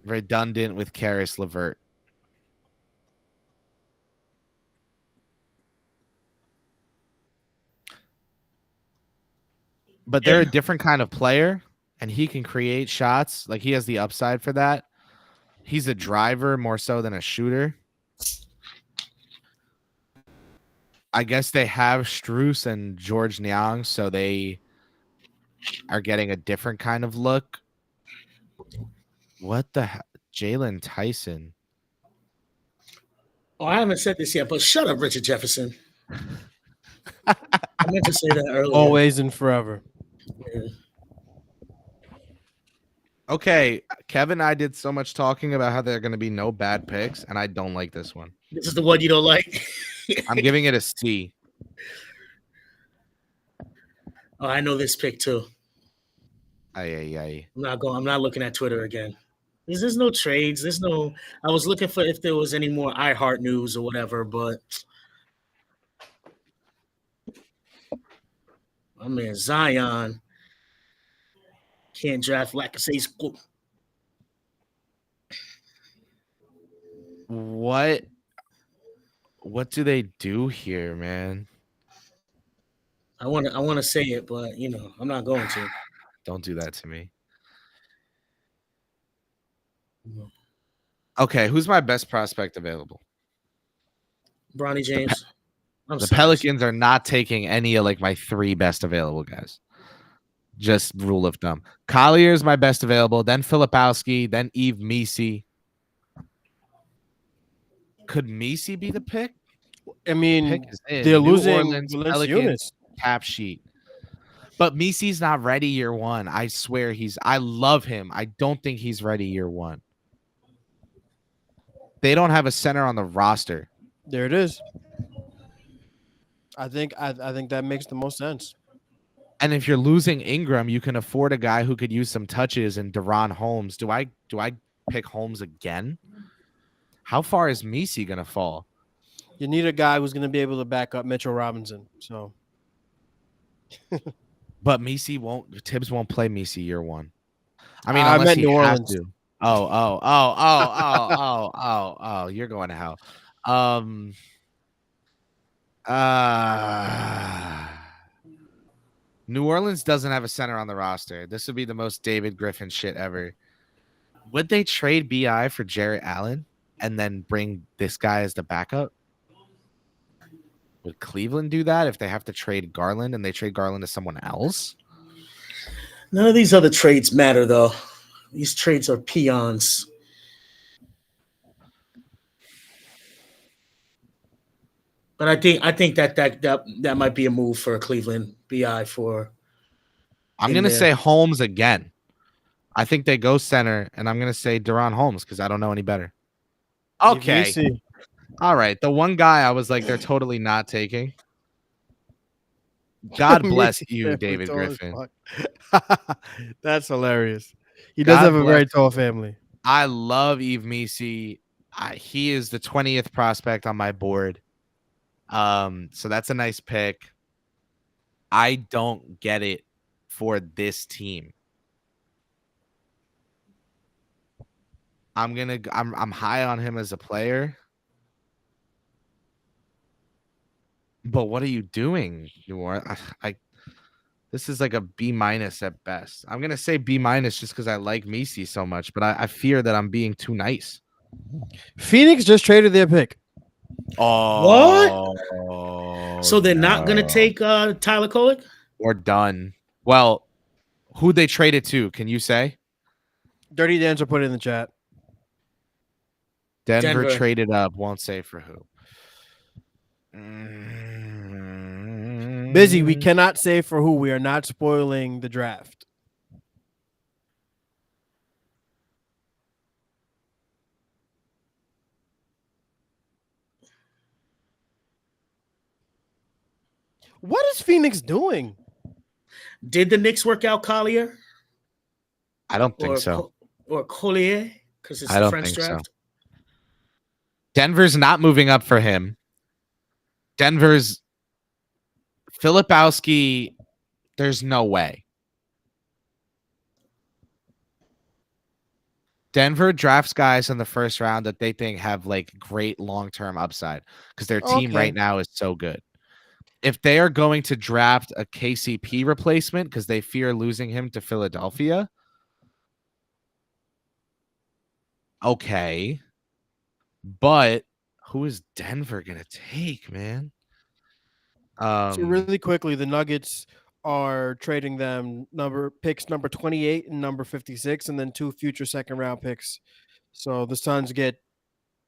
redundant with Karis LeVert. But they're a different kind of player, and he can create shots. Like, he has the upside for that. He's a driver more so than a shooter. I guess they have Strus and George Niang, so they are getting a different kind of look. What the hell? Jalen Tyson. Oh, I haven't said this yet, but shut up, Richard Jefferson. I meant to say that earlier. Always and forever. Yeah. Okay, Kevin and I did so much talking about how there are going to be no bad picks, and I don't like this one. This is the one you don't like. I'm giving it a C. Oh, I know this pick too. Aye. I'm not looking at Twitter again. There's no trades. I was looking for if there was any more iHeart news or whatever, but my man Zion can't draft Lacazette school. What do they do here, man? I want to say it, but I'm not going to. Don't do that to me. Okay, who's my best prospect available? Bronny James. The Pelicans are not taking any of like my 3 best available guys. Just rule of thumb. Collier is my best available, then Filipowski, then Yves Missi. Could Missi be the pick? I mean, they're New losing Orleans, Pelicans, cap sheet. But Missi's not ready year 1. I swear I love him. I don't think he's ready year 1. They don't have a center on the roster. There it is. I think that makes the most sense. And if you're losing Ingram, you can afford a guy who could use some touches and Deron Holmes. Do I pick Holmes again? How far is Missi going to fall? You need a guy who's going to be able to back up Mitchell Robinson. So, but Tibbs won't play Missi year 1. I mean, unless meant he New has Orleans. to. Oh, you're going to hell. New Orleans doesn't have a center on the roster. This would be the most David Griffin shit ever. Would they trade BI for Jarrett Allen and then bring this guy as the backup? Would Cleveland do that if they have to trade Garland and they trade Garland to someone else? None of these other trades matter, though. These trades are peons. But I think that might be a move for Cleveland BI for. I'm gonna say Holmes again. I think they go center, and I'm gonna say Deron Holmes because I don't know any better. Okay. All right. The one guy I was like, they're totally not taking. God bless you, David Griffin. That's hilarious. He does have a very tall family. I love Yves Missi. He is the 20th prospect on my board. So that's a nice pick. I don't get it for this team. I'm high on him as a player. But what are you doing, New Orleans? This is like a B- at best. I'm gonna say B- just because I like Missi so much, but I fear that I'm being too nice. Phoenix just traded their pick. Oh, what? So they're not gonna take Tyler Kolek? Or done. Well, who they traded to? Can you say? Dirty Dancer put it in the chat. Denver traded up. Won't say for who. Busy. We cannot say for who. We are not spoiling the draft. What is Phoenix doing? Did the Knicks work out Collier? I don't think so. Or Collier? Because it's the French draft. So. Denver's not moving up for him. Denver's Filipowski, there's no way. Denver drafts guys in the first round that they think have like great long-term upside because their team right now is so good. If they are going to draft a KCP replacement because they fear losing him to Philadelphia, okay. But who is Denver going to take, man? So really quickly, the Nuggets are trading them picks number 28 and number 56, and then 2 future second-round picks. So the Suns get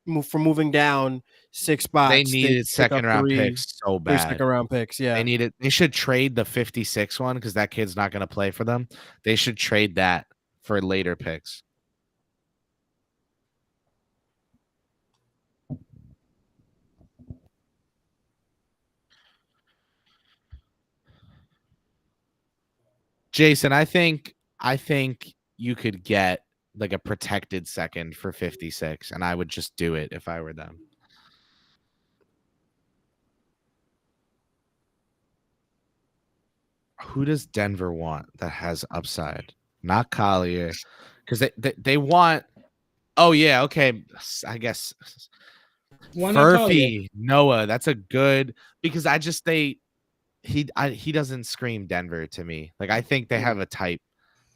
moving down 6 spots. They needed pick up second-round picks so 3 bad. second-round picks, yeah. They should trade the 56 one because that kid's not going to play for them. They should trade that for later picks. Jason, I think you could get like a protected second for 56, and I would just do it if I were them. Who does Denver want that has upside? Not Collier, because they want. Oh yeah, okay. I guess Furphy, Noah. That's a good because he doesn't scream Denver to me. Like I think they have a type,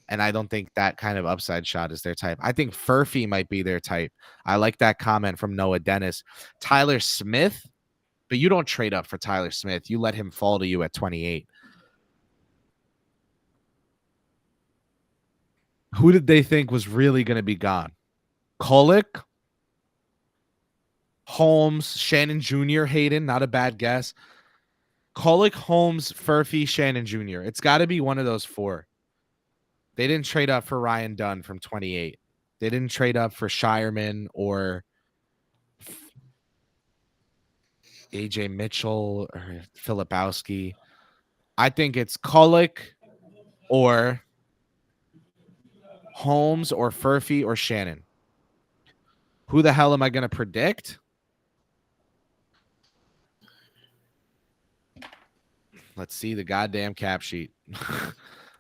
and I don't think that kind of upside shot is their type. I think Furphy might be their type. I like that comment from Noah Dennis. Tyler Smith, but you don't trade up for Tyler Smith. You let him fall to you at 28. Who did they think was really going to be gone? Kolek, Holmes, Shannon Jr., Hayden, not a bad guess. Kolek, Holmes, Furphy, Shannon Jr. It's got to be one of those 4. They didn't trade up for Ryan Dunn from 28. They didn't trade up for Shireman or AJ Mitchell or Filipowski. I think it's Kolek or Holmes or Furphy or Shannon. Who the hell am I going to predict? Let's see the goddamn cap sheet.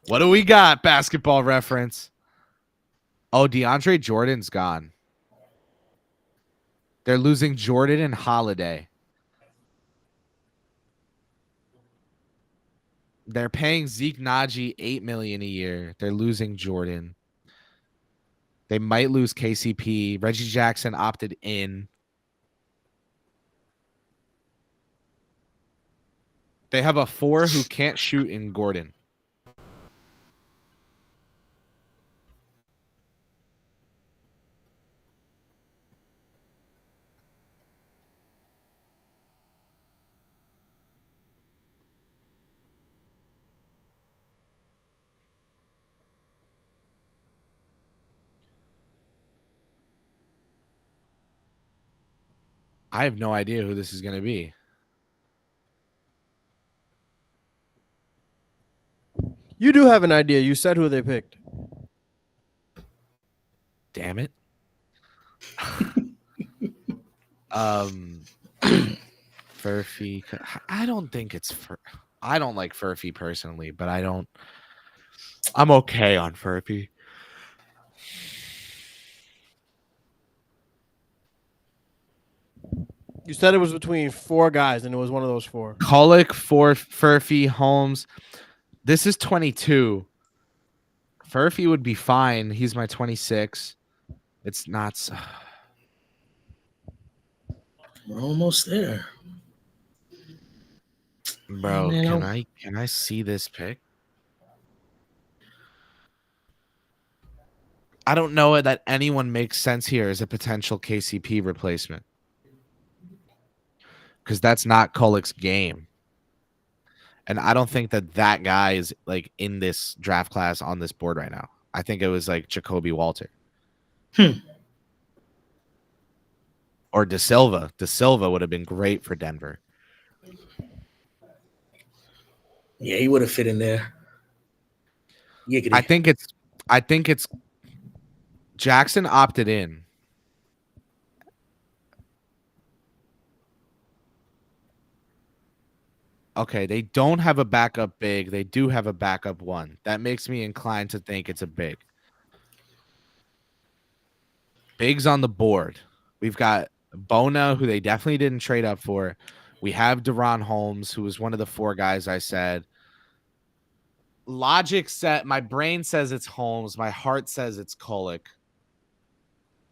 What do we got? Basketball Reference. Oh, DeAndre Jordan's gone. They're losing Jordan and Holiday. They're paying Zeke Naji $8 million a year. They're losing Jordan. They might lose KCP. Reggie Jackson opted in. They have a 4 who can't shoot in Gordon. I have no idea who this is going to be. You do have an idea. You said who they picked. Damn it. Furphy. I don't think it's I don't like Furphy personally, but I'm okay on Furphy. You said it was between 4 guys, and it was one of those 4. Kolek, Furphy, Holmes. This is 22. Furphy would be fine. He's my 26. It's not. We're almost there. Bro, can I see this pick? I don't know that anyone makes sense here as a potential KCP replacement. Because that's not Kolek's game. And I don't think that guy is like in this draft class on this board right now. I think it was like Jacoby Walter. Or De Silva. De Silva would have been great for Denver. Yeah, he would have fit in there. Yiggity. I think it's Jackson opted in. Okay, they don't have a backup big. They do have a backup 1. That makes me inclined to think it's a big. Bigs on the board. We've got Bona, who they definitely didn't trade up for. We have Deron Holmes, who was one of the 4 guys I said. Logic set. My brain says it's Holmes. My heart says it's Kolek.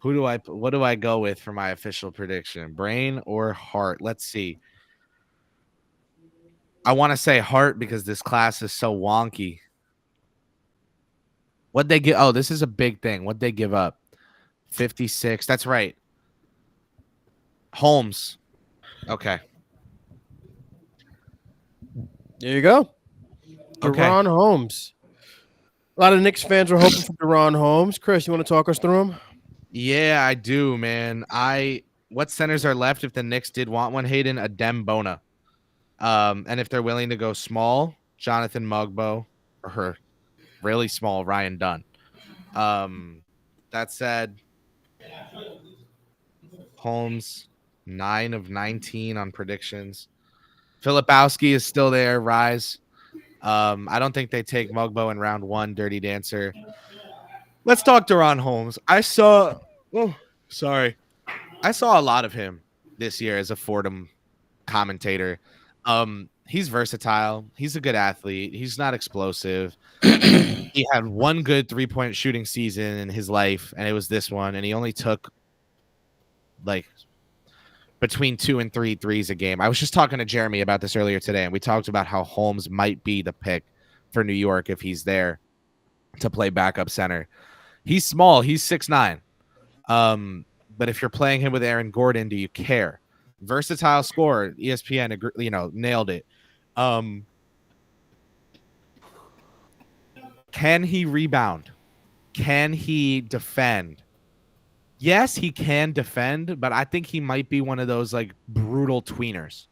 What do I go with for my official prediction? Brain or heart? Let's see. I want to say Hart because this class is so wonky. What'd they give? Oh, this is a big thing. What'd they give up? 56. That's right. Holmes. Okay. There you go. Okay. Deron Holmes. A lot of Knicks fans were hoping for Deron Holmes. Kris, you want to talk us through him? Yeah, I do, man. What centers are left if the Knicks did want one, Hayden? Adem Bona. And if they're willing to go small, Jonathan Mugbo, or her really small Ryan Dunn. That said, Holmes, 9 of 19 on predictions. Filipowski is still there. Rise. I don't think they take Mugbo in round 1. Dirty Dancer. Let's talk Deron Holmes. I saw a lot of him this year as a Fordham commentator. He's versatile. He's a good athlete. He's not explosive. He had one good 3-point shooting season in his life, and it was this one. And he only took like between 2 and 3 threes a game. I was just talking to Jeremy about this earlier today, and we talked about how Holmes might be the pick for New York if he's there to play backup center. He's small. He's 6'9". But if you're playing him with Aaron Gordon, do you care? Versatile scorer. ESPN, nailed it. Can he rebound? Can he defend? Yes, he can defend, but I think he might be one of those like brutal tweeners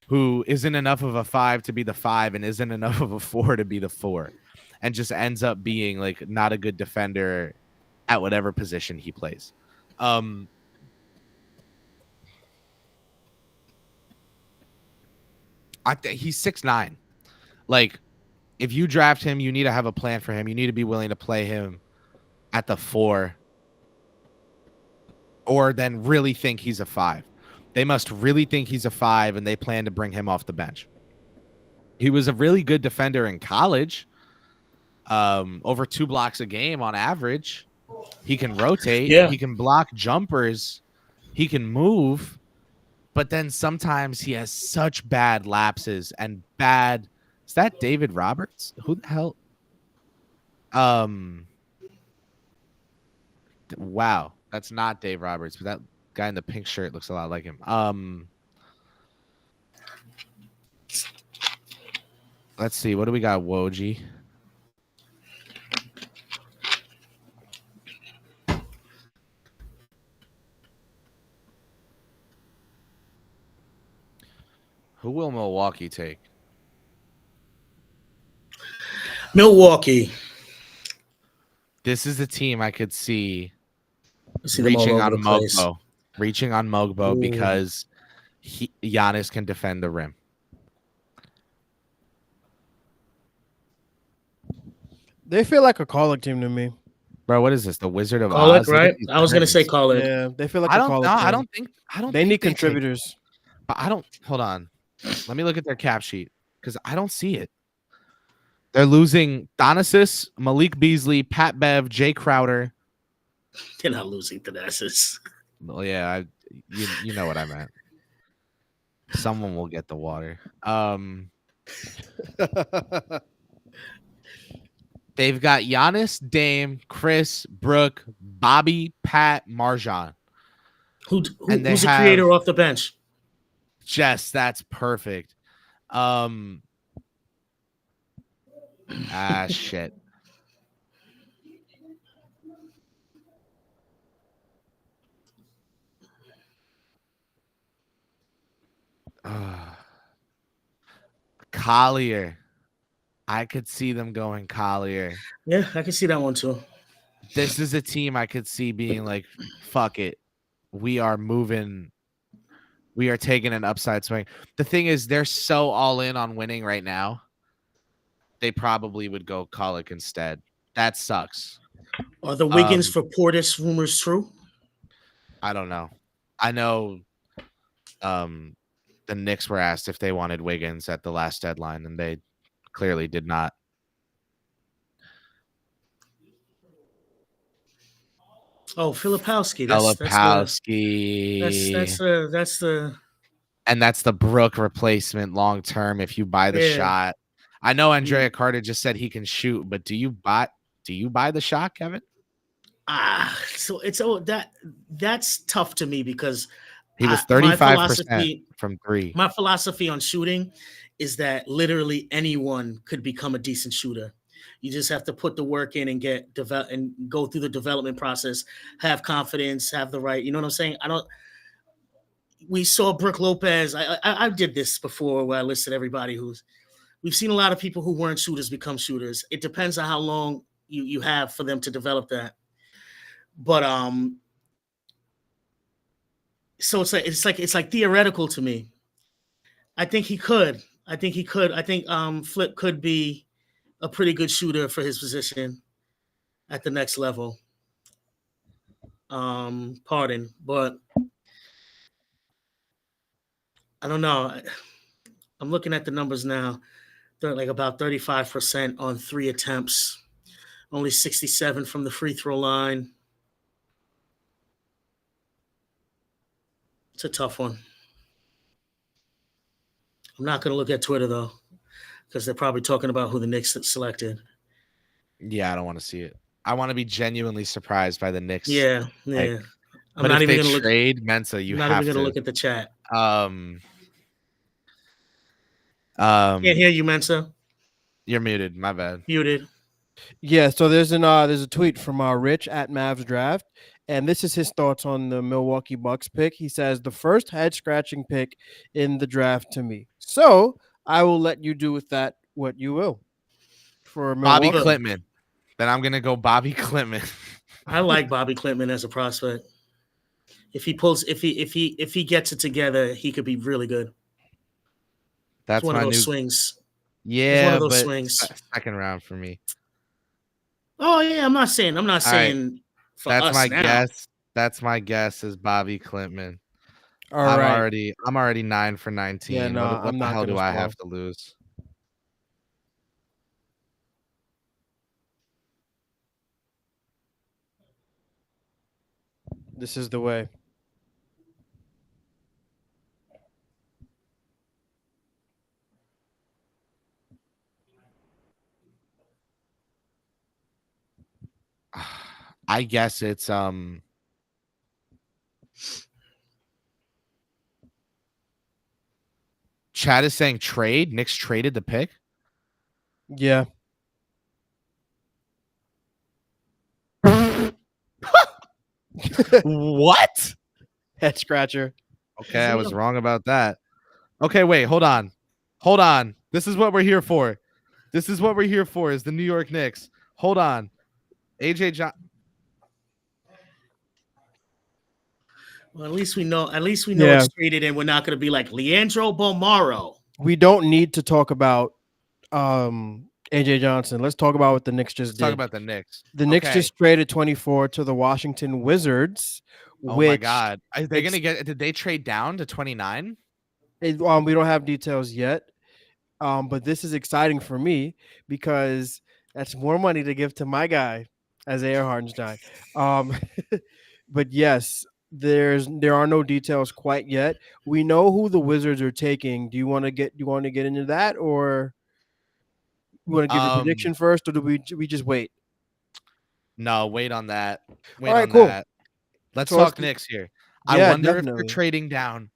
who isn't enough of a 5 to be the 5 and isn't enough of a 4 to be the 4 and just ends up being like not a good defender at whatever position he plays. He's 6'9". Like, if you draft him, you need to have a plan for him. You need to be willing to play him at the 4 or then really think he's a 5. They must really think he's a 5, and they plan to bring him off the bench. He was a really good defender in college, over 2 blocks a game on average. He can rotate. Yeah. He can block jumpers. He can move. But then sometimes he has such bad lapses and bad. Is that David Roberts? Who the hell? Wow, that's not Dave Roberts, but that guy in the pink shirt looks a lot like him. Let's see. What do we got? Woj. Who will Milwaukee take? Milwaukee. This is a team I could see them all reaching over on the place. Mogbo. Reaching on Mogbo Ooh. because Giannis can defend the rim. They feel like a Colic team to me. Bro, what is this? The Wizard of Colic, Oz? right? I was gonna say Colic. Yeah, they feel like I a don't Colic know. team. I don't think They need think take- contributors. But I don't. Hold on. Let me look at their cap sheet because I don't see it. They're losing Thanasis, Malik Beasley, Pat Bev, Jay Crowder. They're not losing Thanasis. Well, yeah, you know what I meant. Someone will get the water. They've got Giannis, Dame, Kris, Brooke, Bobby, Pat, Marjan. Who's And they the have- creator off the bench? Jess, that's perfect. Shit. Collier. I could see them going Collier. Yeah, I can see that one too. This is a team I could see being like, fuck it. We are moving. We are taking an upside swing. The thing is, they're so all in on winning right now. They probably would go Colic instead. That sucks. Are the Wiggins for Portis rumors true? I don't know. I know the Knicks were asked if they wanted Wiggins at the last deadline, and they clearly did not. Oh, Filipowski. Filipowski. That's the And that's the Brook replacement long term if you buy the shot. I know Andrea Carter just said he can shoot, but do you buy the shot, Kevin? So that's tough to me because he was 35% from 3. My philosophy on shooting is that literally anyone could become a decent shooter. You just have to put the work in and and go through the development process, have confidence, have the right, you know what I'm saying? We saw Brook Lopez. I did this before where I listed everybody we've seen a lot of people who weren't shooters become shooters. It depends on how long you have for them to develop that. But so it's like theoretical to me. I think he could. I think Flip could be a pretty good shooter for his position at the next level. But I don't know. I'm looking at the numbers now. They're like about 35% on 3 attempts, only 67 from the free throw line. It's a tough one. I'm not going to look at Twitter, though, because they're probably talking about who the Knicks selected. Yeah, I don't want to see it. I want to be genuinely surprised by the Knicks. Yeah. I'm not even going to trade Mensa. I'm not even going to look at the chat. Can't hear you, Mensa. You're muted. My bad. Muted. Yeah. So there's a tweet from Rich at Mavs Draft, and this is his thoughts on the Milwaukee Bucks pick. He says the first head scratching pick in the draft to me. So I will let you do with that what you will. For Bobby Klintman. Then I'm gonna go Bobby Klintman. I like Bobby Klintman as a prospect. If he gets it together, he could be really good. That's one of those swings. Yeah, one of those swings. Second round for me. Oh yeah, I'm not saying. Right. That's my guess. That's my guess is Bobby Klintman. I'm already 9 for 19. Yeah, no, what the hell do I have to lose? This is the way. I guess it's Chad is saying trade. Knicks traded the pick. Yeah. What? Head scratcher. Okay, I was wrong about that. Okay, wait, hold on. This is what we're here for. Is the New York Knicks. Hold on. AJ John. Well, at least we know it's traded, and we're not going to be like Leandro Bolmaro. We don't need to talk about AJ Johnson. Let's talk about what the Knicks just did. Talk about the Knicks. The Knicks just traded 24 to the Washington Wizards. Oh my God! Are they going to get? Did they trade down to 29? We don't have details yet, but this is exciting for me because that's more money to give to my guy, Isaiah Hartenstein. But yes. There are no details quite yet. We know who the Wizards are taking. Do you want to get into that, or you want to give a prediction first, or do we just wait? No, wait on that. Cool. Let's talk Knicks here. I wonder definitely. if they're trading down.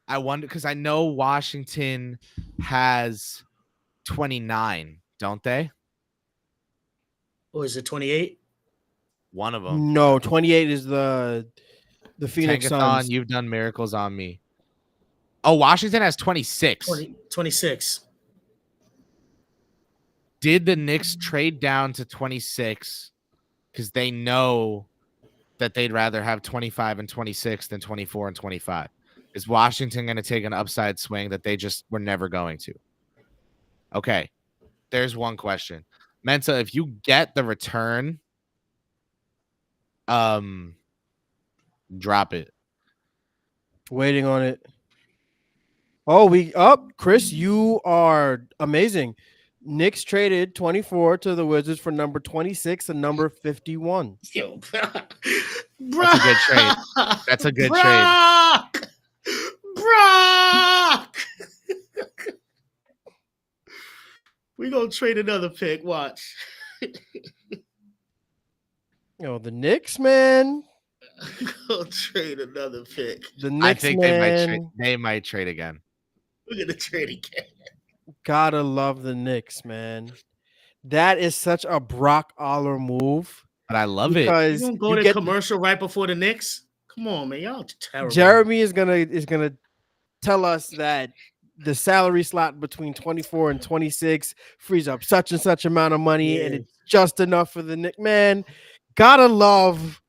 I wonder because I know Washington has 29, don't they? Or is it 28? One of them. No, 28 is the Phoenix Suns. You've done miracles on me. Oh, Washington has 26. 26. Did the Knicks trade down to 26 because they know that they'd rather have 25 and 26 than 24 and 25? Is Washington going to take an upside swing that they just were never going to? Okay, there's one question. Mensa, if you get the return, drop it. Waiting on it. Kris, you are amazing. Knicks traded 24 to the Wizards for number 26 and number 51. Yo, That's a good trade. That's a good trade. Brock. We gonna trade another pick. Watch. The Knicks, man. Go trade another pick. The Knicks, I think man. they might trade again. We're gonna trade again. Gotta love the Knicks, man. That is such a Brock Aller move. But I love it. You gonna go to commercial right before the Knicks? Come on, man. Y'all terrible. Jeremy is gonna tell us that the salary slot between 24 and 26 frees up such and such amount of money, and it's just enough for the Knicks. Man, gotta love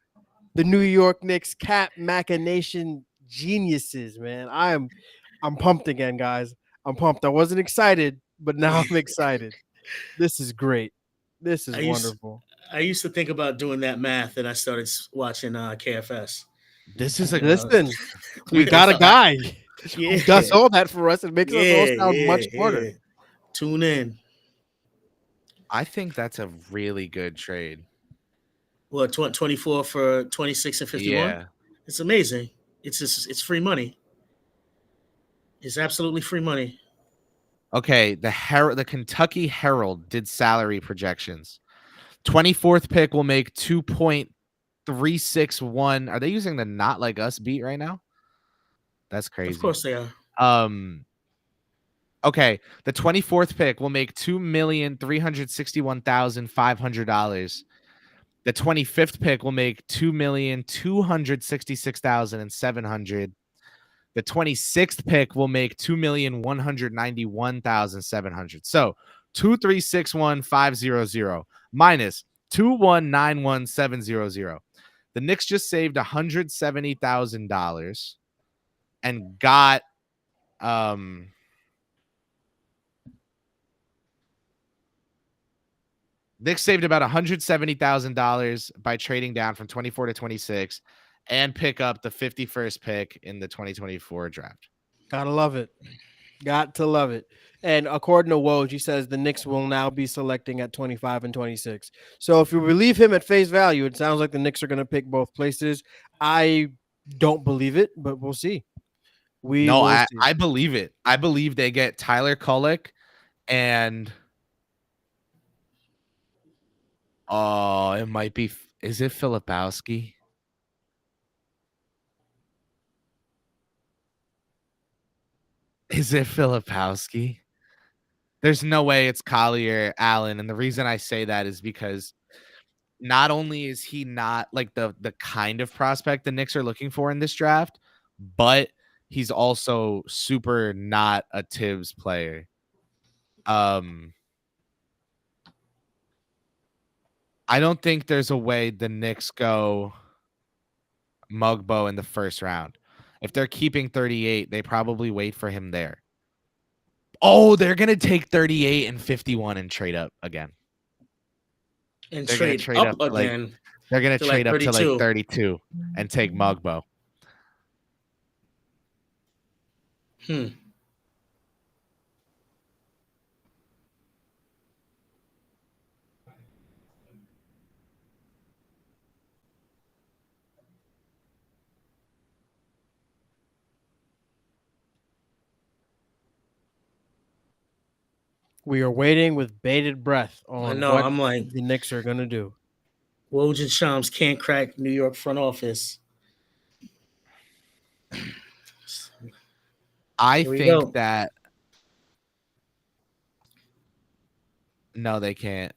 the New York Knicks cap machination geniuses, man. I'm pumped again, guys. I'm pumped. I wasn't excited, but now I'm excited. This is great. This is wonderful. I used to think about doing that math, and I started watching KFS. This is listen. We got a guy who does all that for us. It makes us all sound much smarter. Tune in. I think that's a really good trade. What, 24 for 26 and 51? Yeah. It's amazing. It's free money. It's absolutely free money. Okay, the Kentucky Herald did salary projections. 24th pick will make 2.361. Are they using the Not Like Us beat right now? That's crazy. Of course they are. Okay, the 24th pick will make $2,361,500. The 25th pick will make $2,266,700. The 26th pick will make $2,191,700. So 2,361,500 minus 2,191,700. The Knicks just saved $170,000 and got Knicks saved about $170,000 by trading down from 24 to 26 and pick up the 51st pick in the 2024 draft. Gotta love it. Got to love it. And according to Woj, he says the Knicks will now be selecting at 25 and 26. So if you believe him at face value, it sounds like the Knicks are going to pick both places. I don't believe it, but we'll see. I believe it. I believe they get Tyler Kolek and it might be. Is it Filipowski? Is it Filipowski? There's no way it's Collier Allen. And the reason I say that is because not only is he not like the kind of prospect the Knicks are looking for in this draft, but he's also super not a Tibbs player. I don't think there's a way the Knicks go Mugbo in the first round. If they're keeping 38, they probably wait for him there. Oh, they're going to take 38 and 51 and trade up again. And they're trade up again. They're going to trade up to like 32 and take Mugbo. We are waiting with bated breath on what I'm like, the Knicks are going to do. Woj and Shams can't crack New York front office. I think that no, they can't.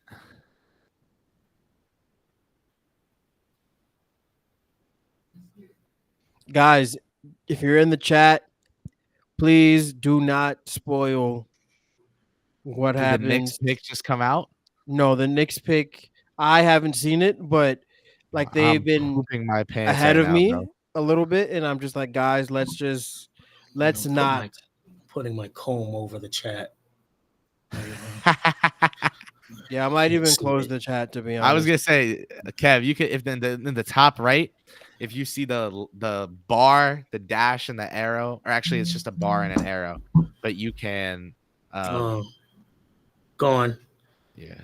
Guys, if you're in the chat, please do not spoil what happened. The Knicks pick just come out? No, the Knicks pick, I haven't seen it, but like they've been my pants ahead of me bro. a little bit, and I'm just like, guys, let's not. Putting my comb over the chat. Yeah, I might even close the chat, to be honest. I was gonna say, Kev, you could, if in the top right, if you see the bar, the dash, and the arrow, or actually it's just a bar and an arrow, but you can gone. Yeah.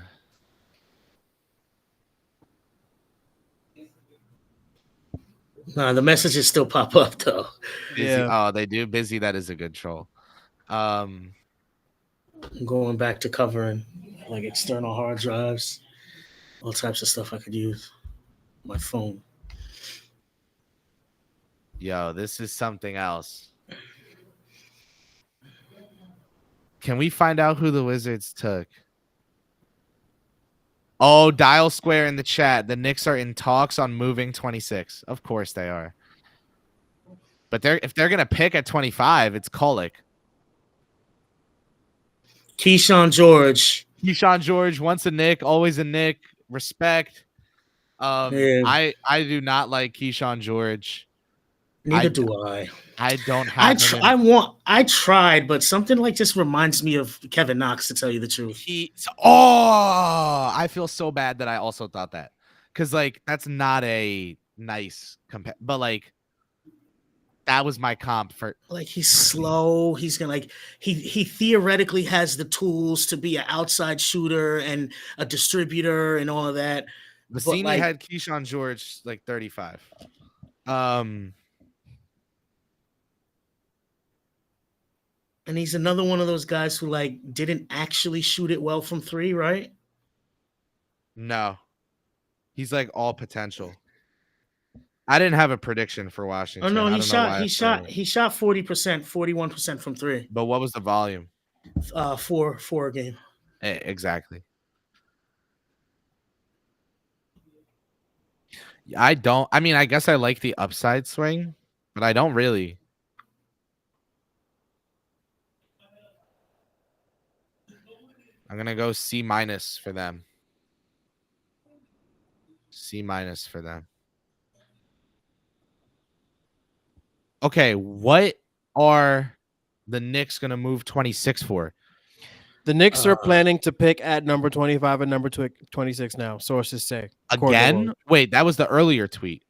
Nah, the messages still pop up though. Busy. Yeah. Oh, they do. Busy. That is a good troll. I'm going back to covering like external hard drives, all types of stuff I could use. My phone. Yo, this is something else. Can we find out who the Wizards took? Oh, Dial Square in the chat. The Knicks are in talks on moving 26. Of course they are. But if they're gonna pick at 25, it's Kolick. Keyshawn George. Keyshawn George, once a Knick, always a Knick. Respect. Yeah. I do not like Keyshawn George. Neither do I. I don't have. I tried, but something like this reminds me of Kevin Knox, to tell you the truth. I feel so bad that I also thought that, because like that's not a nice but like that was my comp for. Like, he's slow. He's gonna he theoretically has the tools to be an outside shooter and a distributor and all of that. The senior had Keyshawn George like 35. And he's another one of those guys who like didn't actually shoot it well from three, right? No, he's like all potential. I didn't have a prediction for Washington. Oh no, he shot 40%, 41% from three. But what was the volume? 4 a game. Exactly. I mean, I guess I like the upside swing, but I don't really. I'm going to go C- for them. C- for them. Okay, what are the Knicks going to move 26 for? The Knicks are planning to pick at number 25 and number 26 now, sources say. Again? Wait, that was the earlier tweet.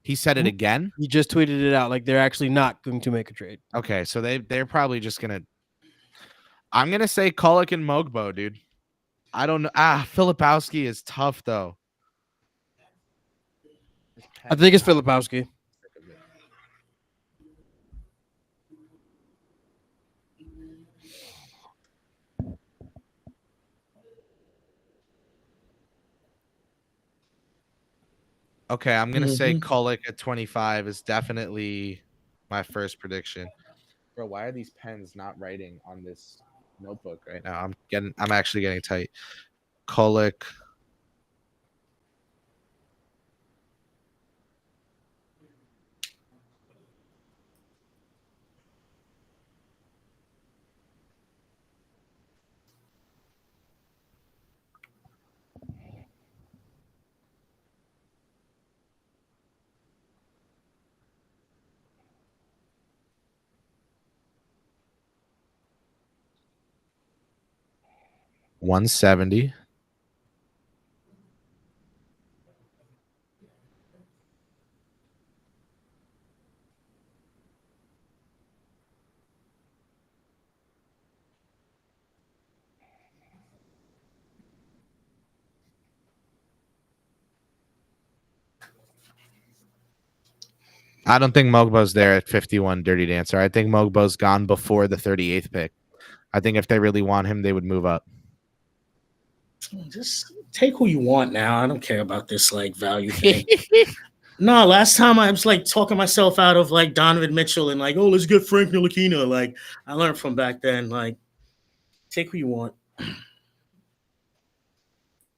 He said it again? He just tweeted it out like they're actually not going to make a trade. Okay, so they're probably just going to. I'm going to say Kolick and Mogbo, dude. I don't know. Filipowski is tough, though. I think it's Filipowski. Okay, I'm going to say Kolick at 25 is definitely my first prediction. Bro, why are these pens not writing on this notebook right now? I'm actually getting tight. Kolick. $170. I don't think Mogbo's there at 51, Dirty Dancer. I think Mogbo's gone before the 38th pick. I think if they really want him, they would move up. Just take who you want now. I don't care about this like value thing. No, last time I was like talking myself out of like Donovan Mitchell and like, oh, let's get Frank Ntilikina. Like, I learned from back then. Like, take who you want.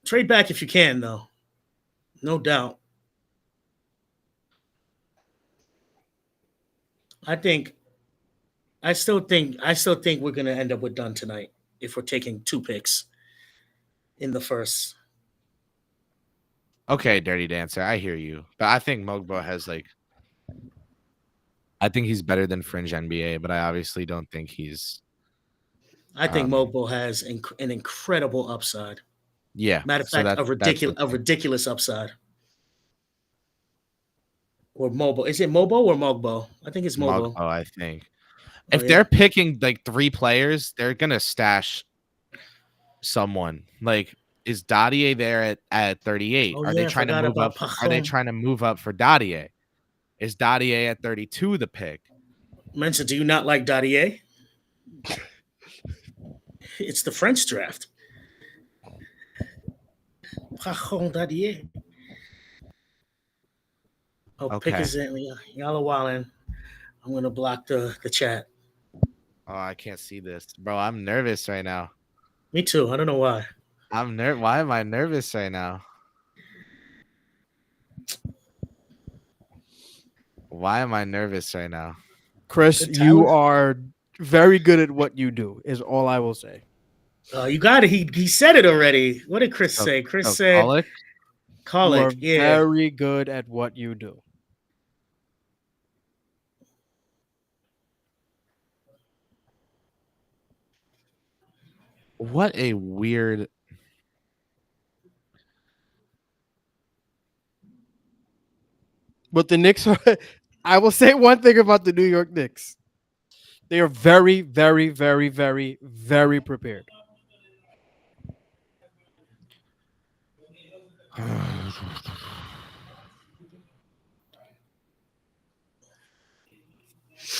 Trade back if you can, though. No doubt. I still think we're gonna end up with Dunn tonight if we're taking 2 picks in the first. Okay, Dirty Dancer, I hear you. But I think Mogbo has I think he's better than fringe NBA, but I obviously don't think he's. I think Mogbo has an incredible upside. Yeah. Matter of fact, a ridiculous upside. Or Mobo. Is it Mobo or Mogbo? I think it's Mobo. Mogbo, I think. If they're picking like 3 players, they're gonna stash someone. Like, is Dadier there at 38? Are they trying to move up? Are they trying to move up for Dadier? Is Dadier at 32 the pick? Mensa, do you not like Dadier? It's the French draft. Pajón Dadier. Oh, Okay. pick is in. Y'all are wildin'. I'm gonna block the chat. Oh, I can't see this, bro. I'm nervous right now. Me too. I don't know why. Why am I nervous right now? Why am I nervous right now? Kris, you are very good at what you do, is all I will say. You got it. He said it already. What did Kris say? Kris said, Call it? You are yeah. very good at what you do. What a weird. But the Knicks are, I will say one thing about the New York Knicks. They are very, very, very, very, very prepared.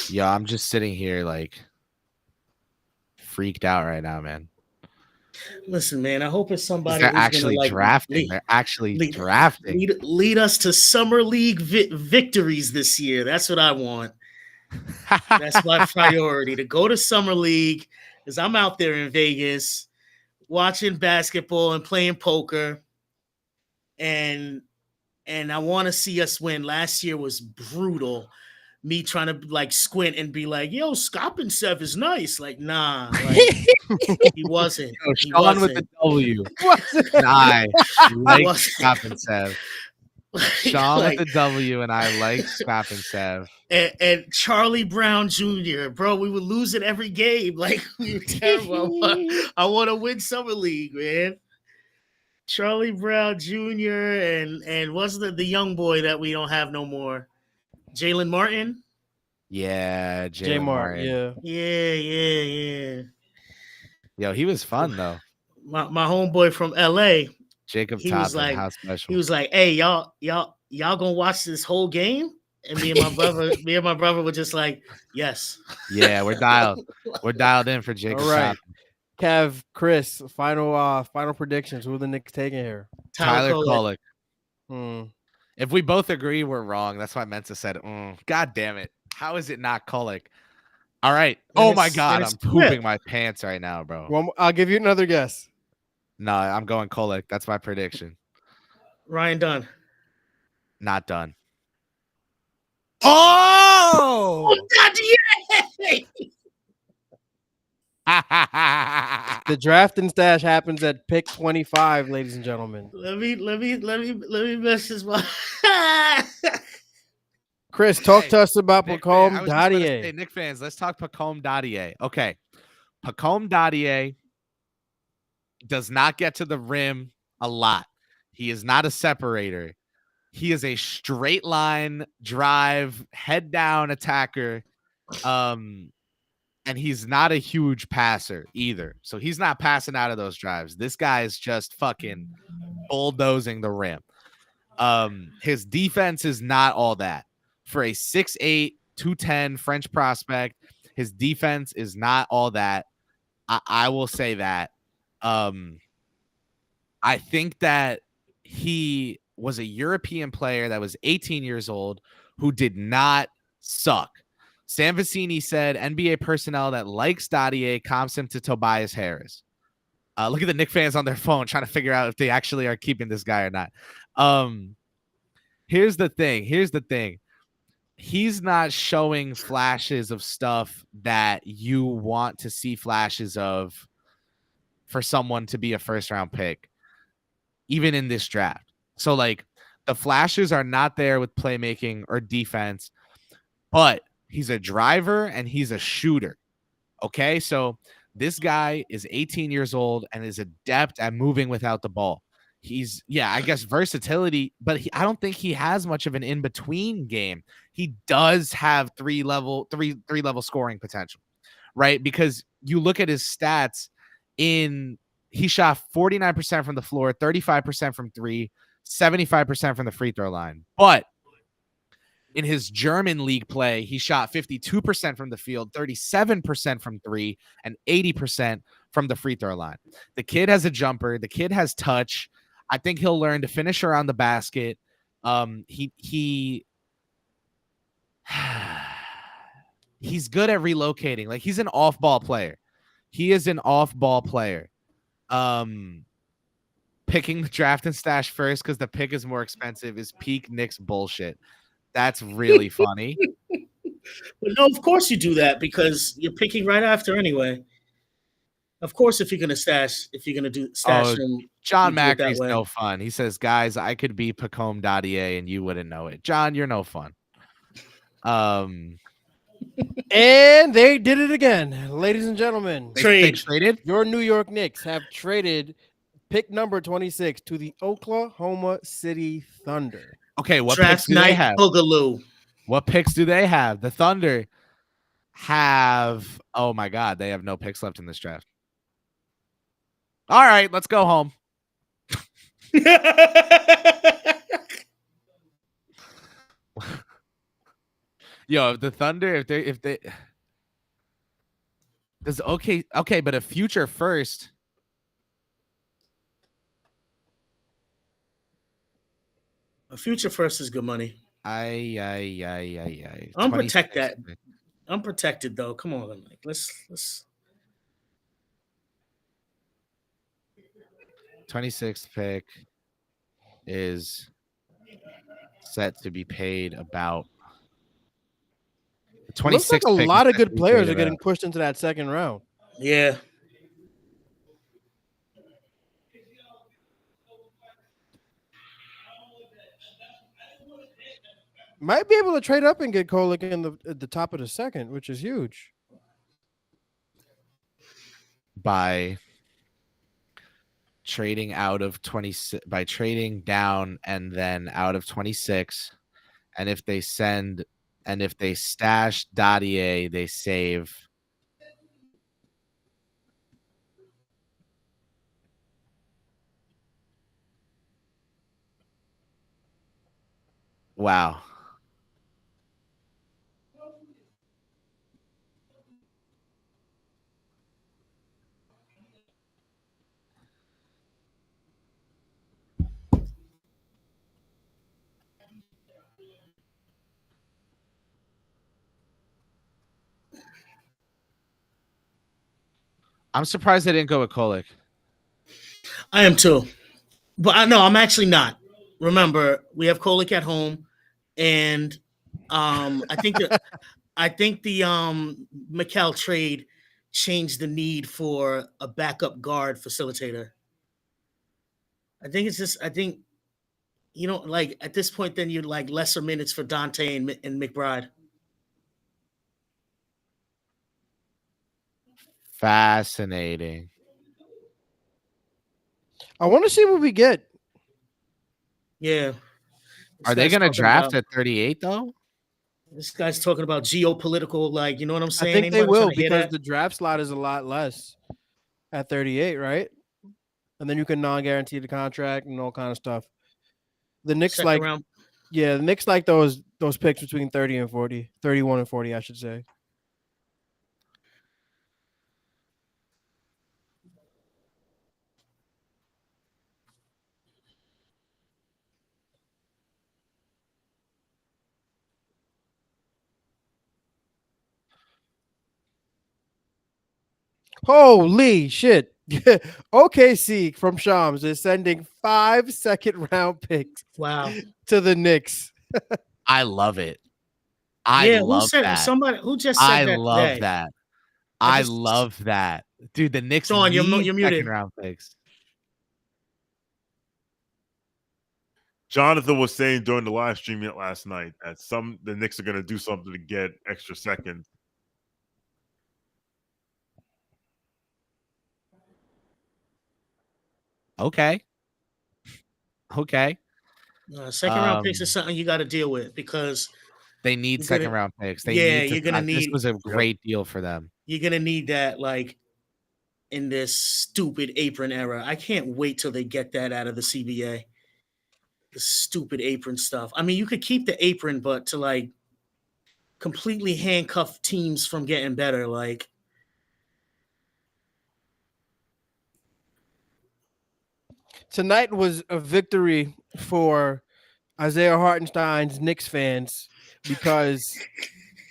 Yeah, I'm just sitting here like freaked out right now, man. Listen, man, I hope it's somebody They're who's actually gonna, drafting. They're actually drafting. Lead us to summer league victories this year. That's what I want. That's my priority, to go to summer league, because I'm out there in Vegas watching basketball and playing poker, and I want to see us win. Last year was brutal. Me trying to like squint and be like, "Yo, Skopinsev is nice." Like, nah, like, he wasn't. Yo, Shawn with the W. I like Skopinsev. Shawn with the W, and I like Skopinsev. And Charlie Brown Jr., bro, we would lose it every game. Like, we were terrible. I want to win summer league, man. Charlie Brown Jr. and what's the young boy that we don't have no more? Jalen Martin? Yeah, Jalen Martin. Yeah. Yo, he was fun though. My homeboy from LA, Jacob he Toppin, was like, how special. He was like, "Hey, y'all gonna watch this whole game?" And me and my brother were just like, "Yes." Yeah, we're dialed. We're dialed in for Jacob. All right, Kev, Kris, final predictions. Who are the Knicks taking here? Tyler Kolek. If we both agree, we're wrong. That's why Mensa said, God damn it. How is it not Kolek? All right. Oh, my God. I'm pooping my pants right now, bro. Well, I'll give you another guess. No, I'm going Kolek. That's my prediction. Ryan Dunn. Not done. Oh! The draft and stash happens at pick 25, ladies and gentlemen. Let me message my Kris, talk to us about Pacome Dadier. Hey, Knicks fans, let's talk Pacome Dadier. Okay. Pacome Dadier does not get to the rim a lot. He is not a separator. He is a straight line drive, head down attacker. And he's not a huge passer either. So he's not passing out of those drives. This guy is just fucking bulldozing the rim. His defense is not all that. For a 6'8", 210 French prospect, his defense is not all that. I will say that. I think that he was a European player that was 18 years old who did not suck. Sam Vecini said NBA personnel that likes Dadier comps him to Tobias Harris. Look at the Knicks fans on their phone trying to figure out if they actually are keeping this guy or not. Here's the thing. He's not showing flashes of stuff that you want to see flashes of for someone to be a first-round pick, even in this draft. So, like, the flashes are not there with playmaking or defense, but he's a driver and he's a shooter. Okay, so this guy is 18 years old and is adept at moving without the ball. He's, I guess versatility, but I don't think he has much of an in-between game. He does have three level scoring potential, right? Because you look at his stats he shot 49% from the floor, 35% from three, 75% from the free throw line. But In his German league play, he shot 52% from the field, 37% from three, and 80% from the free throw line. The kid has a jumper. The kid has touch. I think he'll learn to finish around the basket. He's good at relocating. Like, he's an off-ball player. He is an off-ball player. Picking the draft and stash first because the pick is more expensive is peak Knicks bullshit. That's really funny. But no, of course you do that because you're picking right after anyway. Of course, if you're gonna stash him, John Macri's no fun. He says, "Guys, I could be Pacome Dadier and you wouldn't know it." John, you're no fun. And they did it again, ladies and gentlemen. They traded. Your New York Knicks have traded pick number 26 to the Oklahoma City Thunder. Okay, what picks do they have? Boogaloo. What picks do they have? The Thunder have, oh my God, they have no picks left in this draft. All right, let's go home. Yo, the Thunder, if they does okay, but a future first. A future first is good money. I. Unprotect that. Unprotected though. Come on, like let's. 26th pick is set to be paid about. The 26th Looks like a lot of good players are getting pushed into that second round. Yeah. Might be able to trade up and get Kolek at the top of the second, which is huge. By trading out of 26, by trading down and then out of 26, and if they stash Dadier, they save. Wow. I'm surprised they didn't go with Kolek. I am too. But I'm actually not. Remember, we have Kolek at home, and I think the Mikal trade changed the need for a backup guard facilitator. I think like at this point, then you'd like lesser minutes for Dante and McBride. Fascinating. I want to see what we get. Yeah. Are they going to draft at 38 though? This guy's talking about geopolitical, like, you know what I'm saying? I think they will because the draft slot is a lot less at 38, right? And then you can non-guarantee the contract and all kind of stuff. The Knicks the Knicks like those picks between 30 and 40, 31 and 40, I should say. Holy shit. OKC from Shams is sending 5 second-round picks. Wow. To the Knicks. I love it. I love that. Somebody who just said that. I love that. Dude, the Knicks Shawn, you're muted. Second-round picks. Jonathan was saying during the live stream last night that the Knicks are going to do something to get extra seconds. Okay. Second round picks is something you got to deal with because they need second round picks. You're gonna need. This was a great deal for them. You're gonna need that, like, in this stupid apron era. I can't wait till they get that out of the CBA. the stupid apron stuff. I mean, you could keep the apron, but to like completely handcuff teams from getting better, like Tonight was a victory for Isaiah Hartenstein's Knicks fans because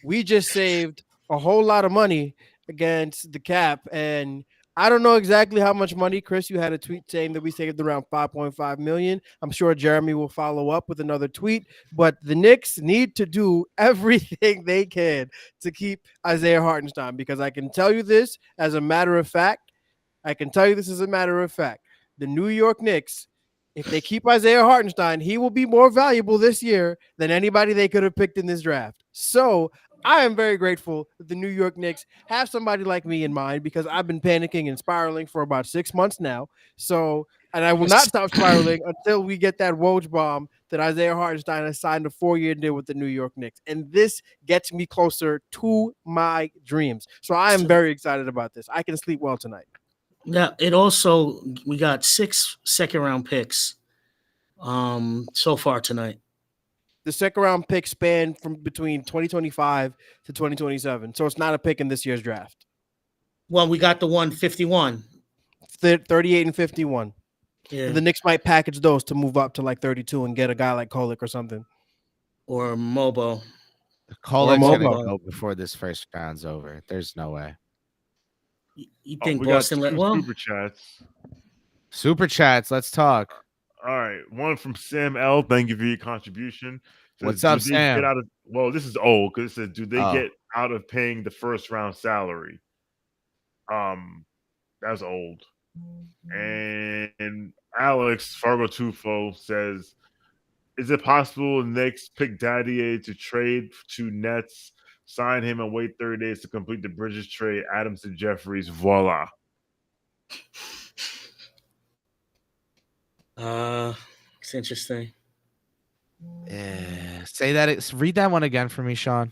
we just saved a whole lot of money against the cap. And I don't know exactly how much money. Kris, you had a tweet saying that we saved around $5.5 million. I'm sure Jeremy will follow up with another tweet, but the Knicks need to do everything they can to keep Isaiah Hartenstein, because I can tell you this as a matter of fact. The New York Knicks, if they keep Isaiah Hartenstein, he will be more valuable this year than anybody they could have picked in this draft. So I am very grateful that the New York Knicks have somebody like me in mind, because I've been panicking and spiraling for about 6 months now. So, and I will not stop spiraling until we get that Woj bomb that Isaiah Hartenstein has signed a 4-year deal with the New York Knicks. And this gets me closer to my dreams. So I am very excited about this. I can sleep well tonight. yeah. It also, we got 6 second-round picks so far tonight. The second round pick span from between 2025 to 2027. So it's not a pick in this year's draft. Well, we got the 151. 38 and 51. Yeah. The Knicks might package those to move up to like 32 and get a guy like Kolek or something. Or Mobo. Kolek's going to go before this first round's over. There's no way. You think Boston let well? Super chats. Let's talk. All right, one from Sam L. Thank you for your contribution. Says, what's up, Sam? This is old because it says, do they get out of paying the first round salary? That's old. And Alex Fargo Tufo says, is it possible the Knicks pick Daddier to trade to Nets, sign him and wait 30 days to complete the Bridges trade, Adams to Jeffries, voila. It's interesting. Say that. Read that one again for me, Shawn.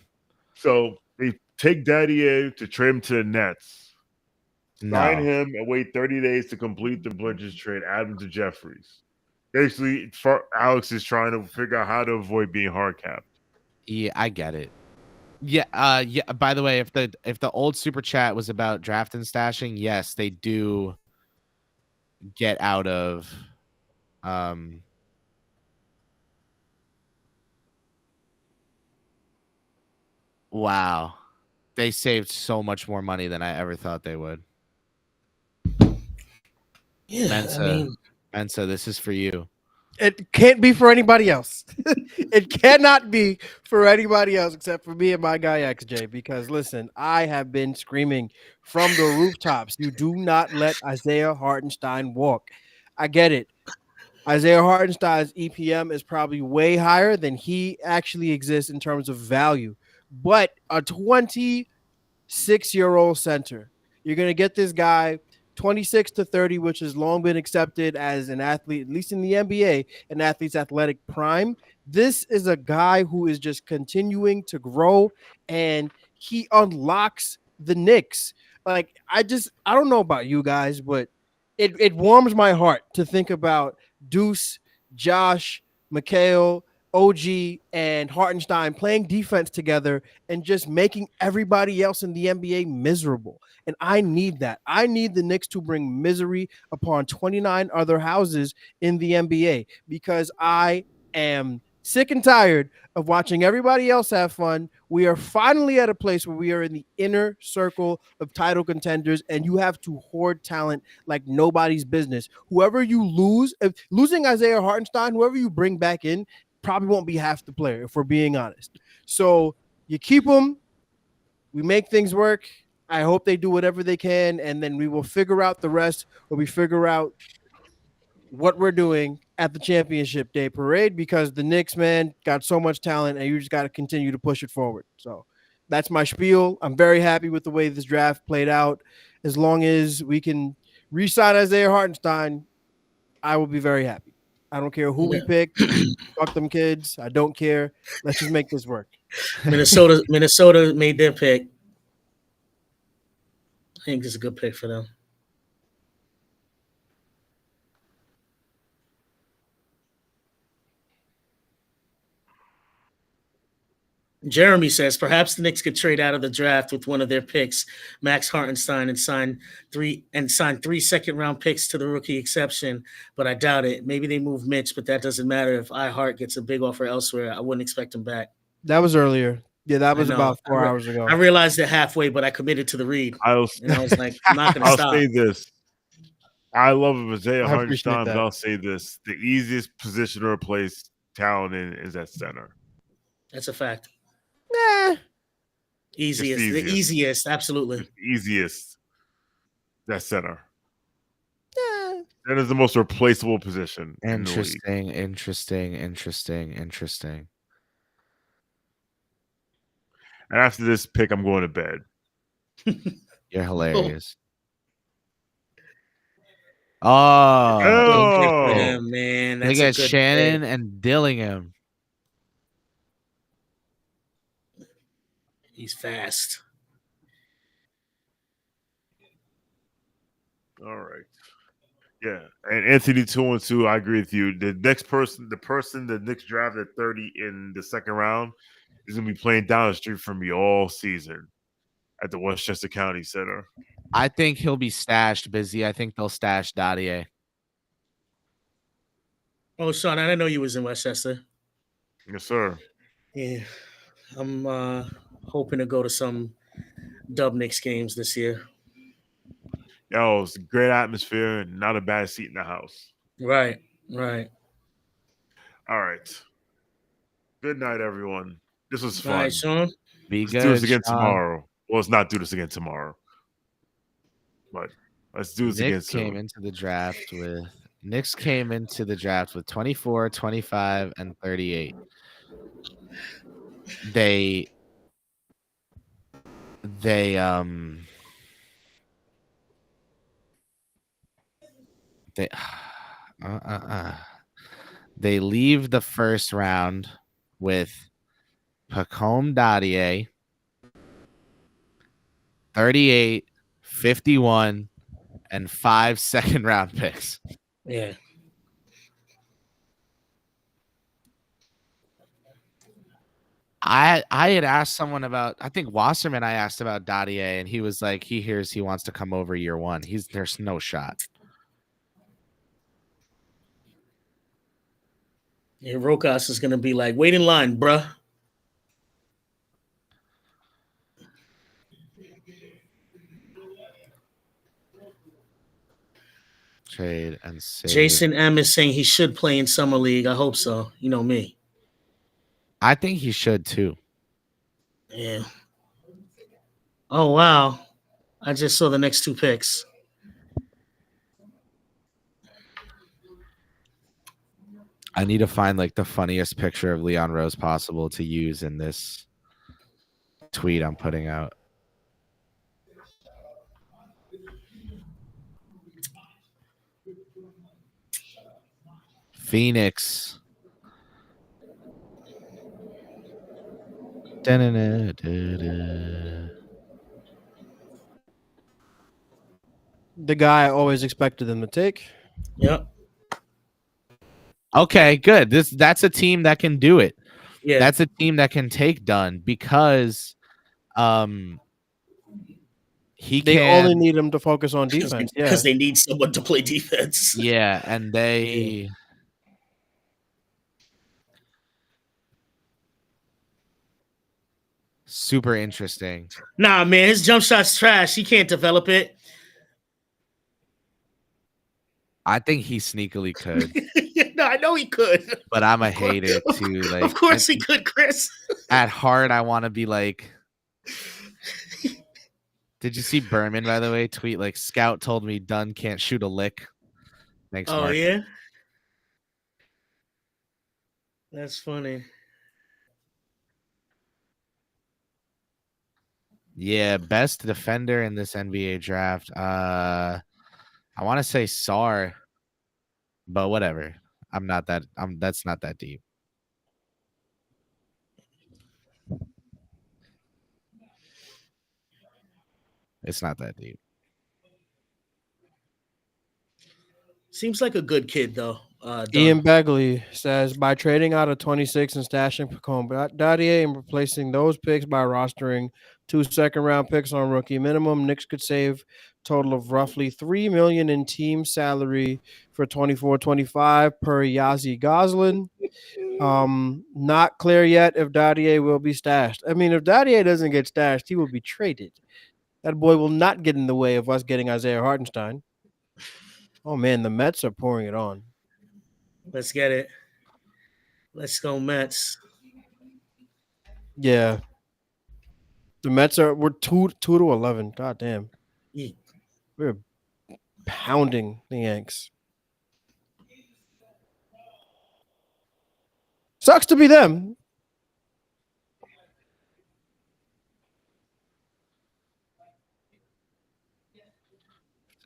So they take Daddier to trade him to the Nets, sign him and wait 30 days to complete the Bridges trade, add him to Jeffries. Basically, Alex is trying to figure out how to avoid being hard capped. Yeah, I get it. Yeah. Yeah. By the way, if the old super chat was about draft and stashing, yes, they do get out of. Wow, they saved so much more money than I ever thought they would. Yeah, Mensa, this is for you. It can't be for anybody else. It cannot be for anybody else except for me and my guy XJ. Because listen, I have been screaming from the rooftops, you do not let Isaiah Hartenstein walk. I get it. Isaiah Hartenstein's EPM is probably way higher than he actually exists in terms of value. But a 26-year-old center, you're going to get this guy 26 to 30, which has long been accepted as an athlete, at least in the NBA, an athlete's athletic prime. This is a guy who is just continuing to grow, and he unlocks the Knicks. Like, I don't know about you guys, but it warms my heart to think about Deuce, Josh, Mikhail, OG, and Hartenstein playing defense together and just making everybody else in the NBA miserable. And I need that. I need the Knicks to bring misery upon 29 other houses in the NBA, because I am sick and tired of watching everybody else have fun. We are finally at a place where we are in the inner circle of title contenders, and you have to hoard talent like nobody's business. Whoever you lose, losing Isaiah Hartenstein, whoever you bring back in, probably won't be half the player, if we're being honest. So you keep them, we make things work. I hope they do whatever they can, and then we will figure out the rest, or we figure out what we're doing at the championship day parade, because the Knicks, man, got so much talent, and you just got to continue to push it forward. So that's my spiel. I'm very happy with the way this draft played out. As long as we can re-sign Isaiah Hartenstein, I will be very happy. I don't care who we pick. Fuck them kids. I don't care. Let's just make this work. Minnesota made their pick. I think it's a good pick for them. Jeremy says perhaps the Knicks could trade out of the draft with one of their picks, Max Hartenstein, and sign three second-round picks to the rookie exception. But I doubt it. Maybe they move Mitch, but that doesn't matter. If Hart gets a big offer elsewhere, I wouldn't expect him back. That was earlier. Yeah, that was about 4 hours ago. I realized it halfway, but I committed to the read. I was like, I'm not going to stop. I'll say this. I love Isaiah Hartenstein, but that. I'll say this. The easiest position to replace talent in is at center. That's a fact. Nah. Easiest. The easiest, absolutely. The easiest. That center. That is the most replaceable position. Interesting. And after this pick, I'm going to bed. You're hilarious. Oh, yeah, man. They got Shannon and Dillingham. He's fast. All right. Yeah. And Anthony 2-2, I agree with you. The person the Knicks drafted at 30 in the second round is going to be playing down the street from me all season at the Westchester County Center. I think he'll be stashed, Busy. I think they'll stash Dadier. Oh, Shawn, I didn't know you was in Westchester. Yes, sir. Yeah. I'm hoping to go to some Dub Knicks games this year. Yo, it's a great atmosphere and not a bad seat in the house. Right. All right. Good night, everyone. This was fun. All right, Shawn. Let's do this again tomorrow. Well, let's not do this again tomorrow. But let's do this again soon. Knicks came into the draft with 24, 25, and 38. They leave the first round with Pacome Dadier, 38, 51, and 5 second-round picks. Yeah. I had asked someone about, I think Wasserman, I asked about Dadier, and he was like, he hears he wants to come over year one. There's no shot. Yeah, Rokas is going to be like, wait in line, bruh. Trade and save. Jason M is saying he should play in Summer League. I hope so. You know me. I think he should too. Yeah. Oh, wow. I just saw the next two picks. I need to find like the funniest picture of Leon Rose possible to use in this tweet I'm putting out. Phoenix. The guy I always expected them to take. Yep. Okay, good. That's a team that can do it. Yeah. That's a team that can take Dunn because They only need him to focus on defense. Because they need someone to play defense. Yeah, and they super interesting. Nah, man, his jump shot's trash. He can't develop it. I think he sneakily could. No, I know he could. But I'm a hater too. Like, of course he could, Kris. At heart, I want to be like. Did you see Berman, by the way, tweet like Scout told me Dunn can't shoot a lick? Thanks, Oh, Mark. yeah? That's funny. Yeah, best defender in this NBA draft. I want to say Sarr, but whatever. That's not that deep. It's not that deep. Seems like a good kid, though. Ian Begley says, by trading out of 26 and stashing Dadier and replacing those picks by rostering 2 second-round picks on rookie minimum, Knicks could save a total of roughly $3 million in team salary for 24-25 per Yazzie Goslin. Not clear yet if Dadier will be stashed. I mean, if Dadier doesn't get stashed, he will be traded. That boy will not get in the way of us getting Isaiah Hartenstein. Oh, man, the Mets are pouring it on. Let's get it. Let's go Mets. Yeah. The Mets we're 2-11. God damn. Yeah. We're pounding the Yanks. Sucks to be them.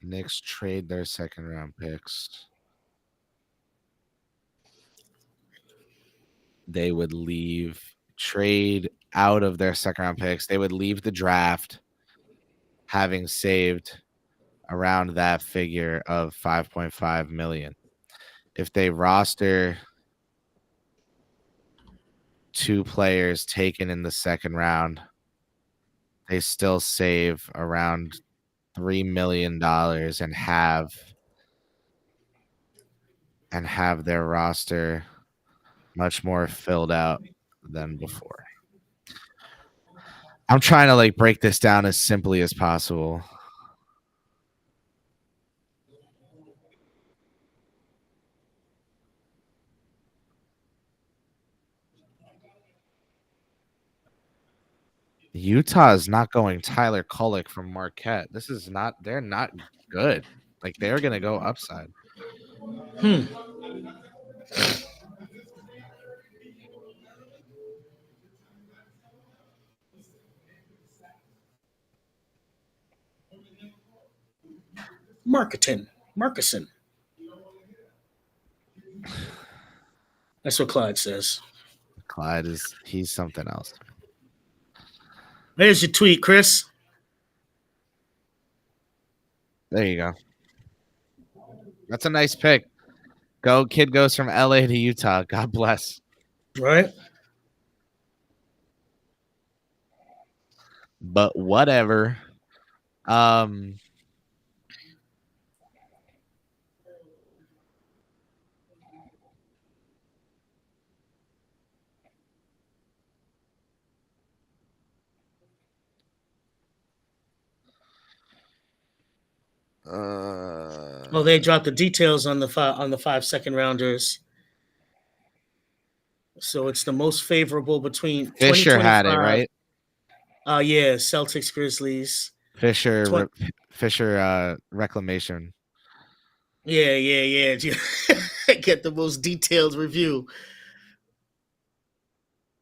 Knicks trade their second round picks. They would trade out of their second round picks. They would leave the draft having saved around that figure of $5.5 million. If they roster 2 players taken in the second round, they still save around $3 million and have their roster much more filled out than before. I'm trying to break this down as simply as possible. Utah is not going Tyler Kolek from Marquette. They're not good. They're going to go upside. Markison. That's what Clyde says. He's something else. There's your tweet, Kris. There you go. That's a nice pick. Kid goes from LA to Utah. God bless. Right. But whatever. Well, they dropped the details on the 5 second rounders. So it's the most favorable between Fisher had it, right? Yeah, Celtics, Grizzlies. Fisher Reclamation. Yeah. Get the most detailed review.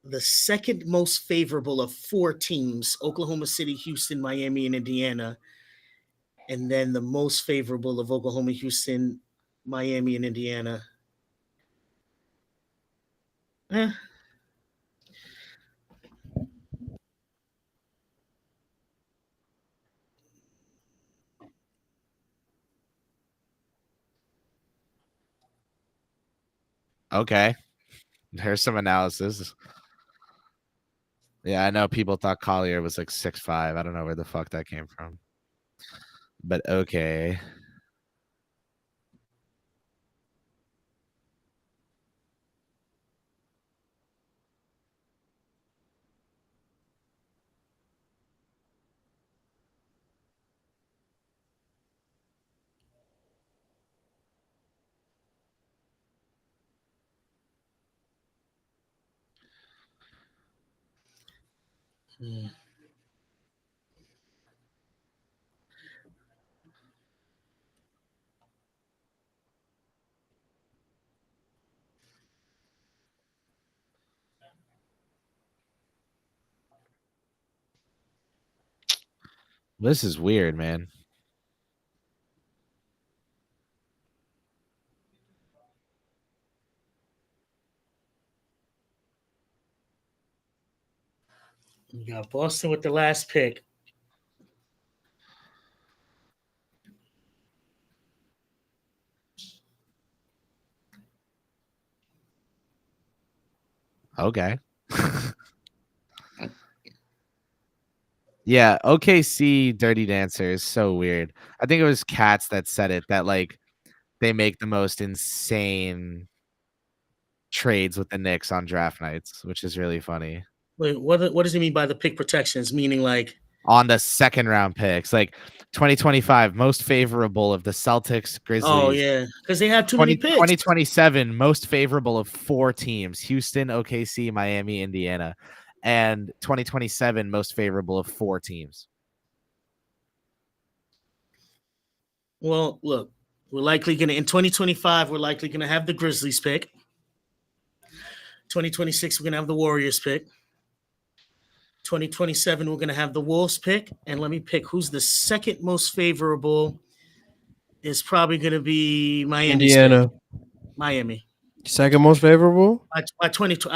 The second most favorable of 4 teams: Oklahoma City, Houston, Miami, and Indiana. And then the most favorable of Oklahoma, Houston, Miami, and Indiana. Okay. There's some analysis. Yeah, I know people thought Collier was 6'5". I don't know where the fuck that came from. But okay. This is weird, man. You got Boston with the last pick. Okay. Yeah, OKC Dirty Dancer is so weird. I think it was Cats that said it, that like they make the most insane trades with the Knicks on draft nights, which is really funny. Wait, what does he mean by the pick protections? Meaning like On the second round picks, like 2025 most favorable of the Celtics, Grizzlies. oh yeah, because they have too many picks. 2027 most favorable of 4 teams: Houston, OKC, Miami, Indiana. And 2027 most favorable of 4 teams. Well, look, we're likely gonna in 2025, we're likely gonna have the Grizzlies pick. 2026, we're gonna have the Warriors pick. 2027, we're gonna have the Wolves pick. And let me pick who's the second most favorable. Is probably gonna be Miami. Indiana. Miami. Second most favorable? By 2020,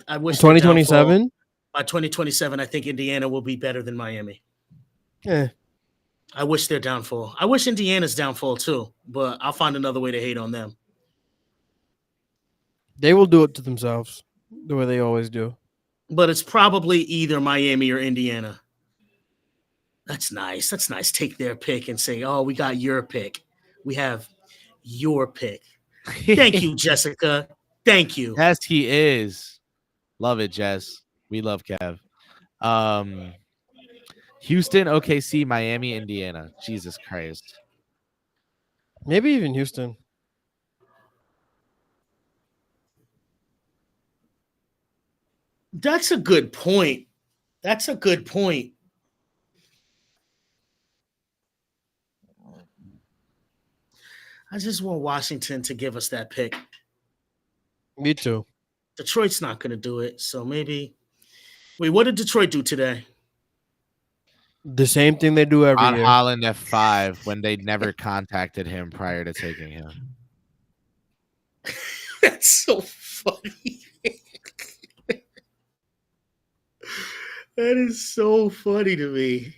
I wish 2027? By 2027, I think Indiana will be better than Miami. Yeah. I wish their downfall. I wish Indiana's downfall too, but I'll find another way to hate on them. They will do it to themselves the way they always do. But it's probably either Miami or Indiana. That's nice. That's nice. Take their pick and say, oh, we got your pick. We have your pick. Thank you, Jessica. Thank you. Yes, he is. Love it, Jess. We love Kev. Houston, OKC, Miami, Indiana. Jesus Christ. Maybe even Houston. That's a good point. That's a good point. I just want Washington to give us that pick. Me too. Detroit's not going to do it, so maybe. Wait, what did Detroit do today? The same thing they do every On year. Holland at 5 when they never contacted him prior to taking him. That's so funny. That is so funny to me.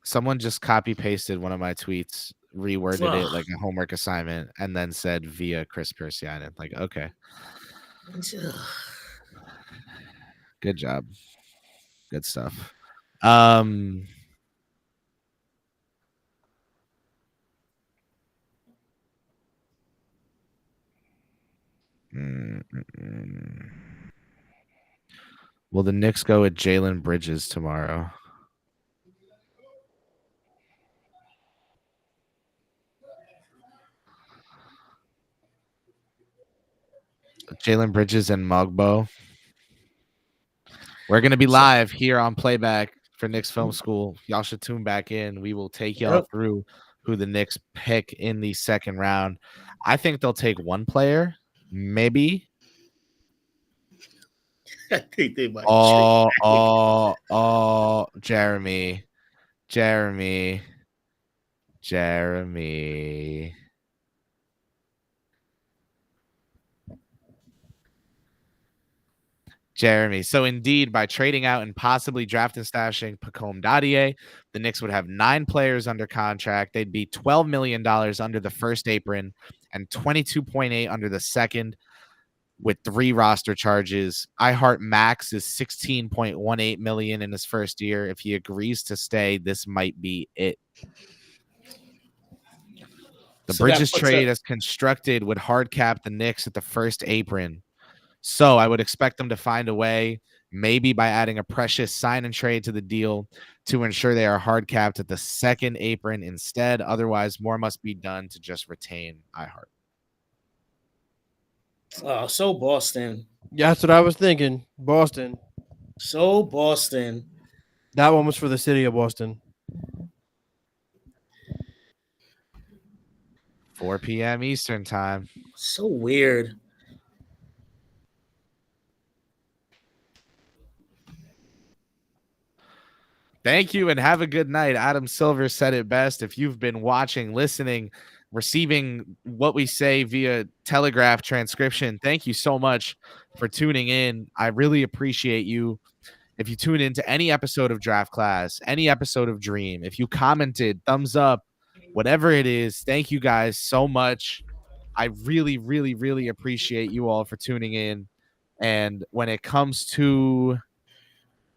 Someone just copy pasted one of my tweets, reworded it like a homework assignment, and then said via Kris Persianen. Like, okay. Good job. Good stuff. Will the Knicks go with Jalen Bridges tomorrow? Jalen Bridges and Mogbo. We're going to be live here on Playback for Knicks Film School. Y'all should tune back in. We will take y'all through who the Knicks pick in the second round. I think they'll take one player, maybe. I think they might. Jeremy. So indeed, by trading out and possibly drafting stashing Pacome Dadier, the Knicks would have 9 players under contract. They'd be $12 million under the first apron and 22.8 under the second, with 3 roster charges. iHeart Max is $16.18 million in his first year. If he agrees to stay, this might be it. The Bridges trade as constructed would hard cap the Knicks at the first apron. So I would expect them to find a way, maybe by adding a precious sign and trade to the deal, to ensure they are hard capped at the second apron instead. Otherwise, more must be done to just retain iHeart. Oh, so Boston. Yeah, that's what I was thinking. Boston. So Boston. That one was for the city of Boston. 4 p.m. Eastern time. So weird. Thank you and have a good night. Adam Silver said it best. If you've been watching, listening, receiving what we say via Telegraph transcription, thank you so much for tuning in. I really appreciate you. If you tune into any episode of Draft Class, any episode of Dream, if you commented, thumbs up, whatever it is, thank you guys so much. I really, really, really appreciate you all for tuning in. And when it comes to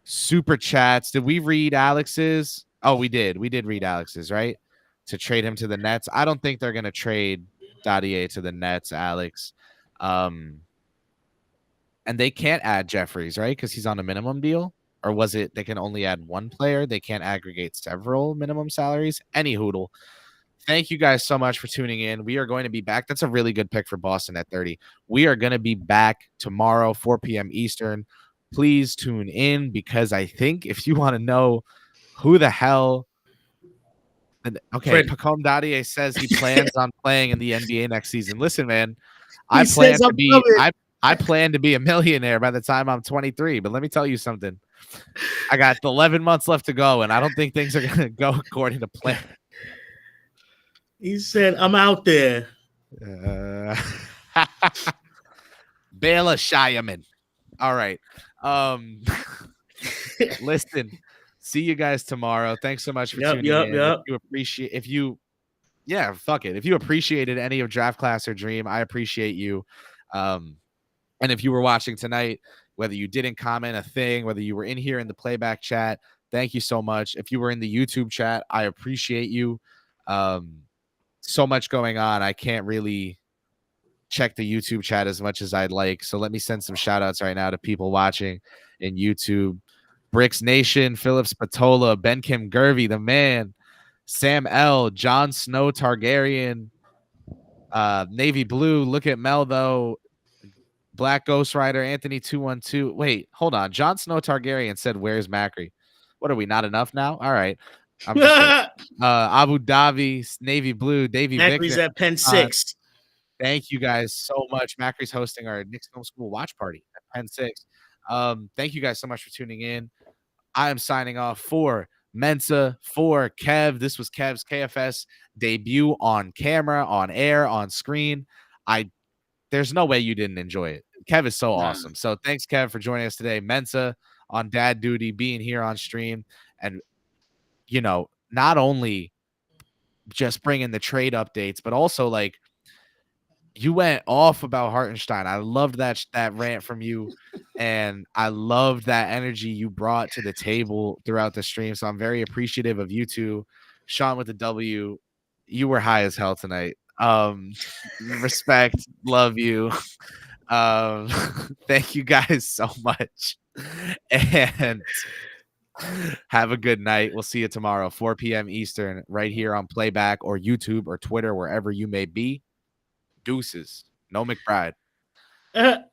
super chats, did we read Alex's? Oh, we did. We did read Alex's, right? To trade him to the Nets. I don't think they're going to trade Dadier to the Nets, Alex. And they can't add Jeffries, right? Because he's on a minimum deal. Or was it they can only add one player? They can't aggregate several minimum salaries. Any hoodle. Thank you guys so much for tuning in. We are going to be back. That's a really good pick for Boston at 30. We are going to be back tomorrow, 4 p.m. Eastern. Please tune in because I think if you want to know who the hell. Okay, Pacome Dadier says he plans on playing in the NBA next season. Listen, man, I plan to be a millionaire by the time I'm 23. But let me tell you something. I got 11 months left to go, and I don't think things are going to go according to plan. He said, I'm out there. Bela Shireman. All right. Listen, see you guys tomorrow. Thanks so much for tuning in. If you appreciated any of Draft Class or Dream, I appreciate you. And if you were watching tonight, whether you didn't comment a thing, whether you were in here in the playback chat, thank you so much. If you were in the YouTube chat, I appreciate you. So much going on. I can't really check the YouTube chat as much as I'd like. So let me send some shout outs right now to people watching in YouTube. Bricks Nation, Philip Spatola, Ben Kim Gervey, the man, Sam L, Jon Snow Targaryen, Navy Blue, look at Mel though, Black Ghost Rider, Anthony 212. Wait, hold on. Jon Snow Targaryen said, "Where's Macri?" What are we, not enough now? All right. I'm just Abu Dhabi, Navy Blue, Davey Macri's Victor. at Penn 6. Thank you guys so much. Macri's hosting our Knicks Film School watch party at Penn 6. Thank you guys so much for tuning in. I am signing off for Mensa, for Kev. This was Kev's KFS debut on camera, on air, on screen. There's no way you didn't enjoy it. Kev is so awesome. So thanks, Kev, for joining us today. Mensa on dad duty, being here on stream, and not only just bringing the trade updates, but also like you went off about Hartenstein. I loved that rant from you, and I loved that energy you brought to the table throughout the stream. So I'm very appreciative of you two. Shawn with the W, you were high as hell tonight. Respect, love you. Thank you guys so much, and have a good night. We'll see you tomorrow, 4 p.m. Eastern, right here on Playback or YouTube or Twitter, wherever you may be. Deuces. No McBride.